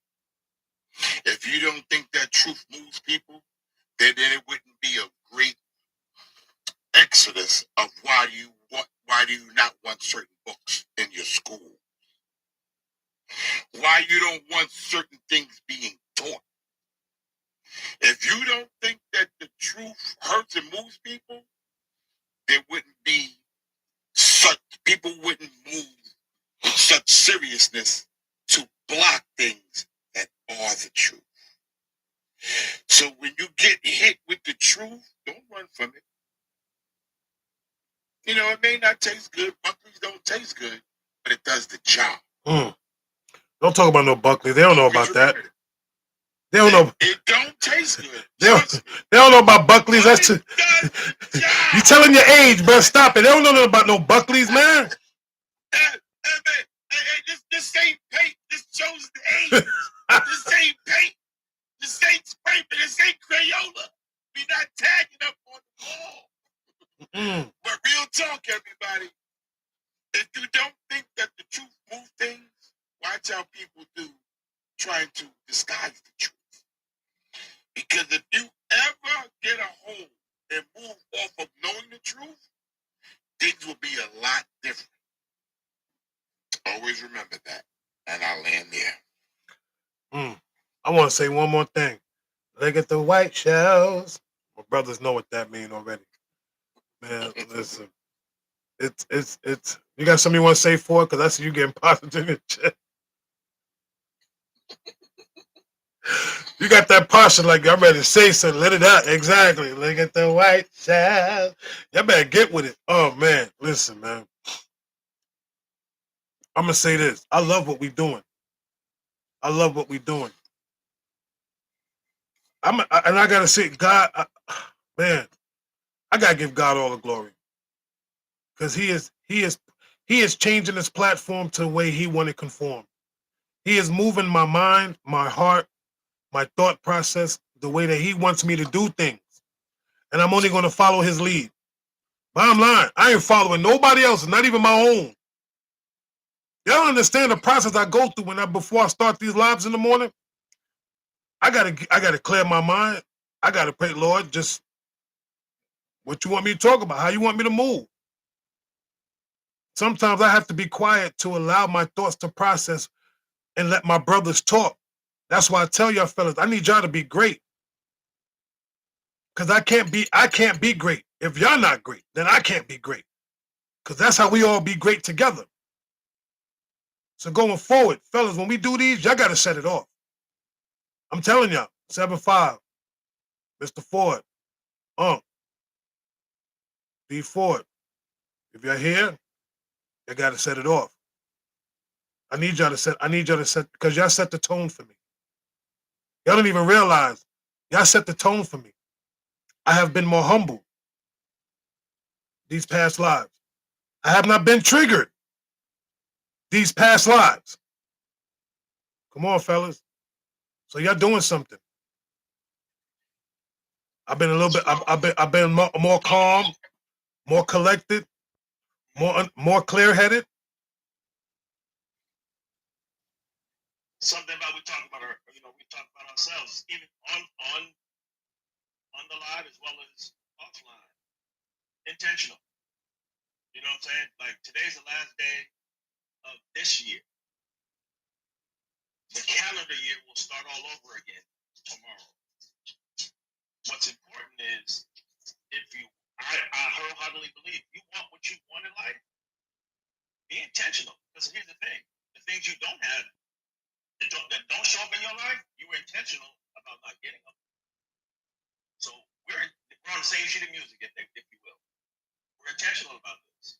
If you don't think that truth moves people, then it wouldn't be a great exodus of why do you not want certain books in your school? Why you don't want certain things being taught? If you don't think that the truth hurts and moves people, there wouldn't be people wouldn't move with such seriousness to block things that are the truth. So when you get hit with the truth, don't run from it. You know, it may not taste good. Buckley's don't taste good, but it does the job. Don't talk about no Buckley. They don't know about that. They don't know. It don't taste good. They don't know about Buckley's. That's too. You telling your age, bro. Stop it. They don't know nothing about no Buckley's, man. This same paint. This shows the age. This same paint. This ain't spray, but this ain't Crayola. We're not tagging up on the wall. But real talk, everybody. If you don't think that the truth moves things, watch how people do trying to disguise the truth. Because if you ever get a hold and move off of knowing the truth, things will be a lot different. Always remember that. And I'll land there. I want to say one more thing. Look at the white shells. My brothers know what that means already. Man, listen. It's you got something you want to say for it? Because I see you getting positive in chat. You got that posture like I'm ready to say something. Let it out. Exactly. Look at the white shells. Y'all better get with it. Oh man, listen, man. I'm gonna say this. I love what we're doing. I love what we're doing. And I gotta say, God, man, I gotta give God all the glory because He is changing this platform to the way He want to conform. He is moving my mind, my heart, my thought process, the way that he wants me to do things. And I'm only going to follow his lead. Bottom line, I ain't following nobody else, not even my own. Y'all understand the process I go through before I start these lives in the morning? I gotta clear my mind. I gotta pray, Lord, just what you want me to talk about, how you want me to move. Sometimes I have to be quiet to allow my thoughts to process and let my brothers talk. That's why I tell y'all fellas, I need y'all to be great. Cause I can't be great. If y'all not great, then I can't be great. Cause that's how we all be great together. So going forward, fellas, when we do these, y'all gotta set it off. I'm telling y'all, 7-5, Mr. Ford, D Ford. If you're here, you gotta set it off. I need y'all to set, because y'all set the tone for me. Y'all don't even realize y'all set the tone for me. I have been more humble these past lives. I have not been triggered these past lives. Come on, fellas. So y'all doing something. I've been a little bit. I've been more calm, more collected, more clear-headed. Something about we talk about we talk about ourselves, even on the live as well as offline. Intentional. You know what I'm saying? Like today's the last day of this year. The calendar year will start all over again tomorrow. What's important is I wholeheartedly believe you want what you want in life, be intentional. Because here's the thing: the things you don't have that don't show up in your life, you were intentional about not getting them. So we're on the same sheet of music, if you will. We're intentional about this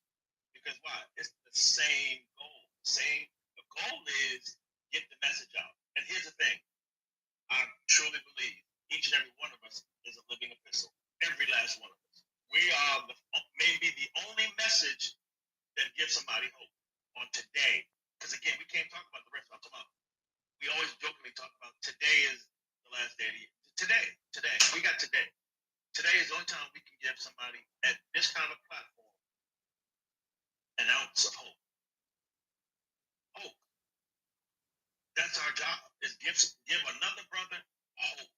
because why? It's the same goal. The goal is get the message out. And here's the thing: I truly believe each and every one of us is a living epistle. Every last one of us. We are maybe the only message that gives somebody hope on today. Because again, we can't talk about the rest. I'm talking about. We always jokingly talk about today is the last day of the year. Today, we got today. Today is the only time we can give somebody at this kind of platform an ounce of hope. Hope. That's our job. Is give another brother hope.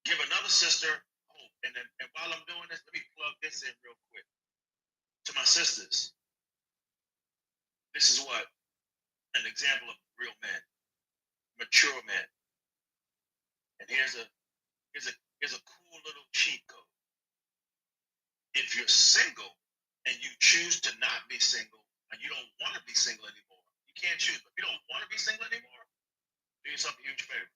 Give another sister hope. And while I'm doing this, let me plug this in real quick. To my sisters, this is what an example of real men, mature men. And here's a cool little cheat code. If you're single and you choose to not be single and you don't want to be single anymore, you can't choose, but if you don't want to be single anymore, do yourself a huge favor.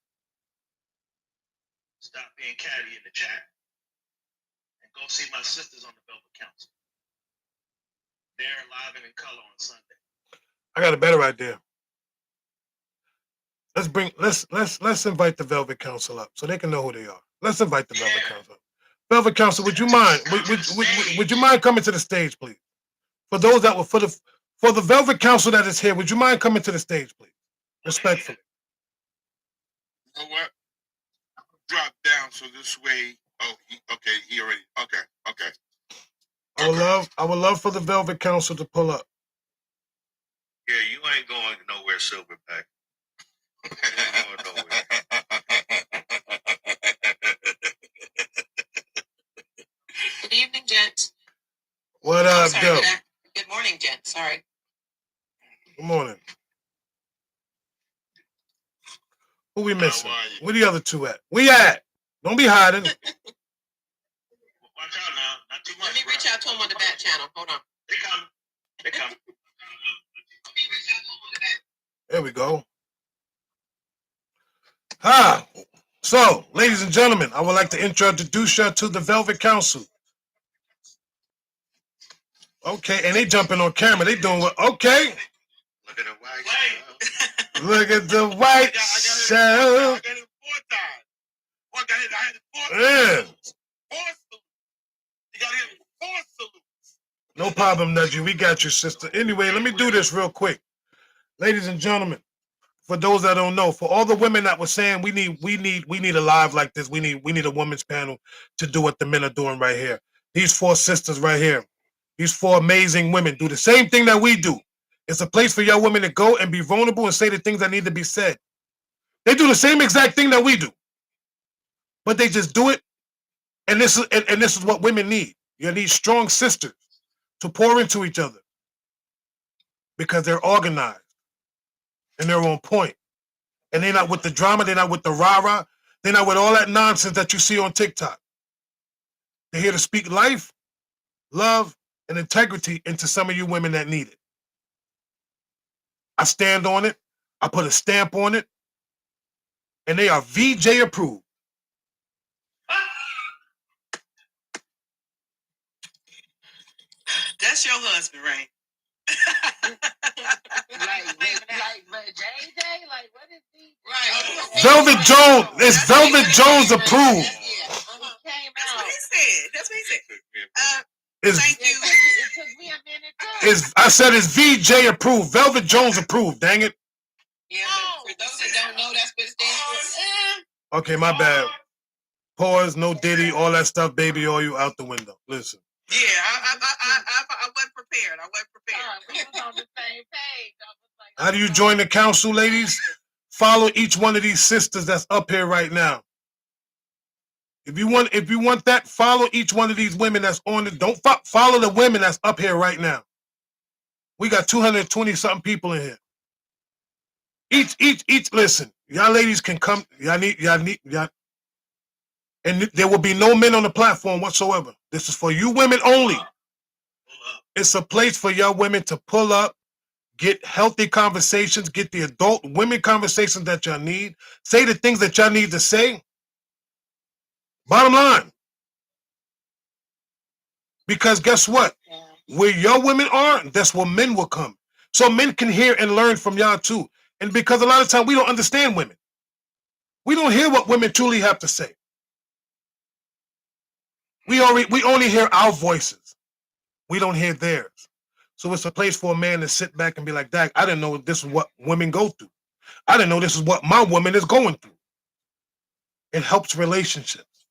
Stop being catty in the chat and go see my sisters on the Velvet Council. They're live and in color on Sunday. I got a better idea. Let's invite the Velvet Council up so they can know who they are. Let's invite the Velvet Council up. Velvet Council, would you mind? Would you mind coming to the stage, please? For those that were for the Velvet Council that is here, would you mind coming to the stage, please? Respectfully. You know what? Drop down so this way. Oh, he already. Okay. I would love for the Velvet Council to pull up. Yeah, you ain't going nowhere, Silverback. You ain't going nowhere. Good evening, gents. What up, Joe? Good morning, gents. Sorry. Good morning. Who we missing? Where the other two at? We at? Don't be hiding. Watch out now. Not too much. Let me reach out to him on the back channel. Hold on. They coming. There we go. So, ladies and gentlemen, I would like to introduce you to the Velvet Council. Okay, and they jumping on camera. They doing what? Okay. Look at the white shirt. Look at the white shirt. I got it 4 times. I had it 4 times. Yeah. 4 salutes. You got to hit 4 salutes. No problem, Nudgy. We got you, sister. Anyway, let me do this real quick. Ladies and gentlemen, for those that don't know, for all the women that were saying we need a live like this, we need a women's panel to do what the men are doing right here. These 4 sisters right here, these 4 amazing women do the same thing that we do. It's a place for y'all women to go and be vulnerable and say the things that need to be said. They do the same exact thing that we do, but they just do it. And this is what women need. You need strong sisters to pour into each other because they're organized and they're on point. And they're not with the drama. They're not with the rah-rah. They're not with all that nonsense that you see on TikTok. They're here to speak life, love, and integrity into some of you women that need it. I stand on it. I put a stamp on it. And they are VJ approved. That's your husband, right? But JJ, like, what is he? Right. Velvet Jones. It's Velvet Jones approved. That's what he said. Thank you. It took me a minute too. I said it's VJ approved. Velvet Jones approved. Dang it. Yeah, but for those that don't know, that's what it stands for. Okay, my bad. Pause, no Diddy, all that stuff, baby oil out the window. Listen. Yeah, I wasn't prepared. We was on the same page. I was like, How do you join the council, ladies? Follow each one of these sisters that's up here right now. If you want that, follow each one of these women that's on it. Don't follow the women that's up here right now. We got 220 something people in here. Each. Listen, y'all ladies can come. Y'all need. And there will be no men on the platform whatsoever. This is for you women only. It's a place for y'all women to pull up, get healthy conversations, get the adult women conversations that y'all need, say the things that y'all need to say. Bottom line. Because guess what? Where your women are, that's where men will come. So men can hear and learn from y'all too. And because a lot of times we don't understand women. We don't hear what women truly have to say. We only hear our voices. We don't hear theirs. So it's a place for a man to sit back and be like, Dag, I didn't know this is what women go through. I didn't know this is what my woman is going through. It helps relationships.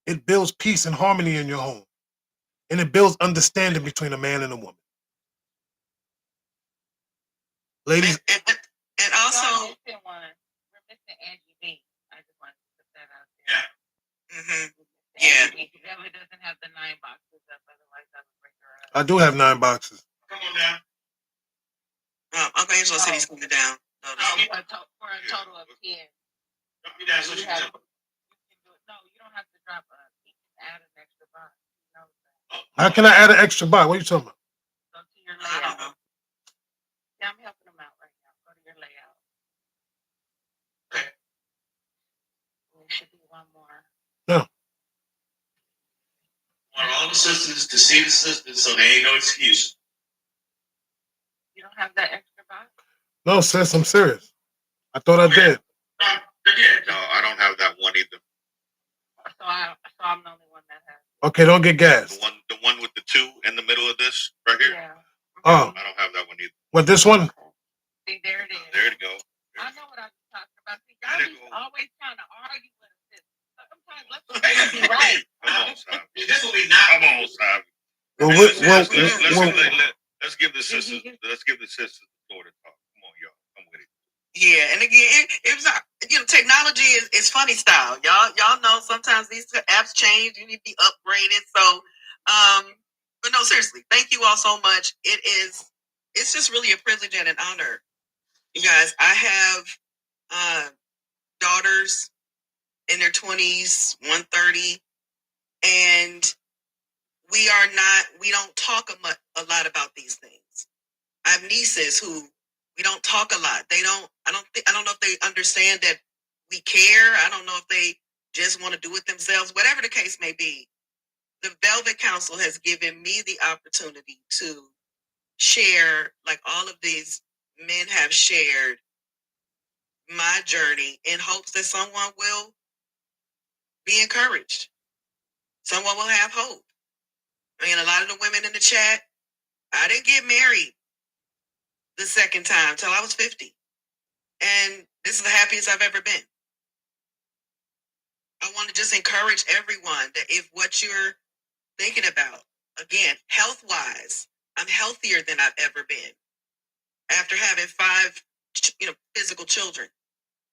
It builds peace and harmony in your home. And it builds understanding between a man and a woman. Ladies. And also, we're missing Angie B. I just wanted to put that out there. Mm-hmm. Yeah. Definitely doesn't have the 9 boxes up, otherwise I would bring her up. I do have 9 boxes. Come on down. Uncle Angelo said he's coming down. For a total of 10. Drop me down so you can tell. No, you don't have to drop a. You can add an extra box. You know that. How can I add an extra box? What are you talking about? Go to your layout. Yeah, I'm helping them out right now. Go to your layout. Okay. There should be one more. No. I want all the sisters to see the sisters so there ain't no excuse. You don't have that extra box? No, sis, I'm serious. I thought I did. No, I don't have that one either. So I'm the only one that has. Okay, don't get gas. The one with the 2 in the middle of this right here. Yeah. Oh. I don't have that one either. What, this one? See, there it is. There you go. I know what I'm talking about. See, y'all be always trying to argue with us. Sometimes let's be right. Come on, Sav. This will be not. Come on, Sav. Let's give the sisters. Let's give the sisters the floor to talk. Come on, y'all. Come with it. Yeah, and again, it was technology is funny style. Y'all know sometimes these apps change. You need to be upgraded. So, but no, seriously, thank you all so much. It's just really a privilege and an honor, you guys. I have daughters in their 20s, 130, and we don't talk a lot about these things. I have nieces who we don't talk a lot. I don't know if they understand that we care. I don't know if they just want to do it themselves. Whatever the case may be, the Velvet Council has given me the opportunity to share, like all of these men have shared, my journey in hopes that someone will be encouraged. Someone will have hope. I mean, a lot of the women in the chat, I didn't get married the second time till I was 50. And this is the happiest I've ever been. I want to just encourage everyone that if what you're thinking about, again, health-wise, I'm healthier than I've ever been after having 5, physical children.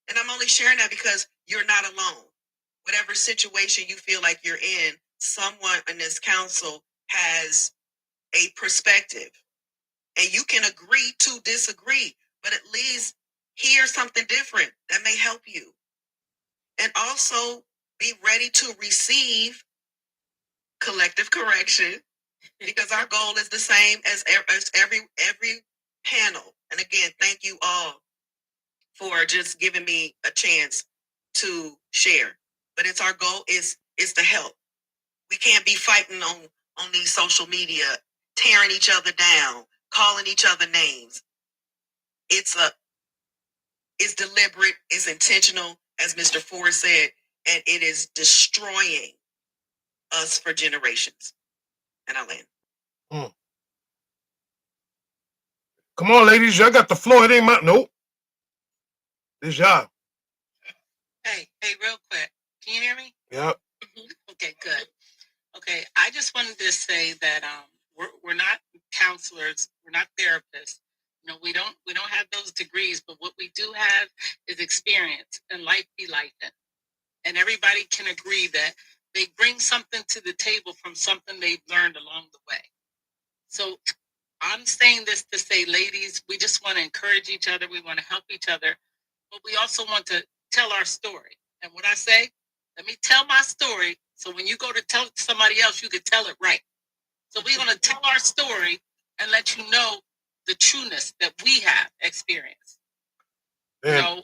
And I'm only sharing that because you're not alone. Whatever situation you feel like you're in, someone in this council has a perspective. And you can agree to disagree, but at least hear something different that may help you. And also be ready to receive collective correction, because our goal is the same as every panel. And again, thank you all for just giving me a chance to share. But it's our goal is to help. We can't be fighting on these social media, tearing each other down, calling each other names. It's deliberate, it's intentional, as Mr. Ford said, and it is destroying us for generations. And I land. Come on, ladies, y'all got the floor. It ain't my nope. This y'all. Hey, real quick. Can you hear me? Yep. Okay, good. Okay, I just wanted to say that we're not counselors, we're not therapists. We don't have those degrees, but what we do have is experience, and life be life. And everybody can agree that they bring something to the table from something they've learned along the way. So I'm saying this to say, ladies, we just want to encourage each other. We want to help each other, but we also want to tell our story. And what I say, let me tell my story. So when you go to tell somebody else, you can tell it right. So we're going to tell our story and let you know the trueness that we have experienced. And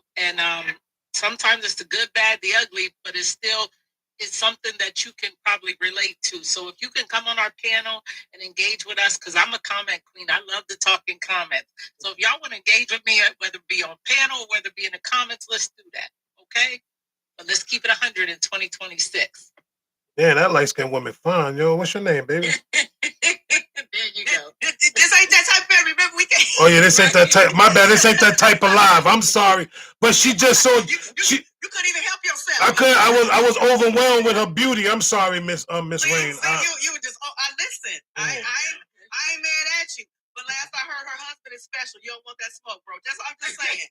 sometimes it's the good, bad, the ugly, but it's something that you can probably relate to. So if you can come on our panel and engage with us, because I'm a comment queen. I love to talk in comments. So if y'all want to engage with me, whether it be on panel or whether it be in the comments, let's do that. Okay? But let's keep it 100 in 2026. Yeah, that light-skinned woman fine, yo. What's your name, baby? There you go. This ain't that type of, remember we can. Oh yeah, this ain't that type. My bad, this ain't that type of live. I'm sorry, but she just so you couldn't even help yourself. I could. I was overwhelmed with her beauty. I'm sorry, Miss Rain. You were just. I listen. I ain't mad at you. But last I heard, her husband is special. You don't want that smoke, bro. I'm just saying.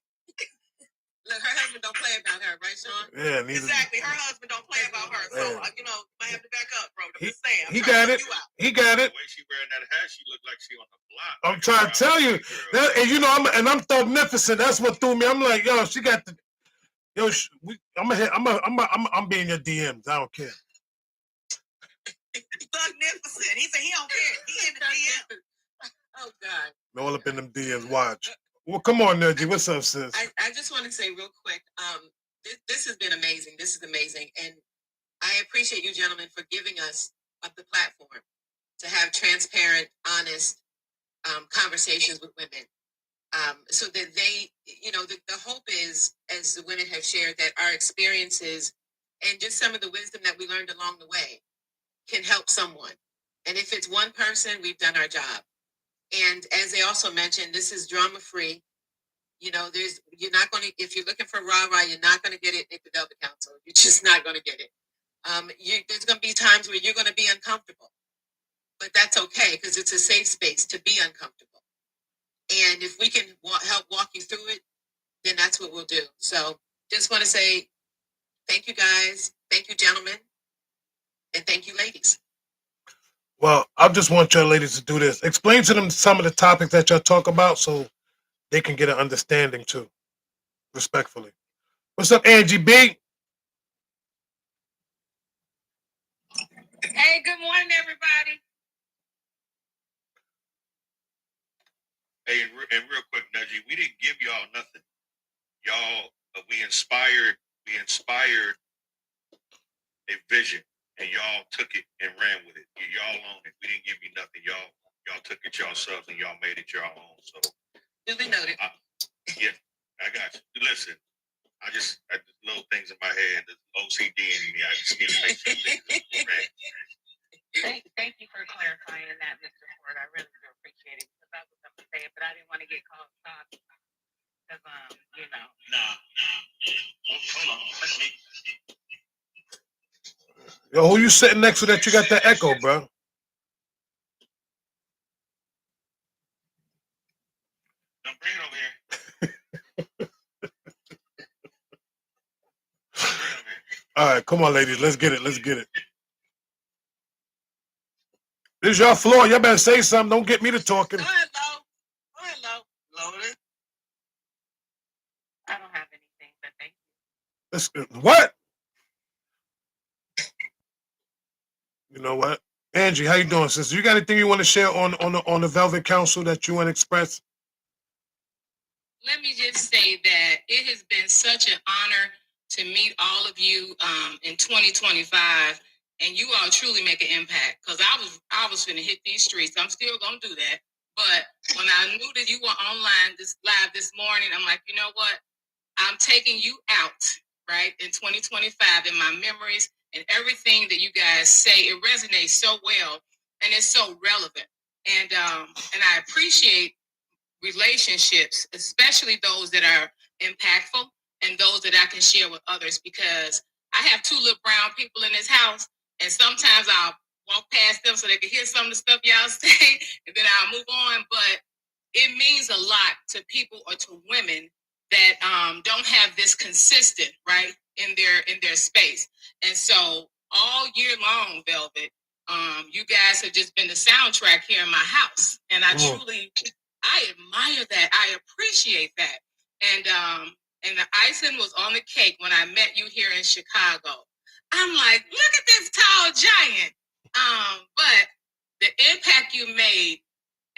Look, her husband don't play about her, right, Sean? Yeah, exactly. Her husband don't play about her. So I have to back up, bro. I'm just saying. He got it. He got it. The way she wearing that hat, she looked like she on the block. I'm trying to tell you that, and I'm thugnificent. That's what threw me. I'm like, yo, she got the. Yo, I'm being your DMs. I don't care. Thugnificent. He said he don't care. He in the DM. Oh God. All up in them DMs. Watch. Well, come on, Nergy. What's up, sis? I just want to say real quick. This has been amazing. This is amazing, and I appreciate you gentlemen for giving us the platform to have transparent, honest conversations with women. So that they, the hope is, as the women have shared, that our experiences and just some of the wisdom that we learned along the way can help someone. And if it's one person, we've done our job. And as they also mentioned, this is drama free. You're not going to, if you're looking for rah-rah, you're not going to get it at the Delta Council. You're just not going to get it. There's going to be times where you're going to be uncomfortable, but that's okay because it's a safe space to be uncomfortable. And if we can help walk you through it, then that's what we'll do. So just want to say thank you guys. Thank you, gentlemen. And thank you, ladies. Well, I just want y'all ladies to do this. Explain to them some of the topics that y'all talk about so they can get an understanding too. Respectfully. What's up, Angie B? Hey, good morning, everybody. Hey, and real quick, Nudgy, we didn't give y'all nothing. Y'all, we inspired a vision, and y'all took it and ran with it. Y'all own it. We didn't give you nothing. Y'all took it yourselves, and y'all made it your own. So, duly noted. Yeah, I got you. Listen, I just little things in my head, the OCD in me. I just need to make sure things are right. Thank you for clarifying that, Mr. Ford. I really do appreciate it because I was going to say it, but I didn't want to get called soft because, Yo, who you sitting next to that you got that echo, bro? Don't bring it over here. All right, come on, ladies. Let's get it. Let's get it. This is your floor. Y'all better say something. Don't get me to talking. Go ahead, Lo. Go ahead, Lo. Loaded. I don't have anything, but thank you. What? You know what? Angie, how you doing, sister? You got anything you want to share on the Velvet Council that you want to express? Let me just say that it has been such an honor to meet all of you in 2025, and you all truly make an impact. Because I was finna hit these streets. I'm still gonna do that. But when I knew that you were online live this morning, I'm like, you know what? I'm taking you out, right, in 2025 in my memories and everything that you guys say. It resonates so well and it's so relevant. And I appreciate relationships, especially those that are impactful and those that I can share with others, because I have two little brown people in this house, and sometimes I'll walk past them so they can hear some of the stuff y'all say, and then I'll move on. But it means a lot to people or to women that don't have this consistent, right, in their space. And so all year long, Velvet, you guys have just been the soundtrack here in my house, and I truly, I admire that. I appreciate that. And the icing was on the cake when I met you here in Chicago. I'm like, look at this tall giant. But the impact you made,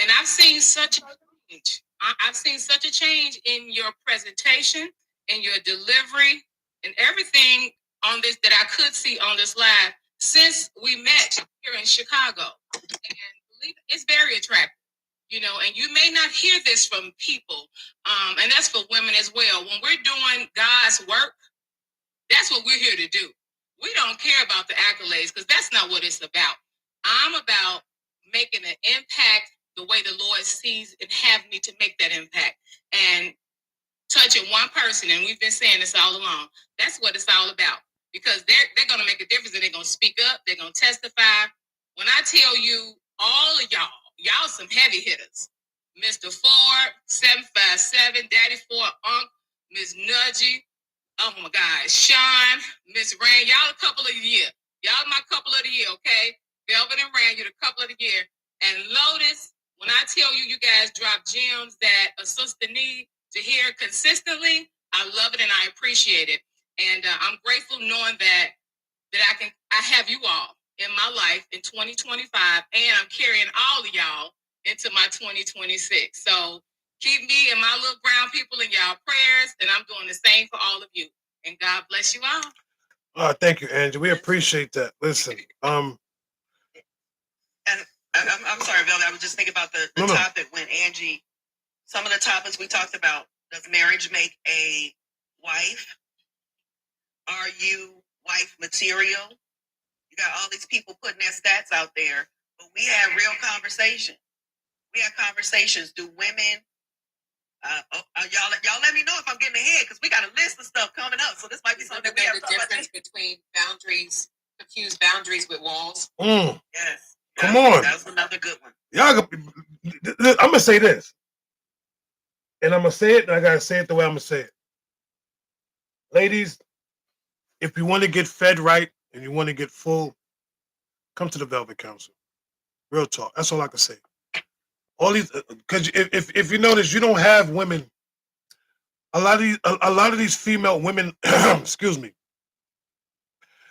and I've seen such a change. I've seen such a change in your presentation, in your delivery, and everything on this that I could see on this live since we met here in Chicago. And it's very attractive. You know, and you may not hear this from people, and that's for women as well. When we're doing God's work, that's what we're here to do. We don't care about the accolades because that's not what it's about. I'm about making an impact the way the Lord sees and have me to make that impact and touching one person. And we've been saying this all along. That's what it's all about, because they're going to make a difference and they're going to speak up. They're going to testify. When I tell you, all of y'all some heavy hitters. Mr. Ford, 757, Daddy Ford, Unc, Miss Nudgy, oh my God, Sean, Miss Rain, y'all a couple of the year. Y'all my couple of the year, okay? Velvet and Rain, you're the couple of the year. And Lotus, when I tell you, you guys drop gems that a sister need to hear consistently, I love it and I appreciate it. And I'm grateful knowing that I have you all in my life in 2025, and I'm carrying all of y'all into my 2026. So keep me and my little brown people in y'all prayers, and I'm doing the same for all of you. And God bless you all. Thank you, Angie. We appreciate that. Listen, and I'm sorry, Velvet. I was just thinking about the topic when Angie. Some of the topics we talked about. Does marriage make a wife? Are you wife material? You got all these people putting their stats out there, but we had real conversation. We had conversations. Do women? Y'all let me know if I'm getting ahead, because we got a list of stuff coming up. So this might be something we have to talk about. The difference between boundaries, confuse boundaries with walls. Yes. Come on. That was another good one. Y'all, I'm gonna say this, and I'm gonna say it, and I gotta say it the way I'm gonna say it. Ladies, if you want to get fed right and you want to get full, come to the Velvet Council. Real talk. That's all I can say. All these, because if you notice, you don't have women. A lot of these female women, excuse me.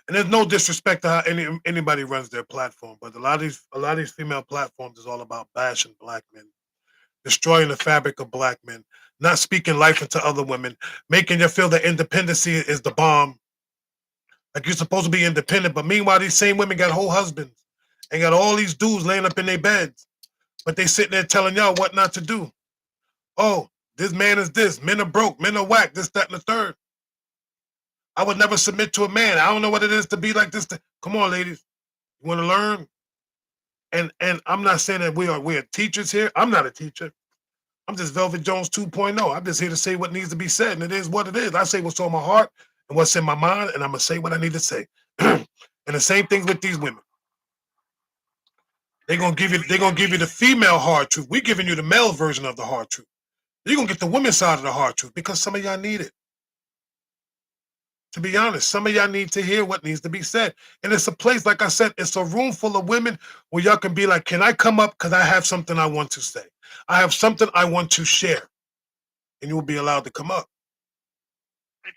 And there's no disrespect to how anybody runs their platform, but a lot of these female platforms is all about bashing black men, destroying the fabric of black men, not speaking life into other women, making you feel that independency is the bomb. Like you're supposed to be independent, but meanwhile, these same women got whole husbands and got all these dudes laying up in their beds, but they sitting there telling y'all what not to do. Oh, this man is this. Men are broke. Men are whack. This, that, and the third. I would never submit to a man. I don't know what it is to be like this. Come on, ladies. You want to learn? And I'm not saying that we are teachers here. I'm not a teacher. I'm just Velvet Jones 2.0. I'm just here to say what needs to be said, and it is what it is. I say what's on my heart and what's in my mind, and I'm going to say what I need to say. And the same thing with these women. They're gonna give you the female hard truth. We're giving you the male version of the hard truth. You're gonna get the women's side of the hard truth because some of y'all need it. To be honest, some of y'all need to hear what needs to be said. And it's a place, like I said, it's a room full of women where y'all can be like, can I come up? Because I have something I want to say. I have something I want to share. And you will be allowed to come up. But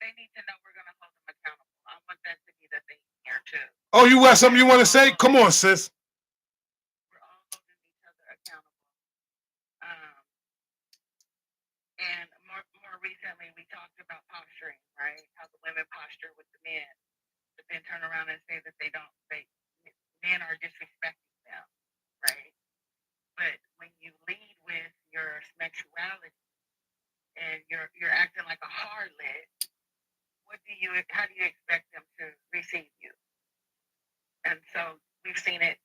they need to know we're going to hold them accountable. I want that to be the thing here, too. Oh, you got something you want to say? Come on, sis. We're all holding each other accountable. And more recently, we talked about posturing, right? How the women posture with the men, but then turn around and say that men are disrespecting them, right? But when you lead with your sexuality and you're acting like a harlot, how do you expect them to receive you? And so we've seen it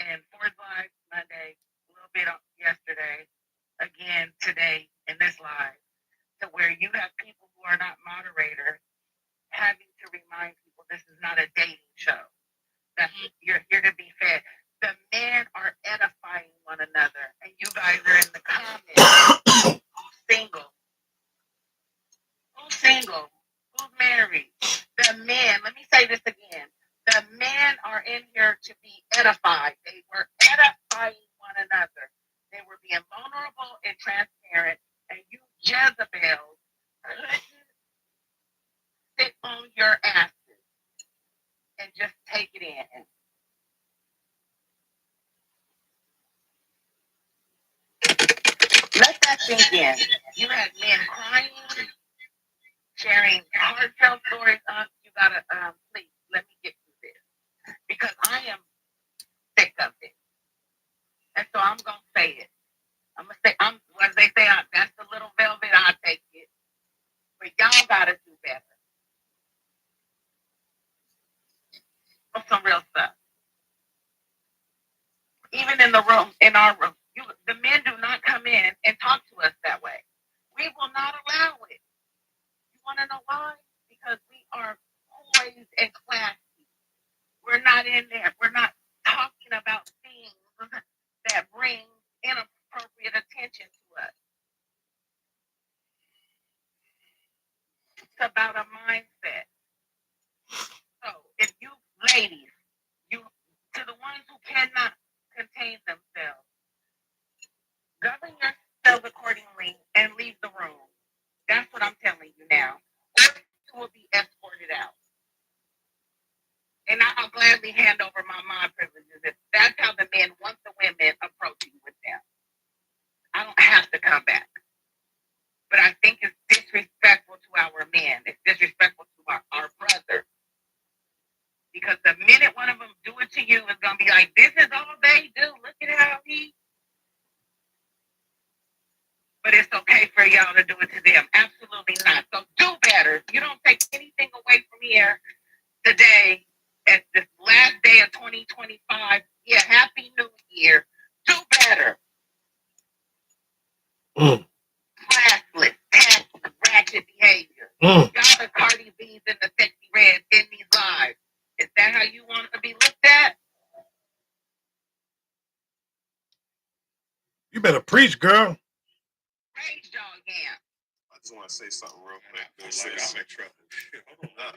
in Ford's Live Monday, a little bit yesterday, again today in this live, to where you have people who are not moderators having to remind people this is not a dating show, that you're here to be fed. The men are edifying one another, and you guys are in the comments. Who's single? Who's single? Who's married? The men, let me say this again. The men are in here to be edified. They were edifying one another. They were being vulnerable and transparent, and you Jezebels couldn't sit on your asses and just take it in. Let that sink in. You had men crying, sharing heartfelt stories. You gotta please let me get through this because I am sick of it, and so I'm gonna say it. I'm gonna say what they say. That's the little velvet. I take it, but y'all gotta do better. Some real stuff. Even in the room, in our room, the men do not come in and talk to us that way. We will not allow it. You want to know why? Because we are poised and classy. We're not in there. We're not talking about things that bring inappropriate attention to us. It's about a mindset. So if you ladies, to the ones who cannot contain themselves, govern yourselves accordingly and leave the room. That's what I'm telling you now. Or you will be escorted out. And I'll gladly hand over my mod privileges if that's how the men want the women approaching with them. I don't have to come back. But I think it's disrespectful to our men. It's disrespectful to our brothers. Because the minute one of them do it to you, it's going to be like, this is all they do. Look at how he... But it's okay for y'all to do it to them. Absolutely not. So do better. You don't take anything away from here today at this last day of 2025. Yeah, Happy New Year. Do better. Classless, taxless, ratchet behavior. Y'all are Cardi B's and the sexy reds in these lives. Is that how you want to be looked at? You better preach, girl. Praise y'all again. I just want to say something real quick. I'm in trouble. Hold on.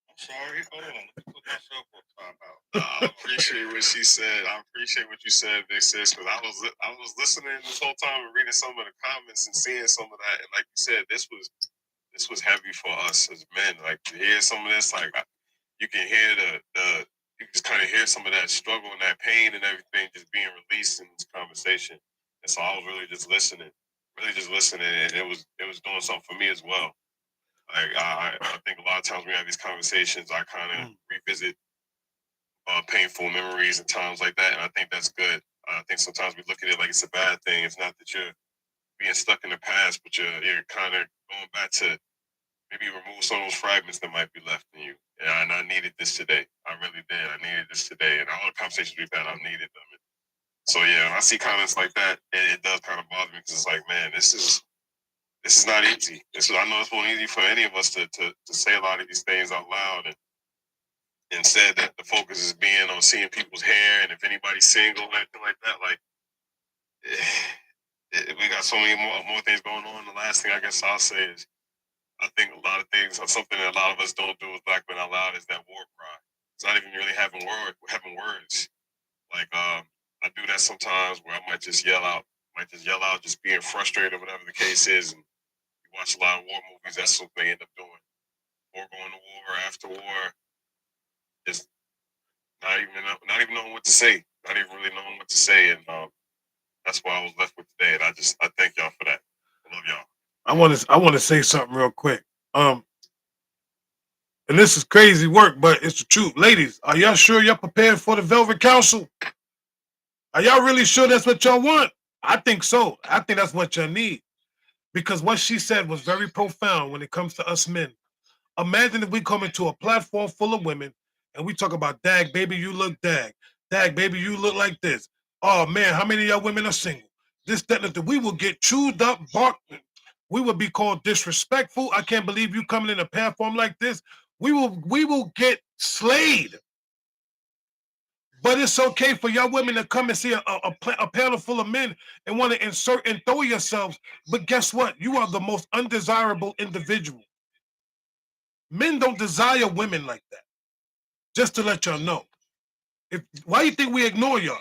I'm sorry. Hold on. Let me put myself on timeout. I appreciate what she said. I appreciate what you said, Big Sis, because I was listening this whole time and reading some of the comments and seeing some of that. And like you said, this was heavy for us as men. Like to hear some of this, like you can hear you can just kind of hear some of that struggle and that pain and everything just being released in this conversation. And so I was really just listening, and it was doing something for me as well. Like I think a lot of times when we have these conversations, I kind of revisit painful memories and times like that, and I think that's good. I think sometimes we look at it like it's a bad thing. It's not that you're being stuck in the past, but you're kind of going back to maybe remove some of those fragments that might be left in you. Yeah, and I needed this today. I really did. I needed this today, and all the conversations we've had, I needed them. So yeah, when I see comments like that, it does kind of bother me because it's like, man, this is not easy. I know it's not easy for any of us to say a lot of these things out loud, and and said that the focus is being on seeing people's hair and if anybody's single, anything like that. Like, we got so many more things going on. The last thing I guess I'll say is I think a lot of things, something that a lot of us don't do with Black Men Out Loud is that war cry. It's not even really having words. Like, I do that sometimes where I might just yell out, just being frustrated or whatever the case is. And you watch a lot of war movies, that's what they end up doing. Or going to war, after war, just not even knowing what to say. Not even really knowing what to say. And that's what I was left with today. And I thank y'all for that. I love y'all. I want to say something real quick. And this is crazy work, but it's the truth. Ladies, are y'all sure y'all prepared for the Velvet Council? Are y'all really sure that's what y'all want? I think so. I think that's what y'all need. Because what she said was very profound when it comes to us men. Imagine if we come into a platform full of women and we talk about, dag, baby, you look dag. Dag, baby, you look like this. Oh, man, how many of y'all women are single? This, that, and that. We will get chewed up, barked. We will be called disrespectful. I can't believe you coming in a platform like this. We will get slayed. But it's okay for y'all women to come and see a panel full of men and want to insert and throw yourselves. But guess what? You are the most undesirable individual. Men don't desire women like that. Just to let y'all know. Why do you think we ignore y'all?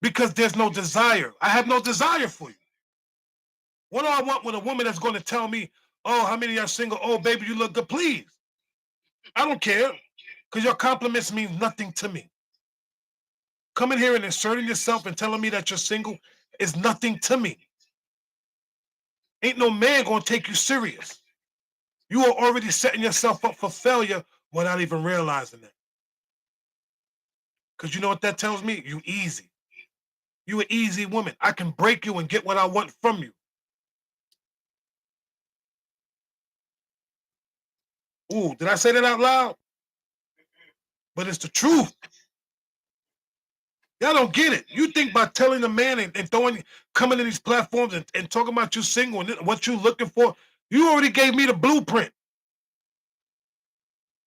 Because there's no desire. I have no desire for you. What do I want with a woman that's going to tell me, oh, how many of y'all single? Oh, baby, you look good. Please. I don't care. Because your compliments mean nothing to me. Coming here and inserting yourself and telling me that you're single is nothing to me. Ain't no man gonna take you serious. You are already setting yourself up for failure without even realizing it. Because you know what that tells me? You easy. You an easy woman. I can break you and get what I want from you. Ooh, did I say that out loud? But it's the truth. Y'all don't get it. You think by telling a man and coming to these platforms and talking about you single and what you looking for, you already gave me the blueprint.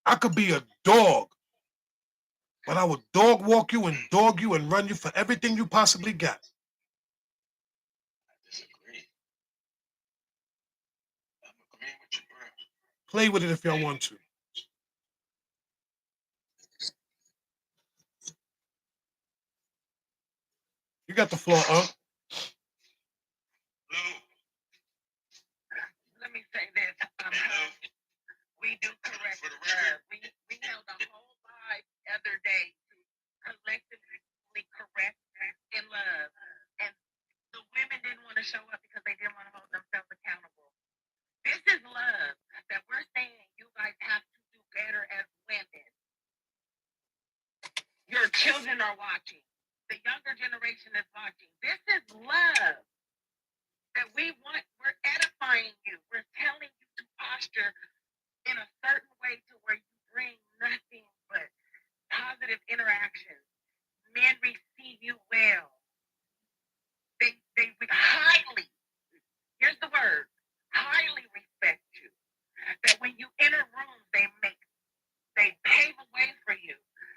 I could be a dog, but I would dog walk you and dog you and run you for everything you possibly got. I disagree. I'm agreeing with you, bro. Play with it if y'all want to. You got the floor, Let me say this. We do correct. We held a whole live the other day to collectively correct in love. And the women didn't want to show up because they didn't want to hold themselves accountable. This is love that we're saying you guys have to do better as women. Your children are watching. The younger generation is watching. This is love that we want. We're edifying you. We're telling you to posture in a certain way to where you bring nothing but positive interactions. Men receive you well. They highly, here's the word, highly respect you. That when you enter rooms, they pave a way for you.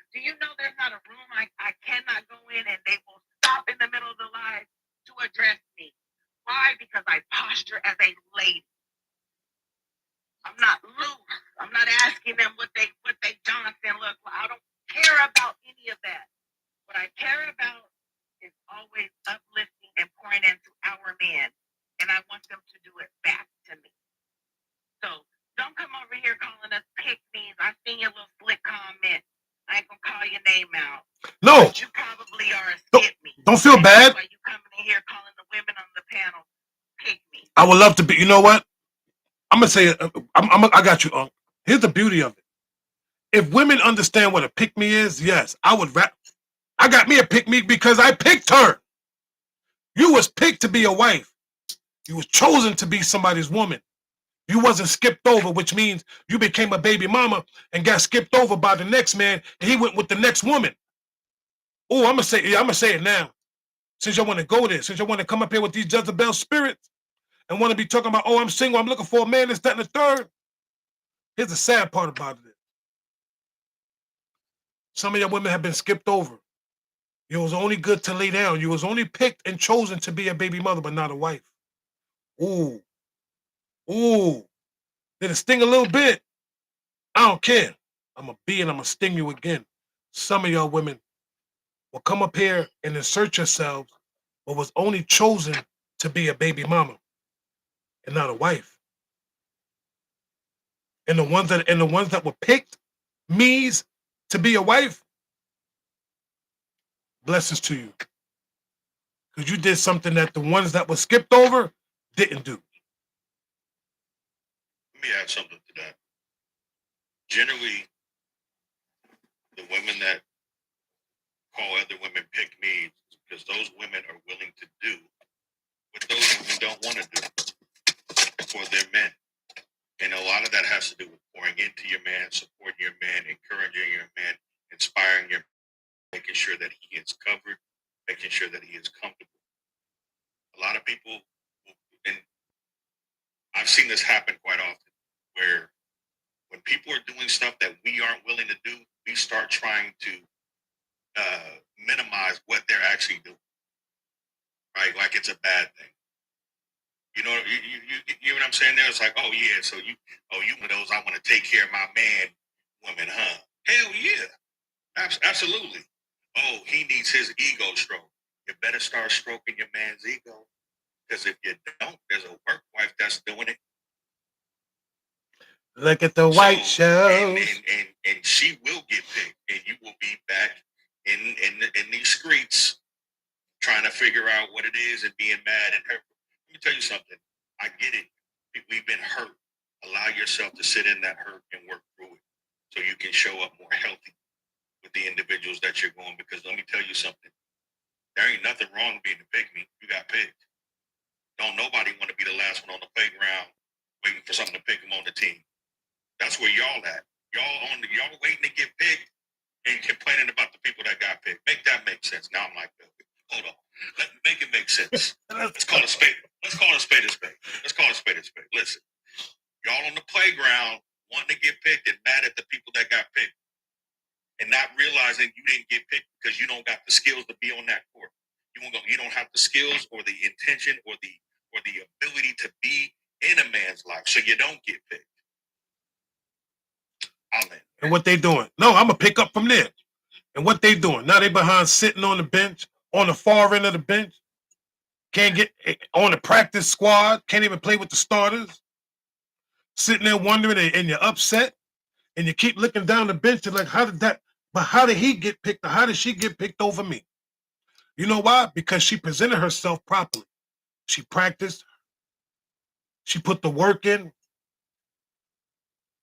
Do you know there's not a room I cannot go in and they will stop in the middle of the live to address me? Why? Because I posture as a lady. I'm not loose. I'm not asking them what they Johnson look like. I don't care about any of that. What I care about is always uplifting and pouring into our men. And I want them to do it back to me. So don't come over here calling us pick-me's. I seen your little slick comment. I ain't gonna call your name out. No. But you probably are a skip-me. Don't feel bad. Why you coming in here calling the women on the panel pick-me? I would love to be. You know what? I'm gonna say it. I got you, Unc. Here's the beauty of it. If women understand what a pick-me is, yes, I would rap. I got me a pick-me because I picked her. You was picked to be a wife. You was chosen to be somebody's woman. You wasn't skipped over, which means you became a baby mama and got skipped over by the next man, and he went with the next woman. Oh, I'm gonna say it now. Since y'all want to go there, since y'all want to come up here with these Jezebel spirits and want to be talking about, oh, I'm single, I'm looking for a man, this, that, and the third. Here's the sad part about it. Some of your women have been skipped over. You was only good to lay down. You was only picked and chosen to be a baby mother, but not a wife. Ooh, ooh. Did it sting a little bit? I don't care. I'm going to be and I'm going to sting you again. Some of y'all women will come up here and insert yourselves, but was only chosen to be a baby mama and not a wife. And the ones that were picked, me's, to be a wife, blessings to you. Because you did something that the ones that were skipped over didn't do. Let me add something to that. Generally, the women that call other women pick me because those women are willing to do what those women don't want to do for their men. And a lot of that has to do with pouring into your man, supporting your man, encouraging your man, inspiring your man, making sure that he is covered, making sure that he is comfortable. A lot of people, and I've seen this happen quite often, where when people are doing stuff that we aren't willing to do, we start trying to minimize what they're actually doing, right? Like it's a bad thing. You know, you know what I'm saying there? It's like, oh yeah, so you one of those I want to take care of my man woman, huh? Hell yeah, absolutely. Oh, he needs his ego stroked. You better start stroking your man's ego, because if you don't, there's a work wife that's doing it. Look at the white shows. And she will get picked, and you will be back in these streets trying to figure out what it is and being mad at her. Let me tell you something. I get it. We've been hurt. Allow yourself to sit in that hurt and work through it so you can show up more healthy with the individuals that you're going. Because let me tell you something. There ain't nothing wrong with being a pick me. You got picked. Don't nobody want to be the last one on the playground waiting for something to pick them on the team. That's where y'all at. Y'all waiting to get picked and complaining about the people that got picked. Make that make sense. Now I'm like, hold on. Make it make sense. Let's call it a spade. Let's call it a spade a spade. Let's call it a spade a spade. Listen, y'all on the playground wanting to get picked and mad at the people that got picked, and not realizing you didn't get picked because you don't got the skills to be on that court. You don't have the skills or the intention or the ability to be in a man's life, so you don't get picked. And what they doing? No, I'm gonna pick up from there. And what they doing? Now they behind sitting on the bench, on the far end of the bench. Can't get on the practice squad. Can't even play with the starters. Sitting there wondering, and you're upset, and you keep looking down the bench and like, how did he get picked? Or how did she get picked over me? You know why? Because she presented herself properly. She practiced. She put the work in.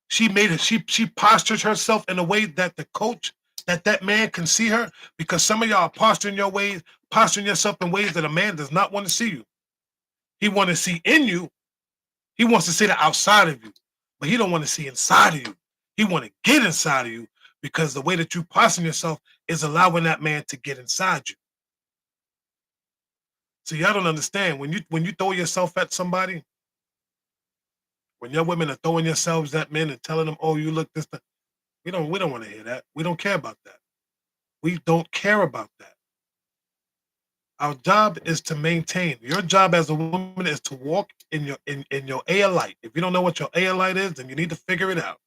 She made it. She postured herself in a way that the coach, that man can see her. Because some of y'all are posturing yourself in ways that a man does not want to see you. He want to see in you. He wants to see the outside of you, but he don't want to see inside of you. He want to get inside of you because the way that you posture yourself is allowing that man to get inside you. So y'all don't understand when you throw yourself at somebody. When your women are throwing yourselves at men and telling them, "Oh, you look this," we don't want to hear that. We don't care about that. We don't care about that. Our job is to maintain. Your job as a woman is to walk in your air light. If you don't know what your air light is, then you need to figure it out.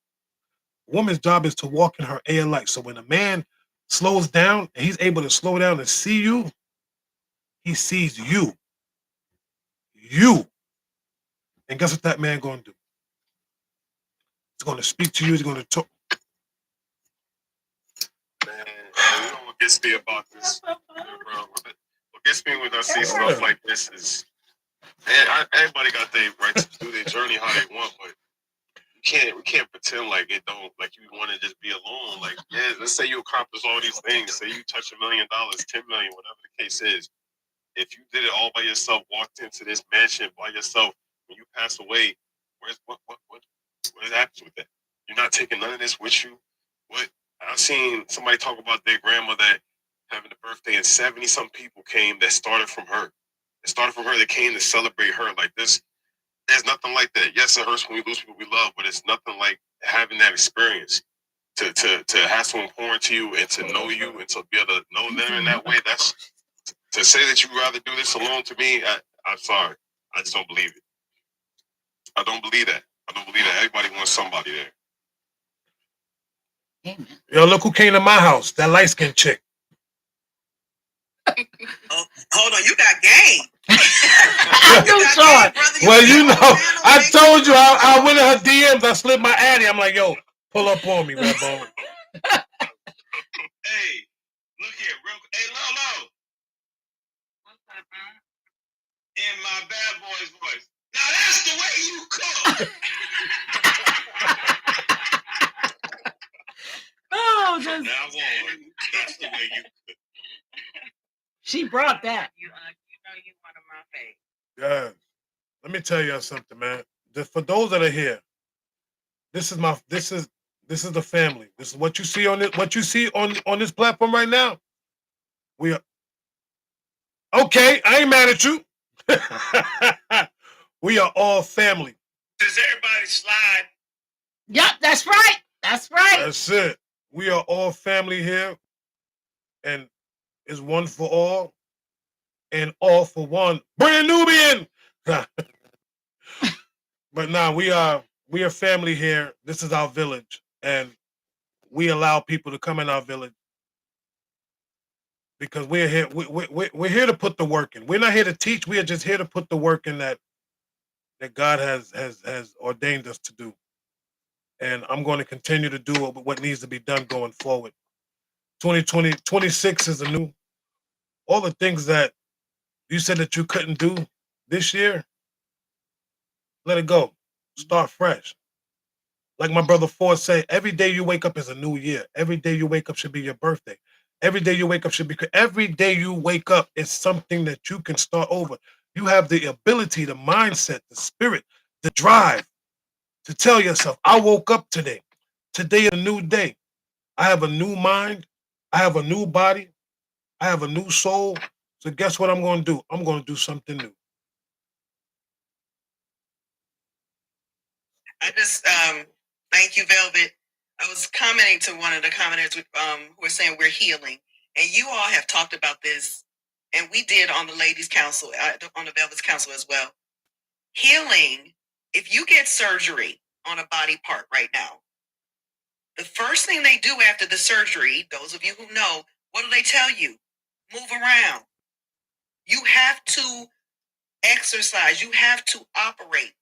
A woman's job is to walk in her air light. So when a man slows down and he's able to slow down and see you, he sees you. You. And guess what that man gonna do? He's gonna speak to you, he's gonna talk. Man, you know what gets me about this, bro? What gets me when I see stuff like this is, everybody got their right to do their journey how they want, but we can't pretend like it don't, like you want to just be alone. Like, yeah, let's say you accomplish all these things, say you touch $1 million, 10 million, whatever the case is. If you did it all by yourself, walked into this mansion by yourself, when you pass away, what happens with that? You're not taking none of this with you. What I've seen somebody talk about their grandmother having a birthday, and 70-some people came that started from her. It started from her. They came to celebrate her. Like this, there's nothing like that. Yes, it hurts when we lose people we love, but it's nothing like having that experience. to have someone pour into you and to know you and to be able to know them in that way, that's to say that you'd rather do this alone. To me, I'm sorry, I just don't believe it. I don't believe that. I don't believe that. Everybody wants somebody there. Amen. Yo, look who came to my house. That light skinned chick. Oh, hold on, you got game. I knew Sean. Well, you know, I told you I went in her DMs. I slid my addy. I'm like, yo, pull up on me, Redbone. Hey, look here, real. Hey, Lolo. In my bad boy's voice. Now that's the way you cook. Oh, From now on, that's the way you cook. She brought that. You know you one of my favorites. Yeah. Let me tell you something, man. Just for those that are here, this is the family. This is what you see on this platform right now. We are okay. I ain't mad at you. We are all family. Does everybody slide? Yep, that's right. That's right. That's it. We are all family here, and it's one for all, and all for one. Brand Nubian. But now we are family here. This is our village, and we allow people to come in our village because we're here. We're here to put the work in. We're not here to teach. We are just here to put the work in that God has ordained us to do. And I'm going to continue to do what needs to be done going forward. 26 is a new. All the things that you said that you couldn't do this year, let it go. Start fresh. Like my brother Ford said, every day you wake up is a new year. Every day you wake up should be your birthday. Every day you wake up should be. Every day you wake up is something that you can start over. You have the ability, the mindset, the spirit, the drive to tell yourself, I woke up today. Today is a new day. I have a new mind. I have a new body. I have a new soul. So guess what I'm going to do? I'm going to do something new. I just thank you, Velvet. I was commenting to one of the commenters who were saying we're healing, and you all have talked about this, and we did on the Ladies' Council, on the Velvet's Council as well. Healing. If you get surgery on a body part right now, the first thing they do after the surgery, those of you who know, what do they tell you? Move around. You have to exercise. You have to operate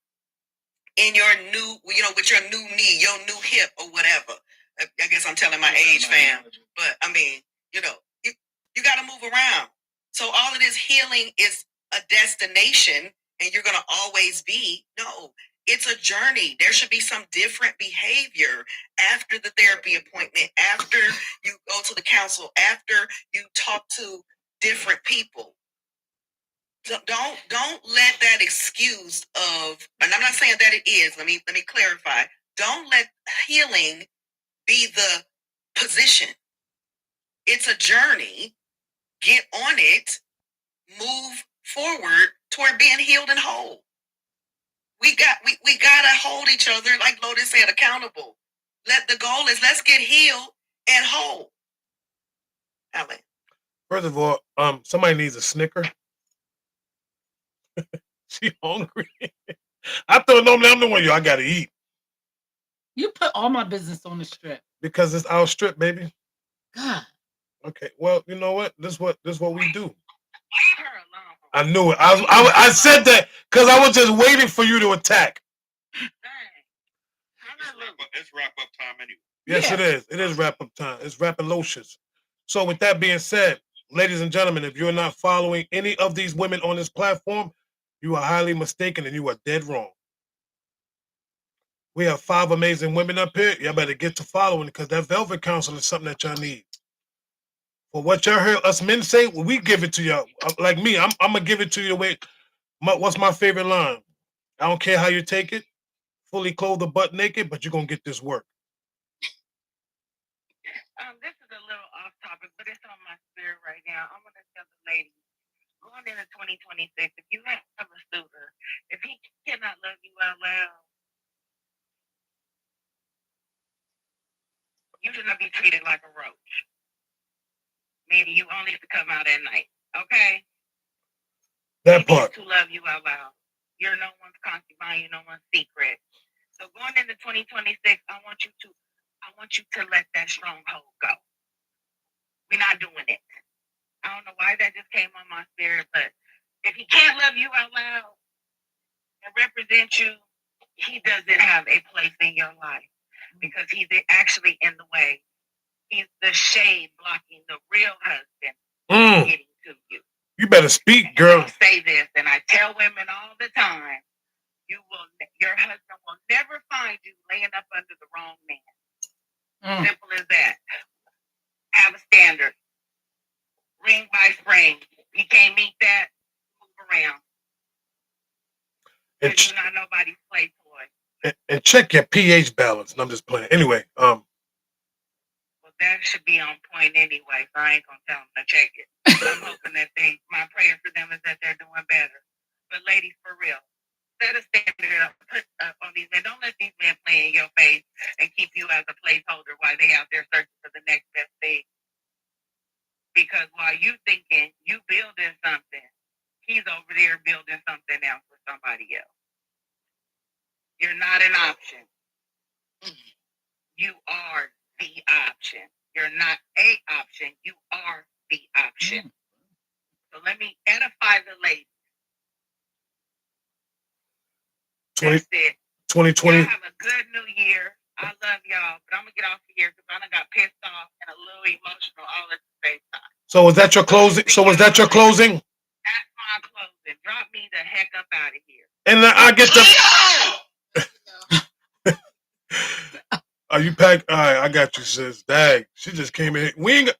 in your new, with your new knee, your new hip or whatever. I guess I'm telling my age, fam. But I mean, you got to move around. So all of this healing is a destination and you're going to always be. No, it's a journey. There should be some different behavior after the therapy appointment, after you go to the council, after you talk to different people. Don't let that excuse of, and I'm not saying that it is. Let me clarify. Don't let healing be the position. It's a journey. Get on it. Move forward toward being healed and whole. We gotta hold each other, like Lotus said, accountable. The goal is let's get healed and whole. Alan. First of all, somebody needs a Snicker. She hungry. I thought normally I'm the one I gotta eat. You put all my business on the strip. Because it's our strip, baby. God. Okay, well, you know what? This is what we do. Leave her alone. I knew it. I said that because I was just waiting for you to attack. It's wrap up time anyway. Yes, it is. It is wrap up time. It's Rapalocious. So with that being said, ladies and gentlemen, if you're not following any of these women on this platform, you are highly mistaken and you are dead wrong. We have 5 amazing women up here. Y'all better get to following because that Velvet Council is something that y'all need. For what y'all heard us men say, we give it to y'all. Like me, I'm gonna give it to you the way. What's my favorite line? I don't care how you take it. Fully clothed or butt naked, but you're gonna get this work. This is a little off topic, but it's on my spirit right now. I'm gonna tell the ladies, going into 2026, if you have a suitor, if he cannot love you out loud, you to not be treated like a roach. Meaning you only have to come out at night. Okay? That part. To love you out loud. You're no one's concubine, you're no one's secret. So going into 2026, I want you to let that stronghold go. We're not doing it. I don't know why that just came on my spirit, but if he can't love you out loud and represent you, he doesn't have a place in your life because he's actually in the way. He's the shade blocking the real husband getting to you. You better speak, girl. I say this, and I tell women all the time: your husband will never find you laying up under the wrong man. Simple as that. Have a standard. Ring by spring. You can't meet that. Move around. You're not nobody's play toy. And check your pH balance. And I'm just playing. Anyway, Well, that should be on point anyway, so I ain't gonna tell them to check it. I'm hoping that my prayer for them is that they're doing better. But ladies, for real, set a standard up, put up on these men. Don't let these men play in your face and keep you as a placeholder while they out there searching for the next best thing. Because while you thinking you building something, he's over there building something else with somebody else. You're not an option. You are the option. You're not a option. You are the option. So let me edify the ladies. 2020. Y'all have a good new year. I love y'all, but I'm gonna get off of here because I done got pissed off and a little emotional all at the same time. So was that your closing? That's my closing. Drop me the heck up out of here. And I get the. Are you packed? All right, I got you, sis. Dag, she just came in. We ain't got.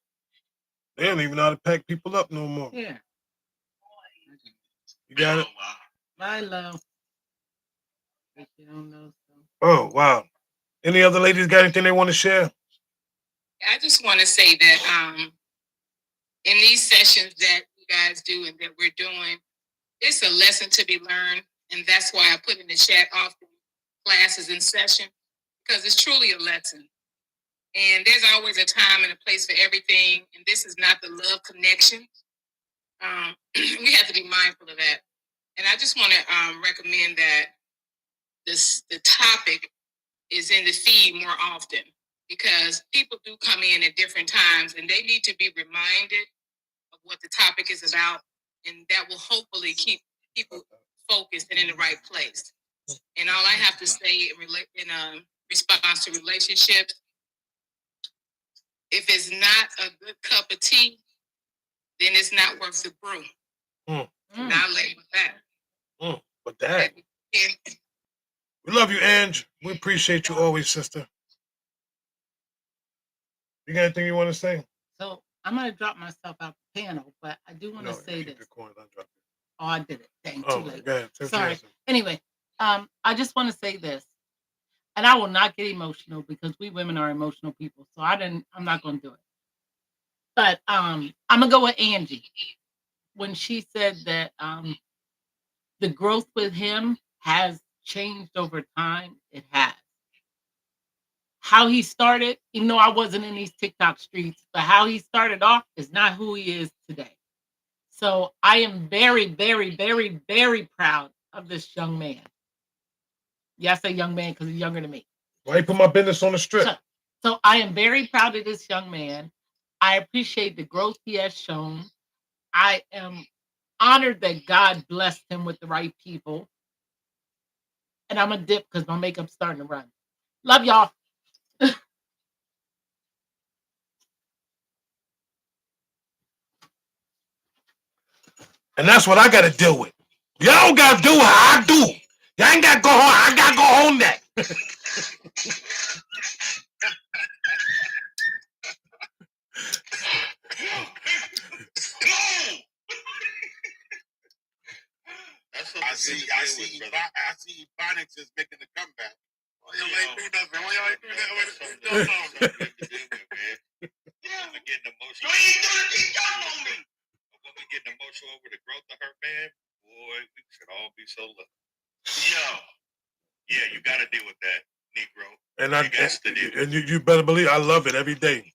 They don't even know how to pack people up no more. Yeah. You got it? Bye, love. If you don't know, so. Oh, wow. Any other ladies got anything they want to share? I just want to say that in these sessions that you guys do and that we're doing, it's a lesson to be learned. And that's why I put in the chat often classes in session, because it's truly a lesson. And there's always a time and a place for everything. And this is not the love connection. We have to be mindful of that. And I just want to recommend that the topic is in the feed more often, because people do come in at different times and they need to be reminded of what the topic is about. And that will hopefully keep people focused and in the right place. And all I have to say in response to relationships, if it's not a good cup of tea, then it's not worth the brew. Not late with that. With that. We love you, Ange. We appreciate you always, sister. You got anything you want to say? So I'm going to drop myself out the panel, but I do want to say this. Oh, I did it. Dang, too late. Go ahead. Sorry. Anyway, I just want to say this, and I will not get emotional because we women are emotional people. So I'm not going to do it. But I'm going to go with Angie when she said that the growth with him has changed over time. It has. How he started, even though I wasn't in these TikTok streets, but how he started off is not who he is today. So I am very, very, very, very proud of this young man. Yeah, I say young man because he's younger than me. Why you put my business on the strip? So I am very proud of this young man. I appreciate the growth he has shown. I am honored that God blessed him with the right people. And I'm a dip because my makeup's starting to run. Love y'all. And that's what I got to deal with. Y'all got to do what I do. Y'all ain't got to go home. I got to go home that. I see Ebonics is making a comeback. Why y'all ain't do nothing? Why y'all ain't do nothing? We're getting emotional. You ain't doing anything on me. When we getting emotional over the growth of her man, boy, we should all be so lucky. Yo. Yeah, you got to deal with that. Negro. And you better believe I love it every day.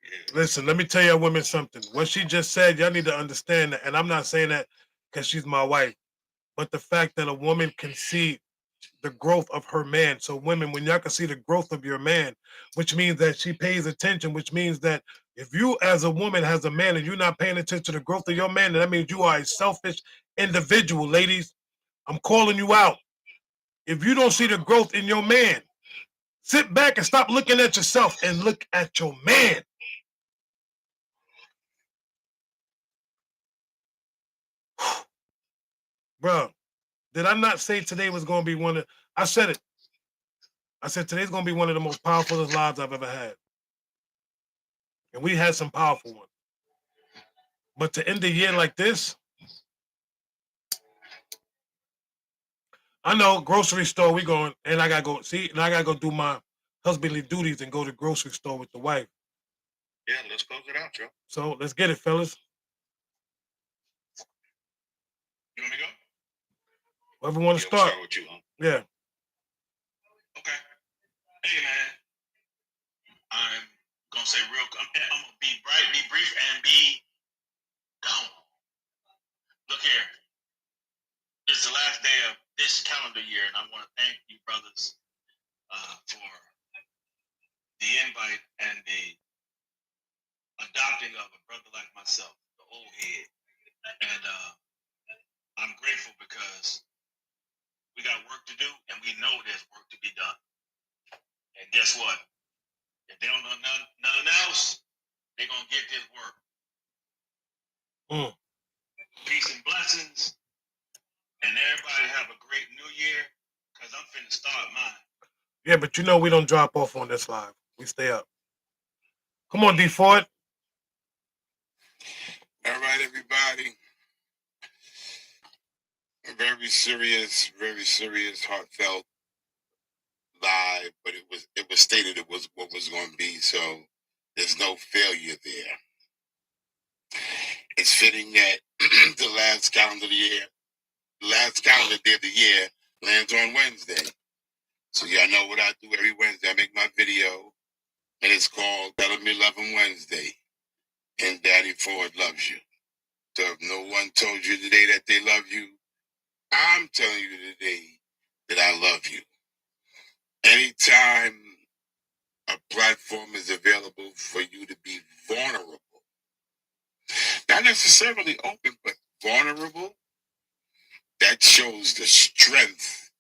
Yeah. Listen, let me tell y'all women something. What she just said, y'all need to understand that. And I'm not saying that because she's my wife, but the fact that a woman can see the growth of her man. So women, when y'all can see the growth of your man, which means that she pays attention, which means that if you as a woman has a man and you're not paying attention to the growth of your man, then that means you are a selfish individual, ladies. I'm calling you out. If you don't see the growth in your man, sit back and stop looking at yourself and look at your man. Bro, did I not say today was going to be one of, I said it. I said today's going to be one of the most powerful lives I've ever had. And we had some powerful ones. But to end the year like this, I know grocery store we going, and I gotta go see, and I gotta go do my husbandly duties and go to the grocery store with the wife. Yeah, let's close it out, Joe. So let's get it, fellas. You want me to go? Whoever want to We'll start. start with you, huh? Yeah. Okay. Hey, man. I'm gonna say real. I'm gonna be bright, be brief, and be gone. Look here. It's the last day of this calendar year, and I want to thank you, brothers, for the invite and the adopting of a brother like myself, the old head. And I'm grateful because we got work to do, and we know there's work to be done. And guess what? If they don't know nothing else, they're going to get this work. Peace and blessings. And everybody have a great new year, because I'm finna start mine. Yeah, but you know we don't drop off on this live. We stay up. Come on, D Ford. All right, everybody. A very serious, heartfelt live, but it was stated it was what was going to be, so there's no failure there. It's fitting that the last calendar day of the year lands on Wednesday. So y'all know what I do every Wednesday. I make my video, and it's called Tell Me Love 'Em Wednesday. And Daddy Ford loves you. So if no one told you today that they love you, I'm telling you today that I love you. Anytime a platform is available for you to be vulnerable, not necessarily open, but vulnerable, that shows the strength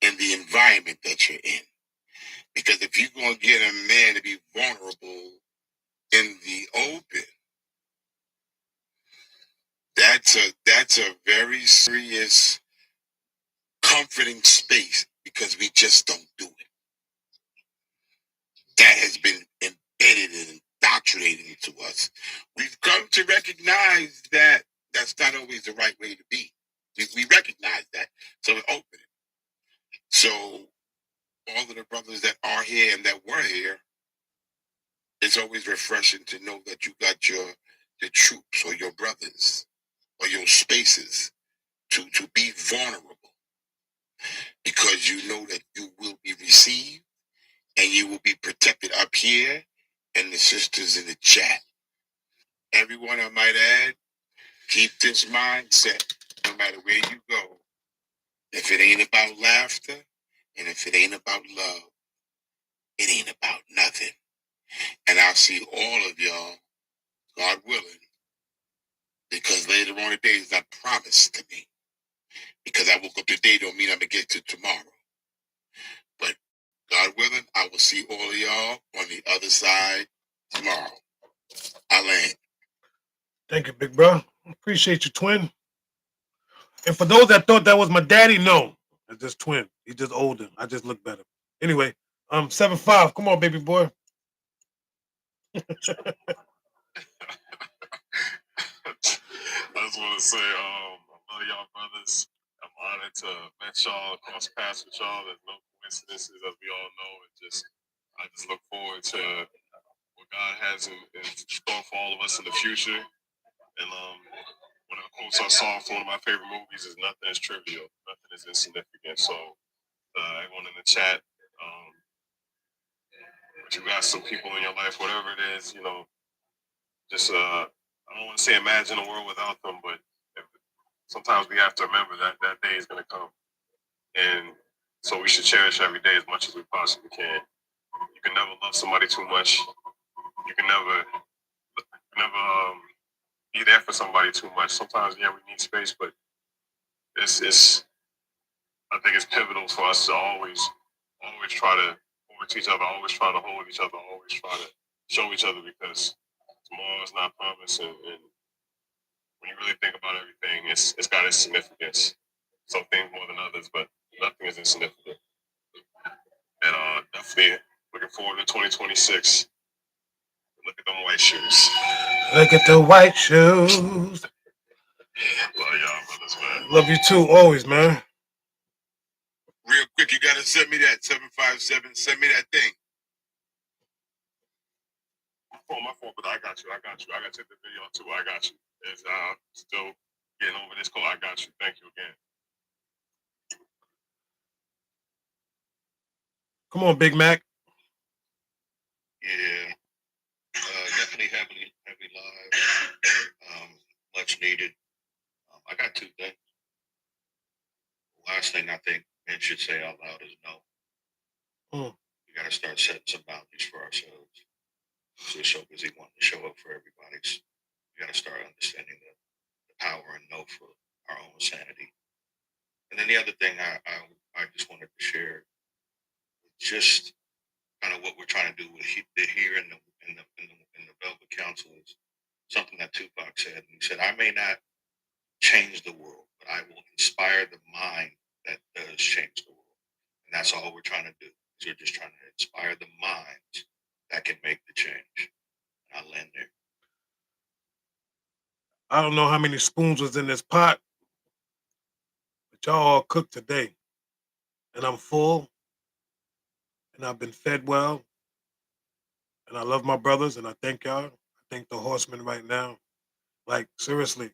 in the environment that you're in. Because if you're going to get a man to be vulnerable in the open, that's a very serious, comforting space, because we just don't do it. That has been embedded and indoctrinated into us. We've come to recognize that that's not always the right way to be. We recognize that, so we open it. So all of the brothers that are here and that were here, it's always refreshing to know that you got the troops or your brothers or your spaces to be vulnerable, because you know that you will be received and you will be protected up here, and the sisters in the chat. Everyone, I might add, keep this mindset no matter where you go. If it ain't about laughter and if it ain't about love, it ain't about nothing. And I'll see all of y'all, God willing, because later on today is not promised to me. Because I woke up today don't mean I'm going to get to tomorrow. But God willing, I will see all of y'all on the other side tomorrow. I land. Thank you, big bro. Appreciate you, twin. And for those that thought that was my daddy, no. It's just twin. He's just older. I just look better. Anyway, 7'5". Come on, baby boy. I just want to say, I love y'all, brothers. I'm honored to met y'all, cross paths with y'all. There's no coincidences, as we all know. I just look forward to what God has in store for all of us in the future. And one of the quotes I saw from one of my favorite movies is "Nothing is trivial, nothing is insignificant." So, everyone in the chat, but you got some people in your life, whatever it is, you know, just I don't want to say imagine a world without them, but sometimes we have to remember that that day is going to come, and so we should cherish every day as much as we possibly can. You can never love somebody too much. You can never be there for somebody too much. Sometimes, yeah, we need space, but it's I think it's pivotal for us to always try to hold each other, always try to hold each other, always try to show each other because tomorrow is not promised, and when you really think about everything, it's got its significance. Some things more than others, but nothing is insignificant. And definitely looking forward to 2026. Look at them white shoes. Look at the white shoes. Love y'all, brothers, man. Love you too, always, man. Real quick, you gotta send me that 757. Send me that thing. My phone, but I got you. I got you. I got to take the video too. I got you. It's still getting over this call. I got you. Thank you again. Come on, Big Mac. Yeah, definitely heavy live. Much needed. I got two things. Last thing I think men should say out loud is no. We got to start setting some boundaries for ourselves. We're so busy wanting to show up for everybody. We got to start understanding the power and know for our own sanity. And then the other thing I just wanted to share, just kind of what we're trying to do with here in the Velvet Council is something that Tupac said. And he said, "I may not change the world, but I will inspire the mind that does change the world." And that's all we're trying to do. We're just trying to inspire the minds that can make the change. And I'll end there. I don't know how many spoons was in this pot, but y'all all cooked today. And I'm full, and I've been fed well, and I love my brothers, and I thank y'all. I thank the horsemen right now. Like, seriously,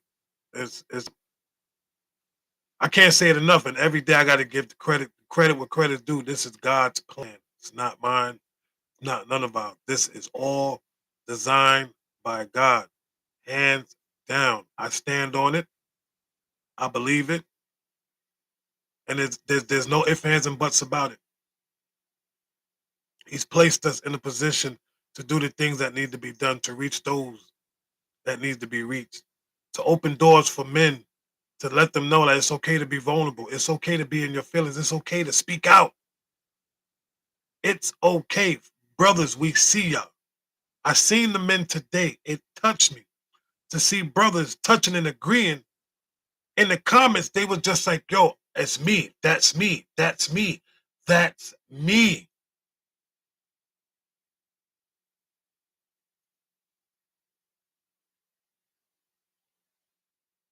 it's I can't say it enough, and every day I got to give the credit what credit's due. This is God's plan. It's not mine, not none of ours. This is all designed by God, hands down. I stand on it. I believe it, and there's no ifs, ands, and buts about it. He's placed us in a position to do the things that need to be done to reach those that need to be reached, to open doors for men, to let them know that it's okay to be vulnerable. It's okay to be in your feelings. It's okay to speak out. It's okay. Brothers, we see y'all. I seen the men today. It touched me to see brothers touching and agreeing. In the comments, they were just like, yo, it's me. That's me. That's me. That's me.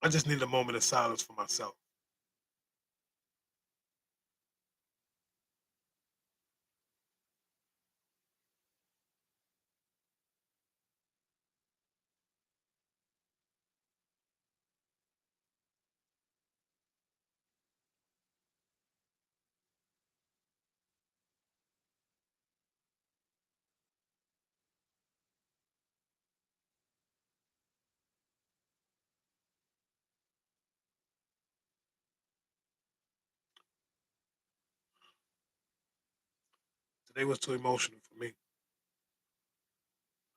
I just need a moment of silence for myself. Today was too emotional for me.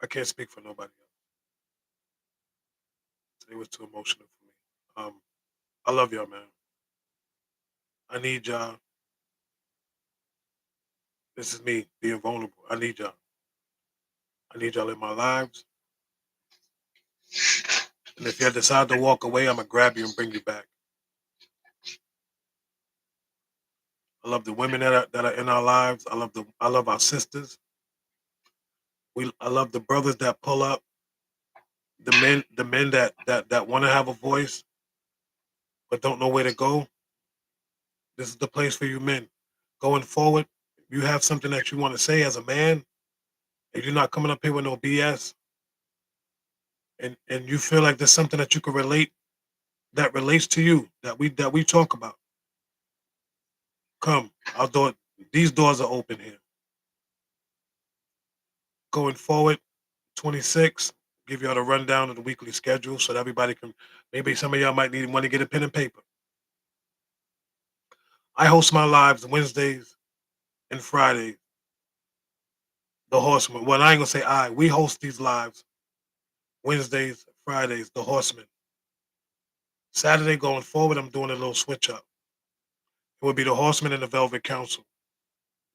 I can't speak for nobody else. Today was too emotional for me. I love y'all, man. I need y'all. This is me being vulnerable. I need y'all. I need y'all in my lives. And if you decide to walk away, I'm gonna grab you and bring you back. I love the women that are in our lives. I love our sisters. I love the brothers that pull up. The men that want to have a voice but don't know where to go. This is the place for you men. Going forward, if you have something that you want to say as a man, and you're not coming up here with no BS, and you feel like there's something that you can relate that relates to you that we talk about. Come, our door. These doors are open here. Going forward, 26, give y'all the rundown of the weekly schedule so that everybody can, maybe some of y'all might want to get a pen and paper. I host my lives Wednesdays and Fridays. The Horseman. Well, I ain't gonna say I. We host these lives Wednesdays, Fridays. The Horseman. Saturday going forward, I'm doing a little switch up. It would be the Horseman and the Velvet Council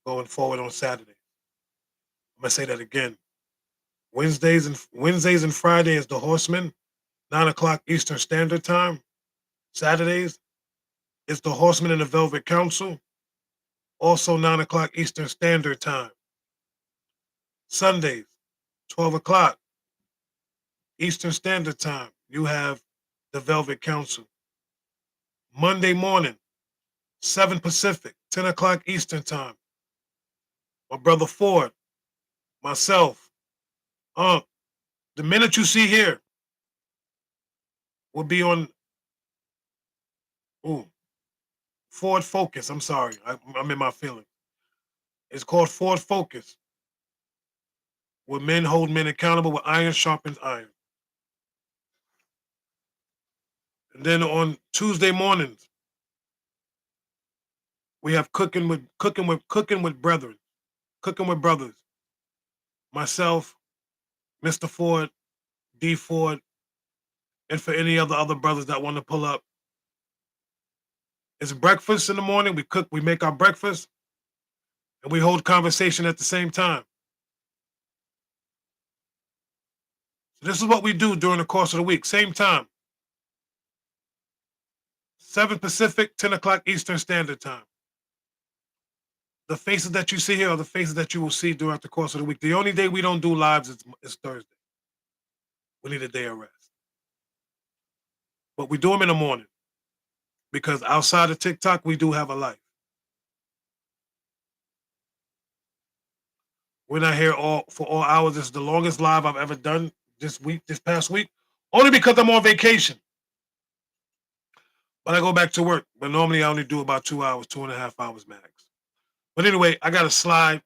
going forward on Saturday. I'm gonna say that again. Wednesdays and Fridays, the Horseman, 9 o'clock Eastern Standard Time. Saturdays, it's the Horseman and the Velvet Council, also 9 o'clock Eastern Standard Time. Sundays, 12 o'clock Eastern Standard Time. You have the Velvet Council. Monday morning, 7 Pacific, 10 o'clock Eastern Time. My brother Ford, myself, the minute you see here will be on Ford Focus. I'm sorry, I'm in my feelings. It's called Ford Focus, where men hold men accountable with iron sharpens iron. And then on Tuesday mornings, we have cooking with brethren, cooking with brothers. Myself, Mr. Ford, D Ford, and for any other brothers that want to pull up. It's breakfast in the morning. We make our breakfast, and we hold conversation at the same time. So this is what we do during the course of the week. Same time. 7 Pacific, 10 o'clock Eastern Standard Time. The faces that you see here are the faces that you will see throughout the course of the week. The only day we don't do lives is Thursday. We need a day of rest. But we do them in the morning because outside of TikTok, we do have a life. We're not here for all hours. This is the longest live I've ever done this past week, only because I'm on vacation. But I go back to work. But normally I only do about 2 hours, 2.5 hours max. But anyway, I got a slide.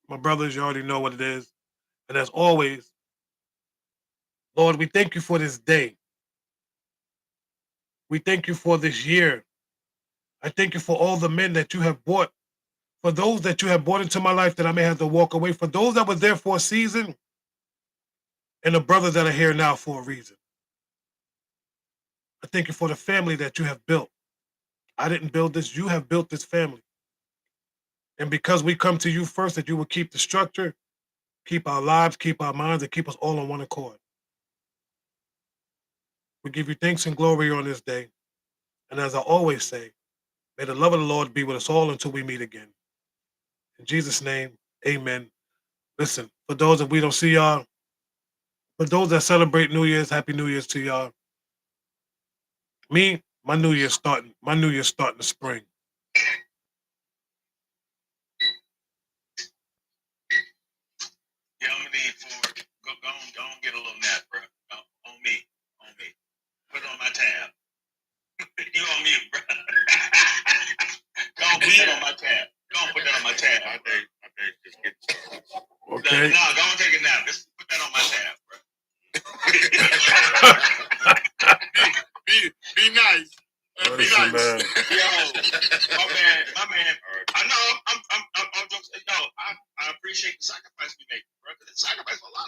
My brothers, you already know what it is. And as always, Lord, we thank you for this day. We thank you for this year. I thank you for all the men that you have brought, for those that you have brought into my life that I may have to walk away, for those that were there for a season, and the brothers that are here now for a reason. I thank you for the family that you have built. I didn't build this. You have built this family. And because we come to you first, that you will keep the structure, keep our lives, keep our minds, and keep us all on one accord. We give you thanks and glory on this day. And as I always say, may the love of the Lord be with us all until we meet again. In Jesus' name, amen. Listen, for those that we don't see y'all, for those that celebrate New Year's, Happy New Year's to y'all. Me, my New Year's starting the spring. Yeah, I'm gonna need for go on, get a little nap, bro. On me. Put it on my tab. You on mute, bro. Go on, put that on my tab. My day just getting started. Okay. No, go on, take a nap. Just put that on my tab, bro. Be nice. Be Listen, nice. man. Yo, my man. I know. I'm just, yo, I appreciate the sacrifice we make, bro. 'Cause it's sacrifice for a lot of